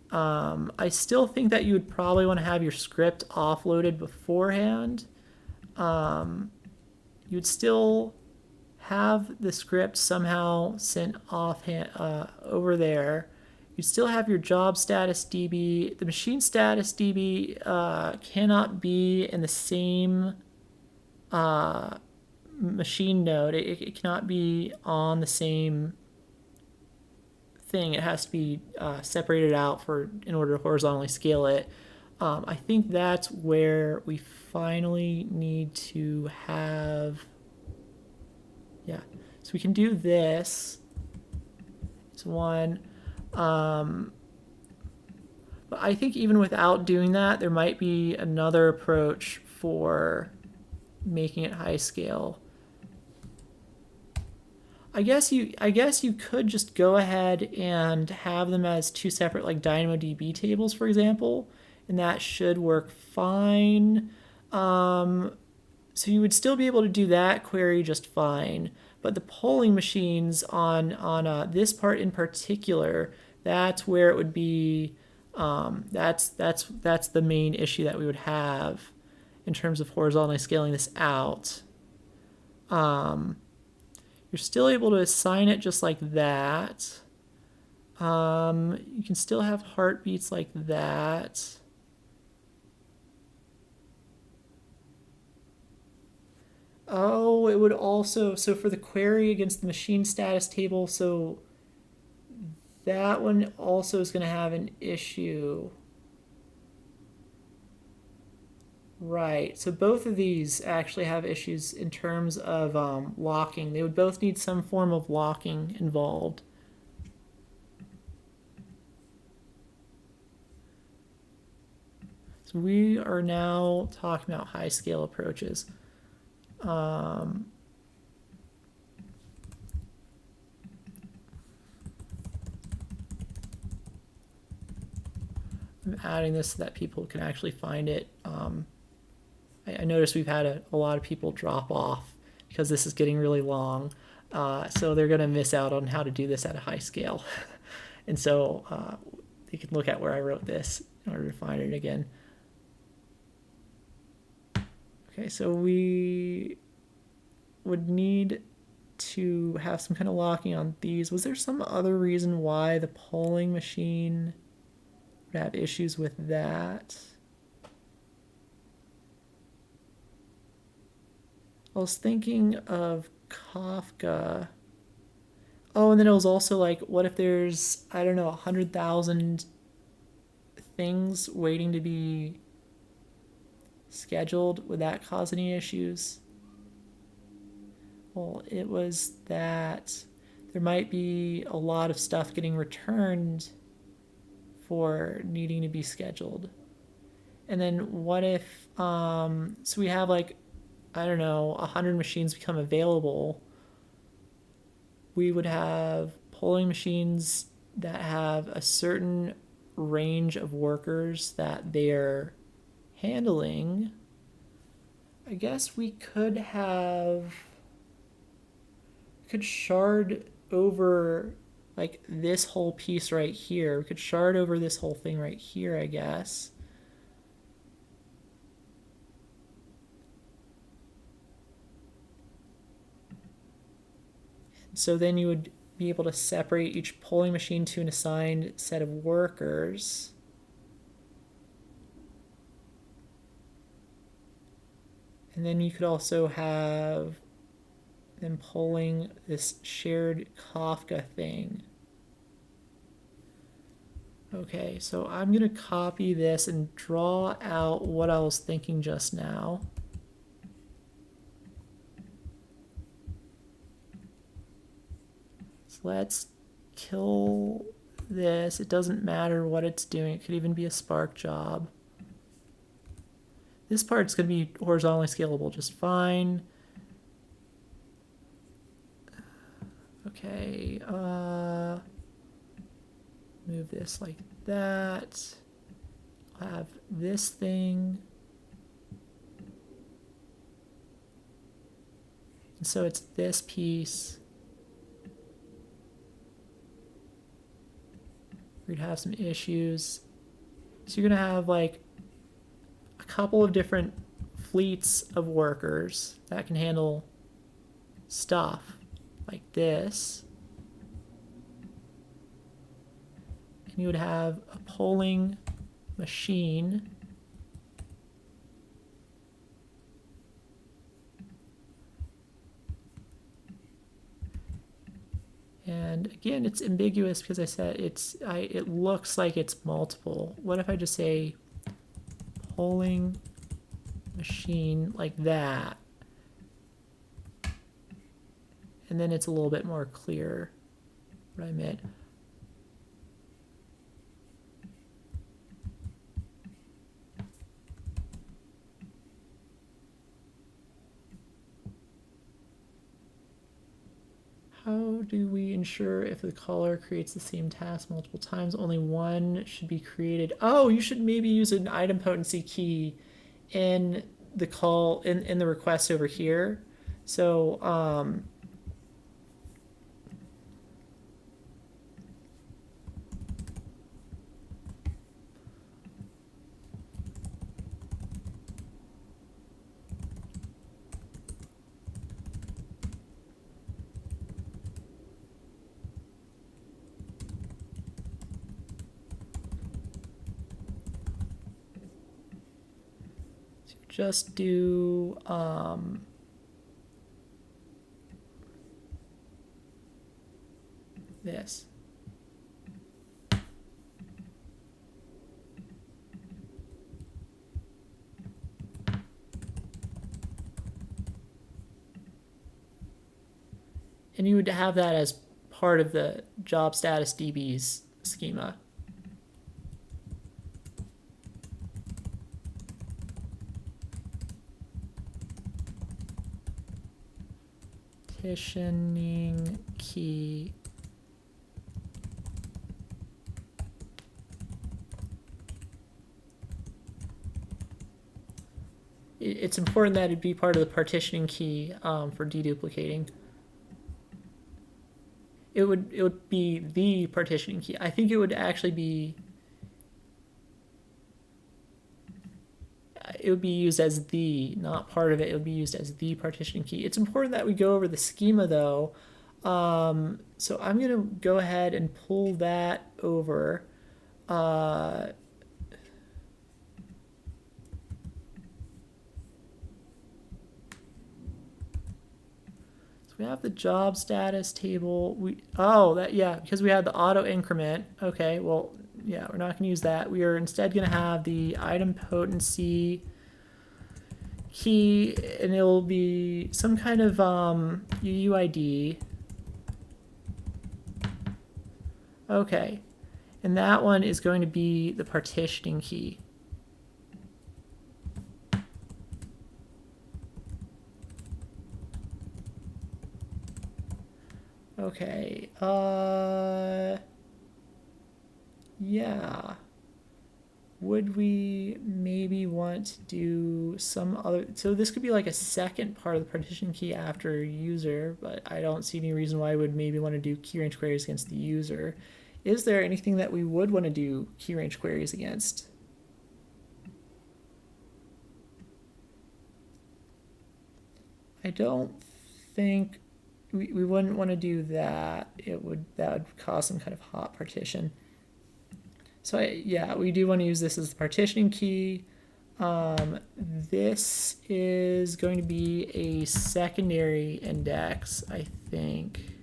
I still think that you would probably want to have your script offloaded beforehand. You'd still have the script somehow sent off over there. You still have your job status DB. The machine status DB cannot be in the same machine node. It cannot be on the same thing. It has to be separated out in order to horizontally scale it. I think that's where we finally need to have, yeah. So we can do this. It's one. But I think even without doing that, there might be another approach for making it high scale. I guess you could just go ahead and have them as two separate like DynamoDB tables, for example, and that should work fine. So you would still be able to do that query just fine, but the polling machines on this part in particular, that's where it would be. That's the main issue that we would have in terms of horizontally scaling this out. You're still able to assign it just like that. You can still have heartbeats like that. Oh, it would also, so for the query against the machine status table, so that one also is going to have an issue. Right, so both of these actually have issues in terms of locking. They would both need some form of locking involved. So we are now talking about high scale approaches. I'm adding this so that people can actually find it. I noticed we've had a lot of people drop off because this is getting really long. So they're going to miss out on how to do this at a high scale. And so you can look at where I wrote this in order to find it again. Okay, so we would need to have some kind of locking on these. Was there some other reason why the polling machine would have issues with that? I was thinking of Kafka. Oh, and then it was also like, what if there's, I don't know, 100,000 things waiting to be scheduled? Would that cause any issues? Well, it was that there might be a lot of stuff getting returned for needing to be scheduled. And then what if, so we have like, I don't know, 100 machines become available. We would have polling machines that have a certain range of workers that they're handling. I guess we could shard over like this whole piece right here. We could shard over this whole thing right here, I guess. So then you would be able to separate each polling machine to an assigned set of workers. And then you could also have them polling this shared Kafka thing. Okay, so I'm going to copy this and draw out what I was thinking just now. So let's kill this. It doesn't matter what it's doing. It could even be a Spark job. This part's going to be horizontally scalable just fine. Okay, move this like that. I'll have this thing. And so it's this piece. We'd have some issues. So you're going to have like a couple of different fleets of workers that can handle stuff like this. And you would have a polling machine. And again, it's ambiguous because I said it looks like it's multiple. What if I just say polling machine like that. And then it's a little bit more clear what I meant. How do we ensure if the caller creates the same task multiple times, only one should be created? Oh, you should maybe use an item potency key in the call, in the request over here. So just do this. And you would have that as part of the job status DB's schema. Partitioning key it's important that it be part of the partitioning key for deduplicating. It would be the partitioning key. I think it would actually be. It would be used as the, not part of it. It would be used as the partitioning key. It's important that we go over the schema though. So I'm going to go ahead and pull that over. So we have the job status table. Because we had the auto increment. Okay, well, yeah, we're not going to use that. We are instead going to have the item potency key, and it will be some kind of UUID. Okay, and that one is going to be the partitioning key. Okay, yeah. Would we maybe want to do some other, so this could be like a second part of the partition key after user, but I don't see any reason why I would maybe want to do key range queries against the user. Is there anything that we would want to do key range queries against? I don't think we wouldn't want to do that. That would cause some kind of hot partition. So yeah, we do want to use this as the partitioning key. This is going to be a secondary index, I think.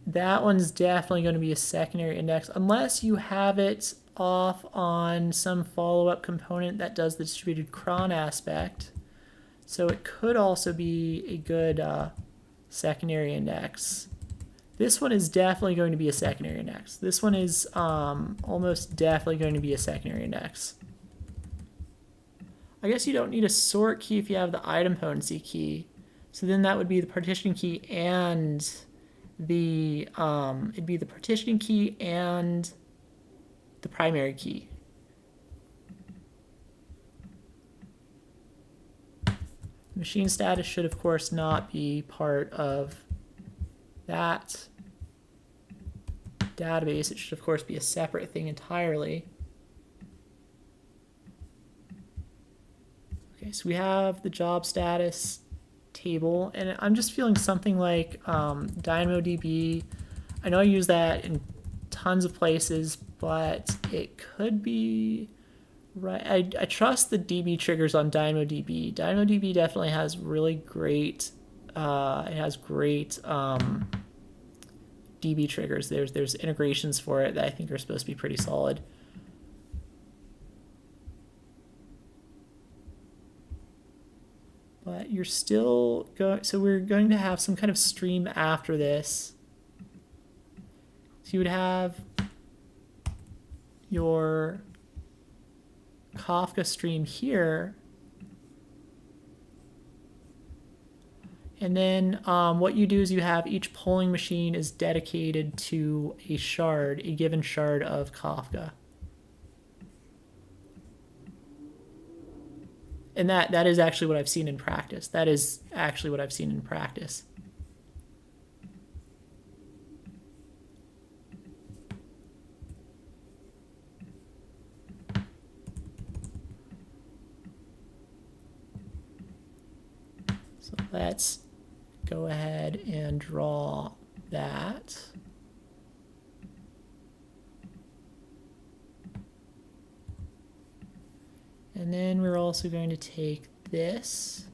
That one's definitely going to be a secondary index, unless you have it off on some follow-up component that does the distributed cron aspect. So it could also be a good secondary index. This one is definitely going to be a secondary index. This one is almost definitely going to be a secondary index. I guess you don't need a sort key if you have the item potency key. So then that would be the partitioning key and the it'd be the partitioning key and the primary key. Machine status should of course not be part of that database. It should of course be a separate thing entirely. Okay, so we have the job status table, and I'm just feeling something like DynamoDB. I know I use that in tons of places, but it could be right. I trust the DB triggers on DynamoDB. DynamoDB definitely has really great it has great DB triggers. There's integrations for it that I think are supposed to be pretty solid. but you're still going, so we're going to have some kind of stream after this. So you would have your Kafka stream here. And then what you do is you have each polling machine is dedicated to a shard, a given shard of Kafka. And that is actually what I've seen in practice. That is actually what I've seen in practice. So let's go ahead and draw that. And then we're also going to take this.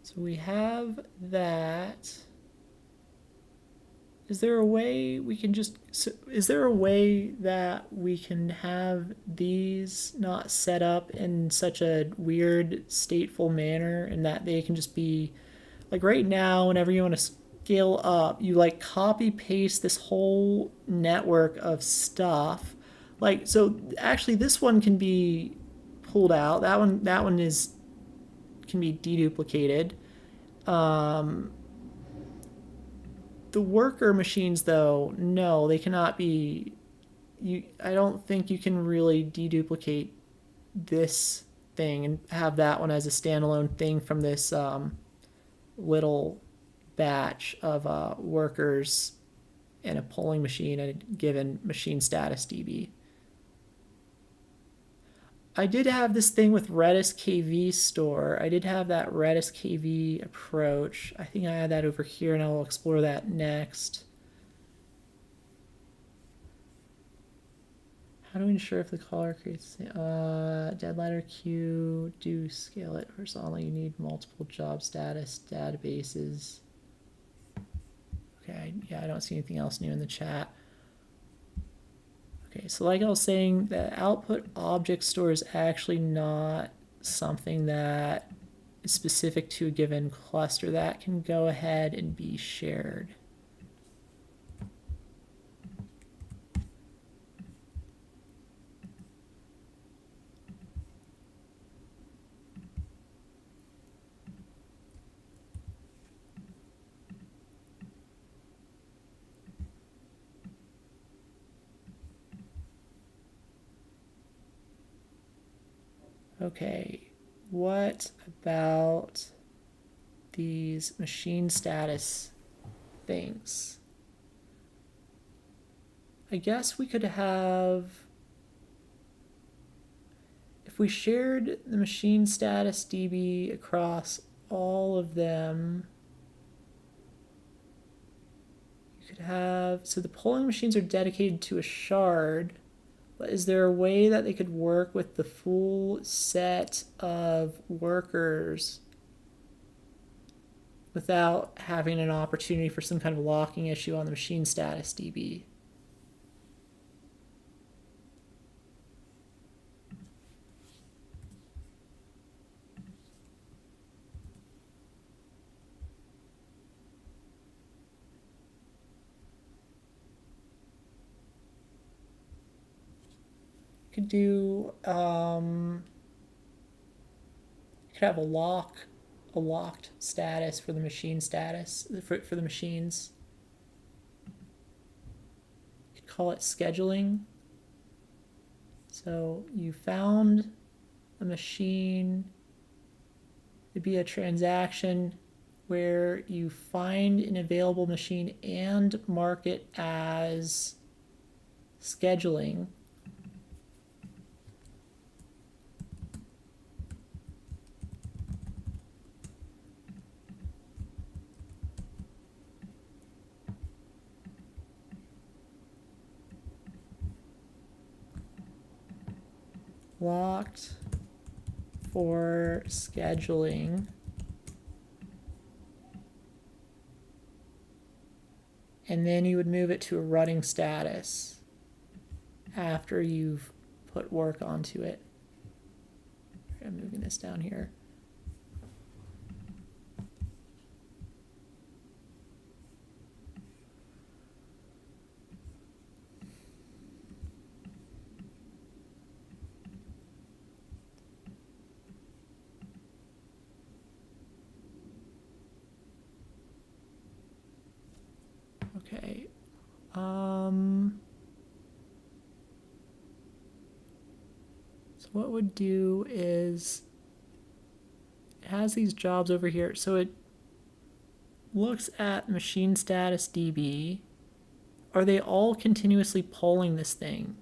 So we have that. Is there a way we can just, is there a way that we can have these not set up in such a weird stateful manner and that they can just be, like right now, whenever you want to scale up, you like copy paste this whole network of stuff. Like, so actually this one can be pulled out. That one is, can be deduplicated. The worker machines, though, no, they cannot be. I don't think you can really deduplicate this thing and have that one as a standalone thing from this little batch of workers and a polling machine and a given machine status DB. I did have this thing with Redis KV store. I did have that Redis KV approach. I think I had that over here, and I'll explore that next. How do we ensure if the caller creates dead letter queue? Do scale it horizontally. You need multiple job status databases. Okay, yeah, I don't see anything else new in the chat. Okay, so like I was saying, the output object store is actually not something that is specific to a given cluster. That can go ahead and be shared. Okay, what about these machine status things? I guess we could have, if we shared the machine status DB across all of them, you could have, so the polling machines are dedicated to a shard. But is there a way that they could work with the full set of workers without having an opportunity for some kind of locking issue on the machine status DB? Could do you could have a locked status for the machine status for the machines. You could call it scheduling. So you found a machine. It'd be a transaction where you find an available machine and mark it as scheduling. locked for scheduling. And then you would move it to a running status after you've put work onto it. I'm moving this down here. Okay. So what we'd do is it has these jobs over here. So it looks at machine status DB. Are they all continuously polling this thing?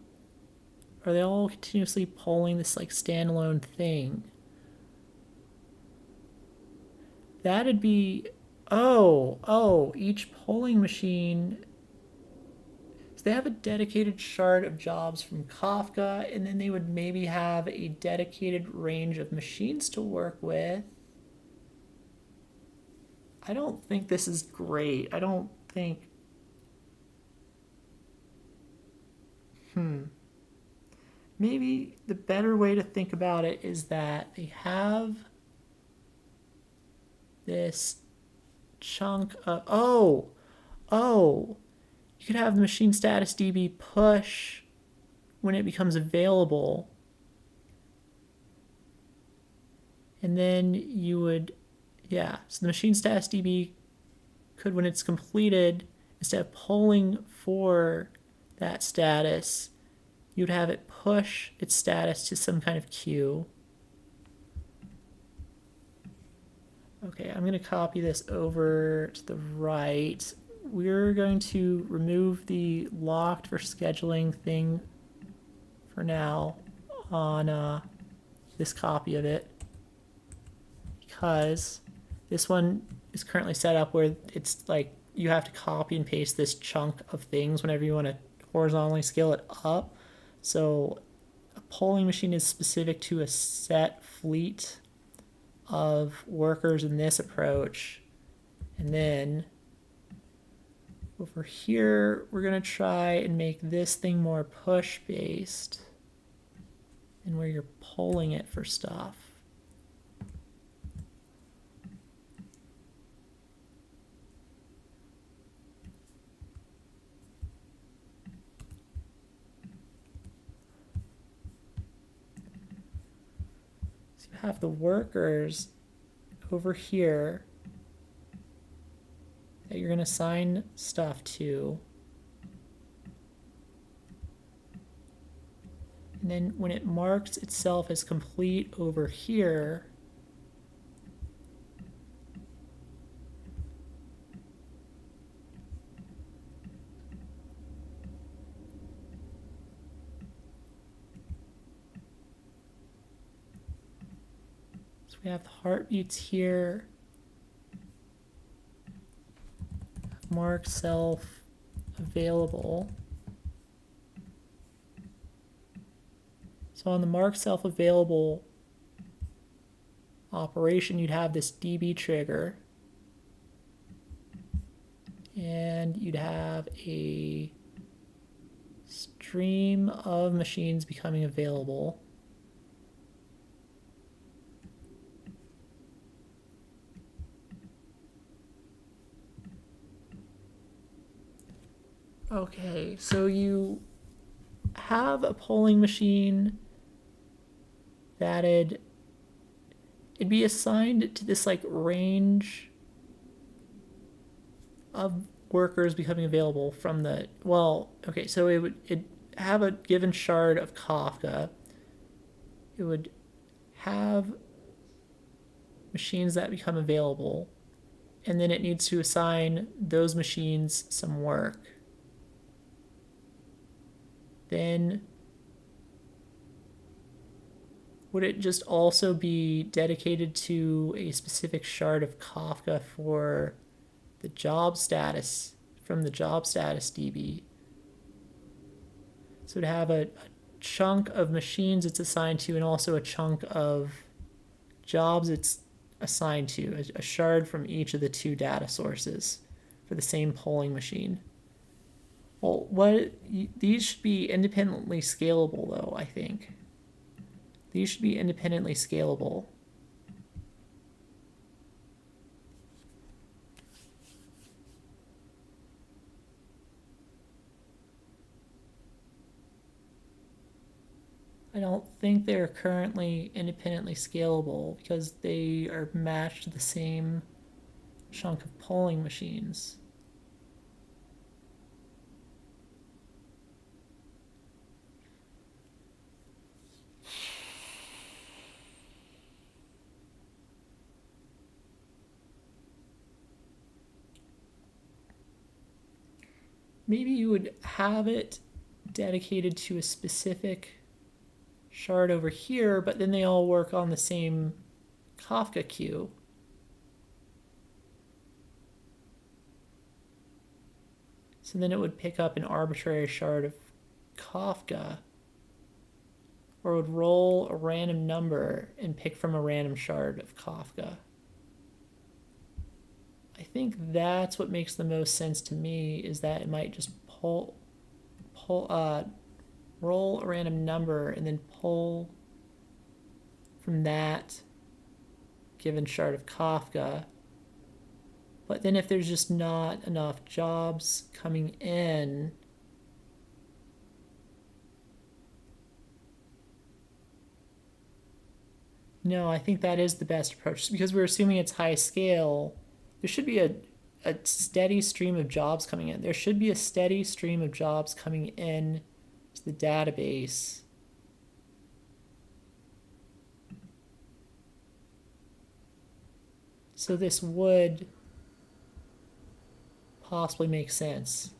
Are they all continuously polling this like standalone thing? That'd be, each polling machine. So they have a dedicated shard of jobs from Kafka, and then they would maybe have a dedicated range of machines to work with. I don't think this is great. I don't think. Maybe the better way to think about it is that they have this chunk of, you could have the machine status DB push when it becomes available. And then you would, so the machine status DB could, when it's completed, instead of polling for that status, you'd have it push its status to some kind of queue. Okay, I'm going to copy this over to the right. We're going to remove the locked for scheduling thing for now on this copy of it, because this one is currently set up where it's like you have to copy and paste this chunk of things whenever you want to horizontally scale it up. So a polling machine is specific to a set fleet of workers in this approach. And then over here, we're going to try and make this thing more push based and where you're polling it for stuff. So you have the workers over here that you're going to assign stuff to. And then when it marks itself as complete over here, so we have the heartbeats here. Mark self available. So on the mark self available operation, you'd have this DB trigger, and you'd have a stream of machines becoming available. Okay, so you have a polling machine that it'd be assigned to this like range of workers becoming available from the, so it'd have a given shard of Kafka. It would have machines that become available, and then it needs to assign those machines some work. Then would it just also be dedicated to a specific shard of Kafka for the job status from the job status DB? So to have a chunk of machines it's assigned to and also a chunk of jobs it's assigned to, a shard from each of the two data sources for the same polling machine. Well, these should be independently scalable though, I think. These should be independently scalable. I don't think they're currently independently scalable because they are matched to the same chunk of polling machines. Maybe you would have it dedicated to a specific shard over here, but then they all work on the same Kafka queue. So then it would pick up an arbitrary shard of Kafka, or it would roll a random number and pick from a random shard of Kafka. I think that's what makes the most sense to me, is that it might just roll a random number and then pull from that given shard of Kafka. But then if there's just not enough jobs coming in, no, I think that is the best approach. Because we're assuming it's high scale, there should be a steady stream of jobs coming in. There should be a steady stream of jobs coming in to the database. So this would possibly make sense.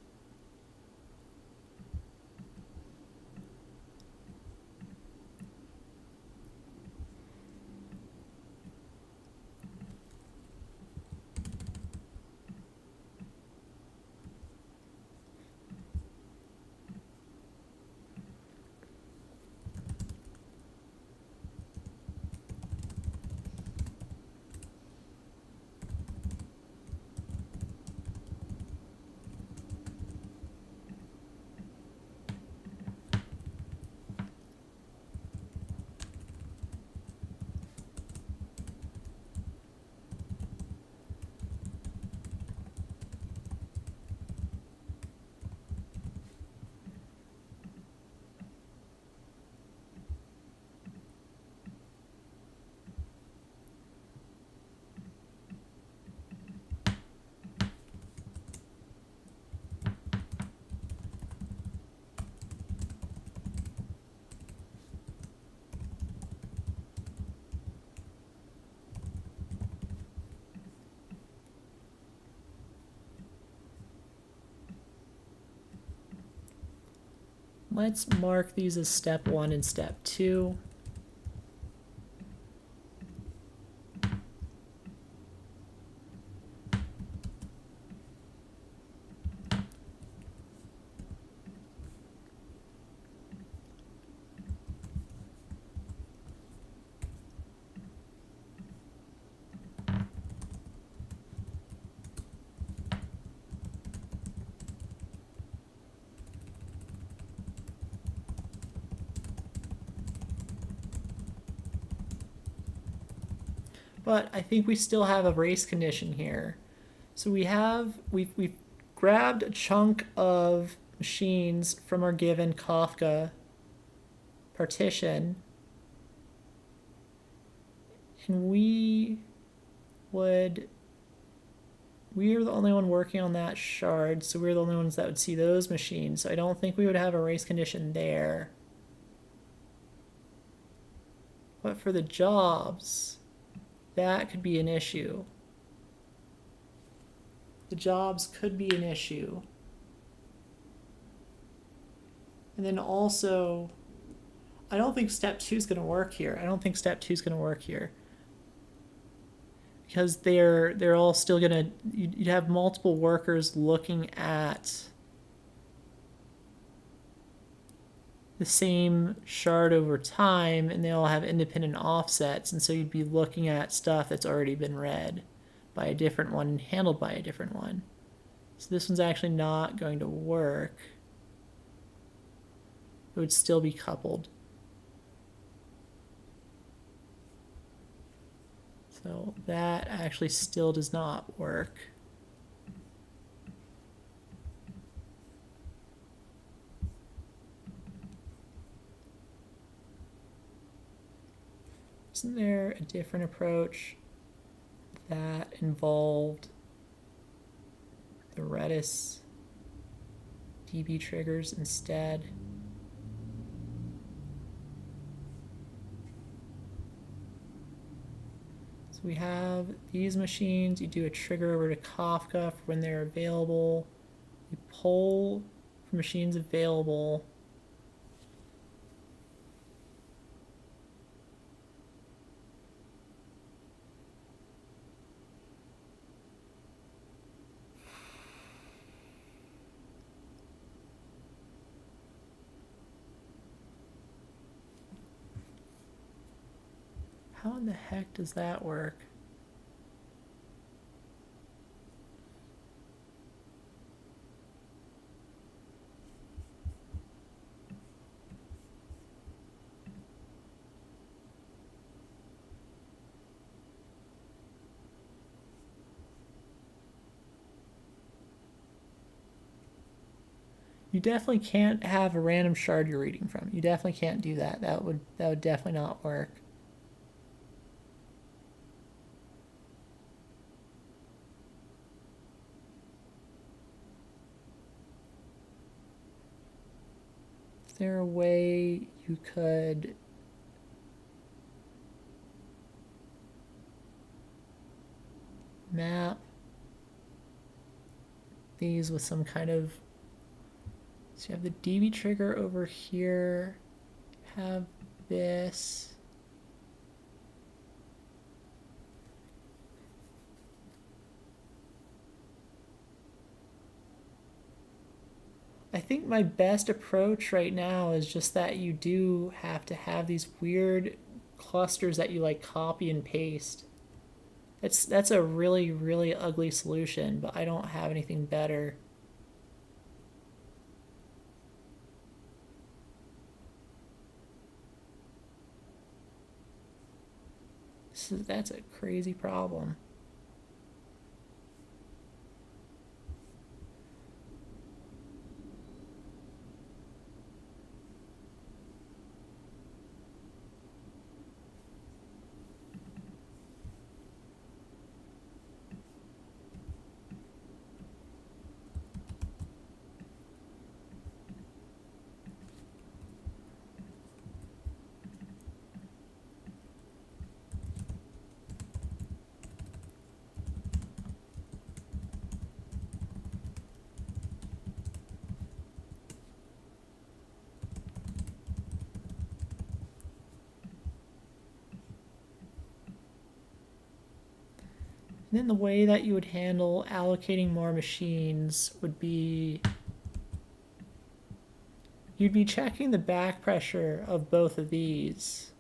Let's mark these as step 1 and step 2. But I think we still have a race condition here. So we've grabbed a chunk of machines from our given Kafka partition, and we are the only one working on that shard, so we're the only ones that would see those machines. So I don't think we would have a race condition there. But for the jobs, that could be an issue. The jobs could be an issue. And then also, I don't think step 2 is going to work here. Because they're all still going to, you'd have multiple workers looking at the same shard over time, and they all have independent offsets, and so you'd be looking at stuff that's already been read by a different one and handled by a different one. So this one's actually not going to work. It would still be coupled. So that actually still does not work. Isn't there a different approach that involved the Redis DB triggers instead? So we have these machines. You do a trigger over to Kafka for when they're available. You poll for machines available. How in the heck does that work? You definitely can't have a random shard you're reading from. You definitely can't do that. That would definitely not work. Is there a way you could map these with some kind of... So you have the DB trigger over here, have this. I think my best approach right now is just that you do have to have these weird clusters that you like copy and paste. That's a really, really ugly solution, but I don't have anything better. That's a crazy problem. And then the way that you would handle allocating more machines would be you'd be checking the back pressure of both of these.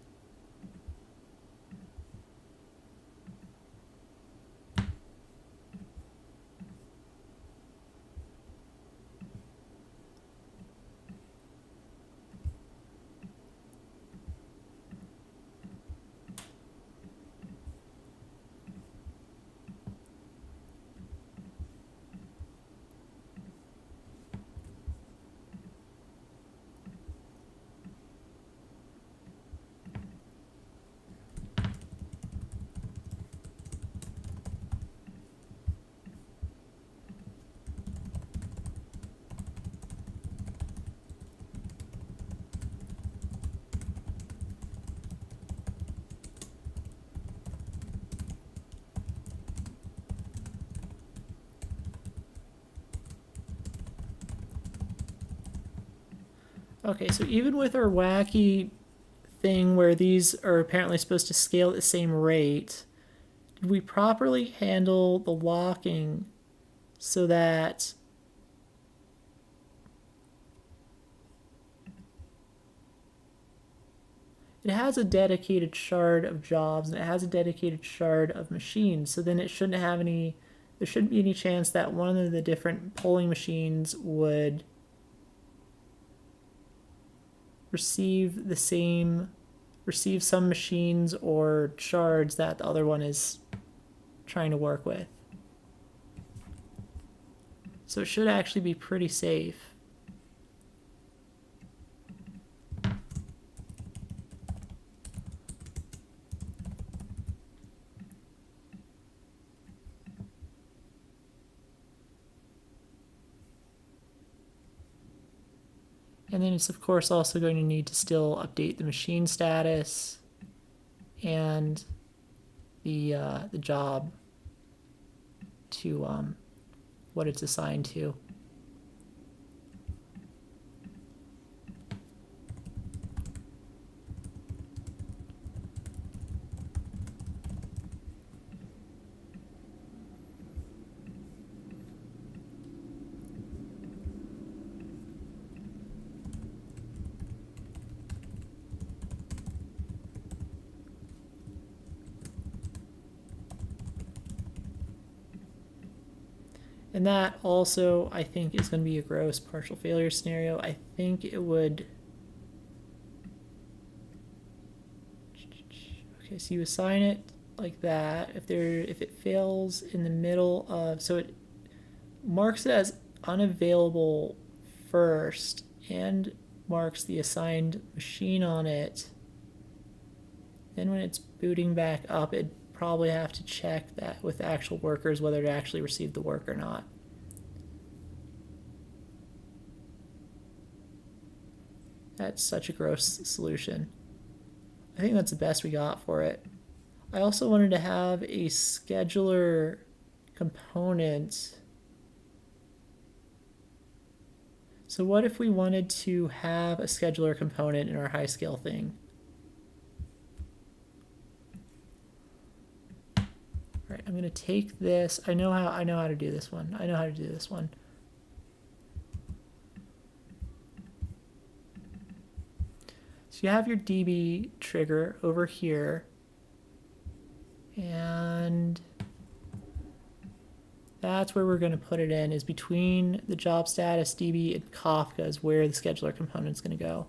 Okay, so even with our wacky thing where these are apparently supposed to scale at the same rate, did we properly handle the locking so that it has a dedicated shard of jobs and it has a dedicated shard of machines. So then it shouldn't have any, there shouldn't be any chance that one of the different polling machines would receive some machines or shards that the other one is trying to work with. So it should actually be pretty safe. And then it's of course also going to need to still update the machine status and the job to what it's assigned to. And that also, I think, is going to be a gross partial failure scenario. I think it would... Okay, so you assign it like that. If it fails in the middle of... So it marks it as unavailable first and marks the assigned machine on it. Then when it's booting back up, it probably have to check that with actual workers whether to actually receive the work or not. That's such a gross solution. I think that's the best we got for it. I also wanted to have a scheduler component. So what if we wanted to have a scheduler component in our high scale thing? All right, I'm going to take this. I know how to do this one. So you have your DB trigger over here, and that's where we're going to put it in, is between the job status DB and Kafka is where the scheduler component is going to go.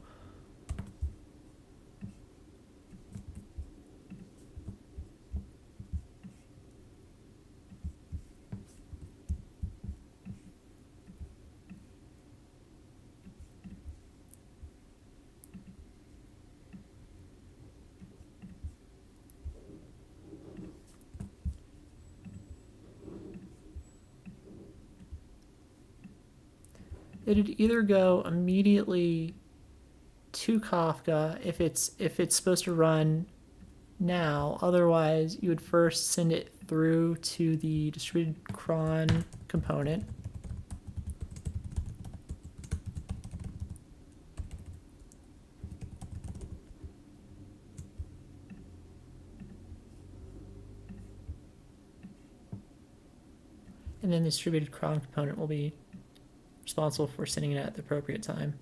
It'd either go immediately to Kafka if it's supposed to run now. Otherwise, you would first send it through to the distributed cron component. And then the distributed cron component will be responsible for sending it at the appropriate time.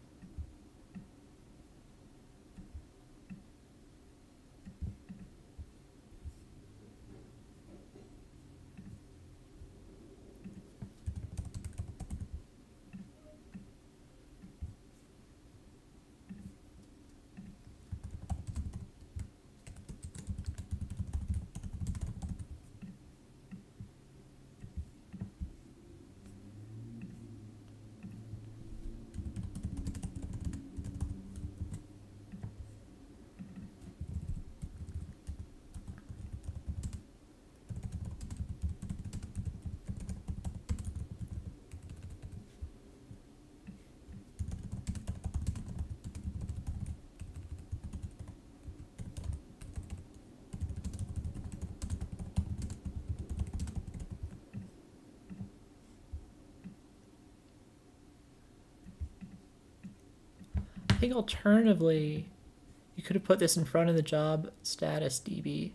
I think alternatively, you could have put this in front of the job status DB.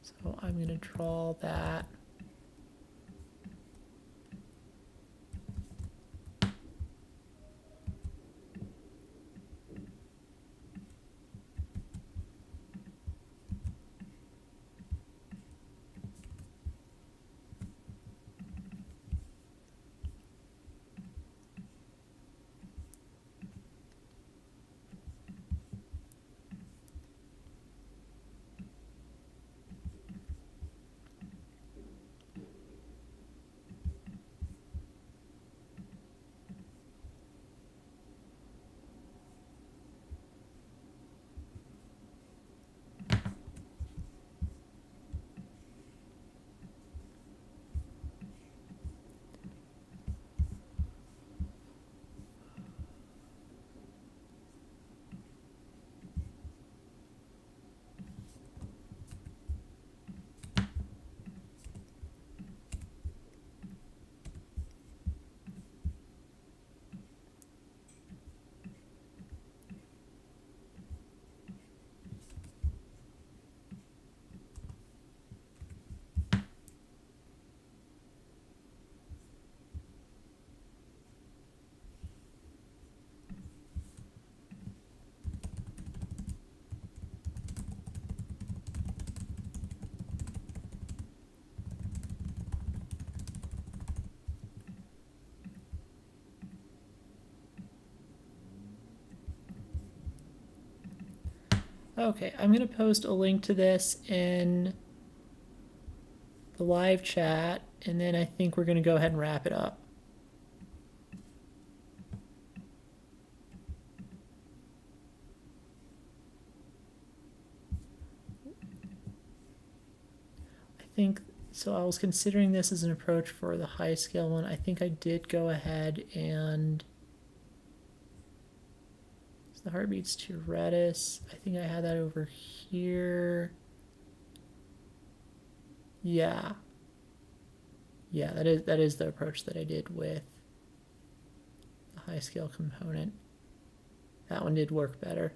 So I'm going to draw that. Okay, I'm going to post a link to this in the live chat, and then I think we're going to go ahead and wrap it up. I think, so I was considering this as an approach for the high scale one. I think I did go ahead and, so the heartbeats to Redis. I think I had that over here. Yeah. Yeah, that is the approach that I did with the high scale component. That one did work better.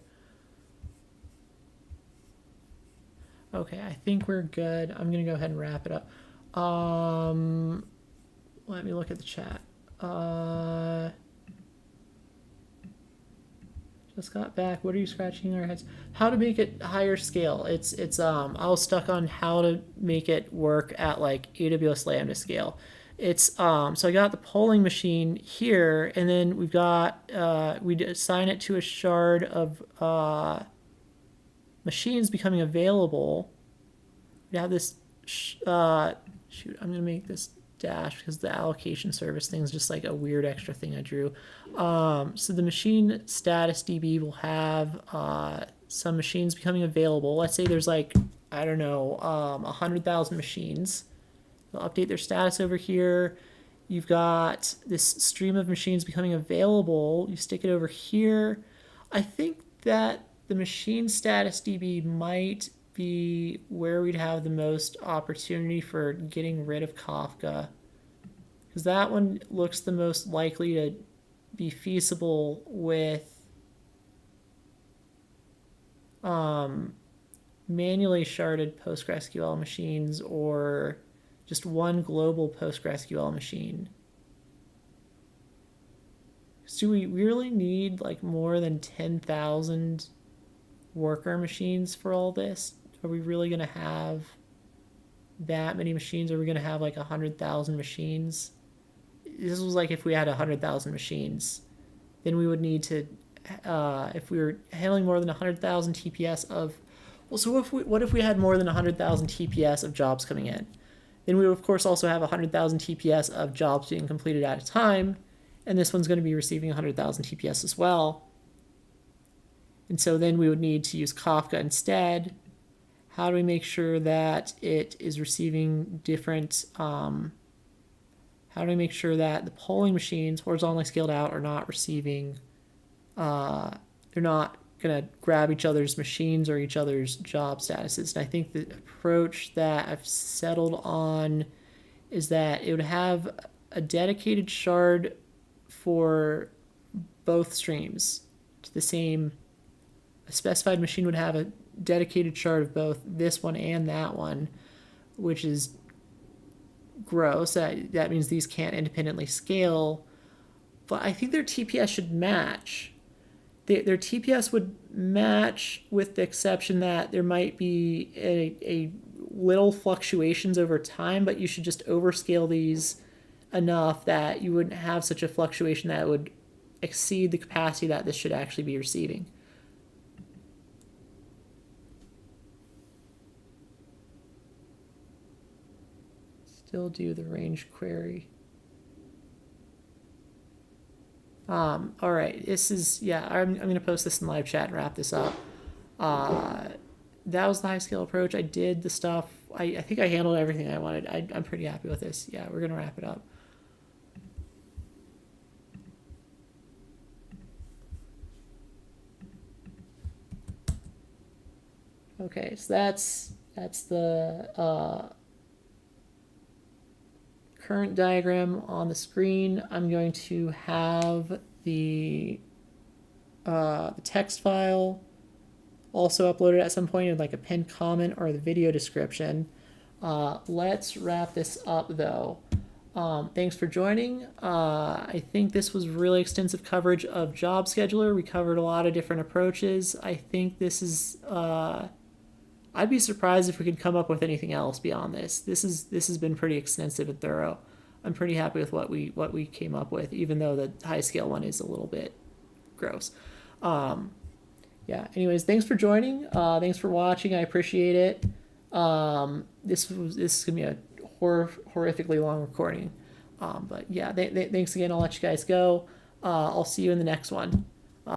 Okay, I think we're good. I'm gonna go ahead and wrap it up. Let me look at the chat. Just got back. What are you scratching our heads? How to make it higher scale? I was stuck on how to make it work at like AWS Lambda scale. So I got the polling machine here, and then we've got we assign it to a shard of machines becoming available. We have this. Shoot, I'm gonna make this dash because the allocation service thing is just like a weird extra thing I drew. So the machine status DB will have some machines becoming available. Let's say there's like, I don't know, 100,000 machines. They'll update their status over here. You've got this stream of machines becoming available. You stick it over here. I think that the machine status DB might be where we'd have the most opportunity for getting rid of Kafka, because that one looks the most likely to be feasible with manually sharded PostgreSQL machines or just one global PostgreSQL machine. So do we really need like more than 10,000 worker machines for all this? Are we really going to have that many machines? Are we going to have like 100,000 machines? This was like if we had 100,000 machines, then we would need to, if we were handling more than 100,000 TPS of, well, so what if we had more than 100,000 TPS of jobs coming in? Then we would of course also have 100,000 TPS of jobs being completed at a time, and this one's going to be receiving 100,000 TPS as well. And so then we would need to use Kafka instead. How do we make sure that it is receiving different, how do we make sure that the polling machines, horizontally scaled out, are not receiving, they're not going to grab each other's machines or each other's job statuses? And I think the approach that I've settled on is that it would have a dedicated shard for both streams to the same. A specified machine would have a dedicated shard of both this one and that one, which is gross. That means these can't independently scale. But I think their TPS should match. Their TPS would match with the exception that there might be a little fluctuations over time, but you should just overscale these enough that you wouldn't have such a fluctuation that would exceed the capacity that this should actually be receiving. Still do the range query. All right, this is, yeah, I'm going to post this in live chat and wrap this up. That was the high scale approach. I did the stuff. I think I handled everything I wanted. I'm pretty happy with this. Yeah, we're going to wrap it up. Okay, so that's the current diagram on the screen. I'm going to have the text file also uploaded at some point in like a pinned comment or the video description. Let's wrap this up though. Thanks for joining. I think this was really extensive coverage of Job Scheduler. We covered a lot of different approaches. I think this is I'd be surprised if we could come up with anything else beyond this. This has been pretty extensive and thorough. I'm pretty happy with what we came up with, even though the high scale one is a little bit gross. Yeah. Anyways, thanks for joining. Thanks for watching. I appreciate it. This is gonna be a horrifically long recording. But yeah, thanks again. I'll let you guys go. I'll see you in the next one.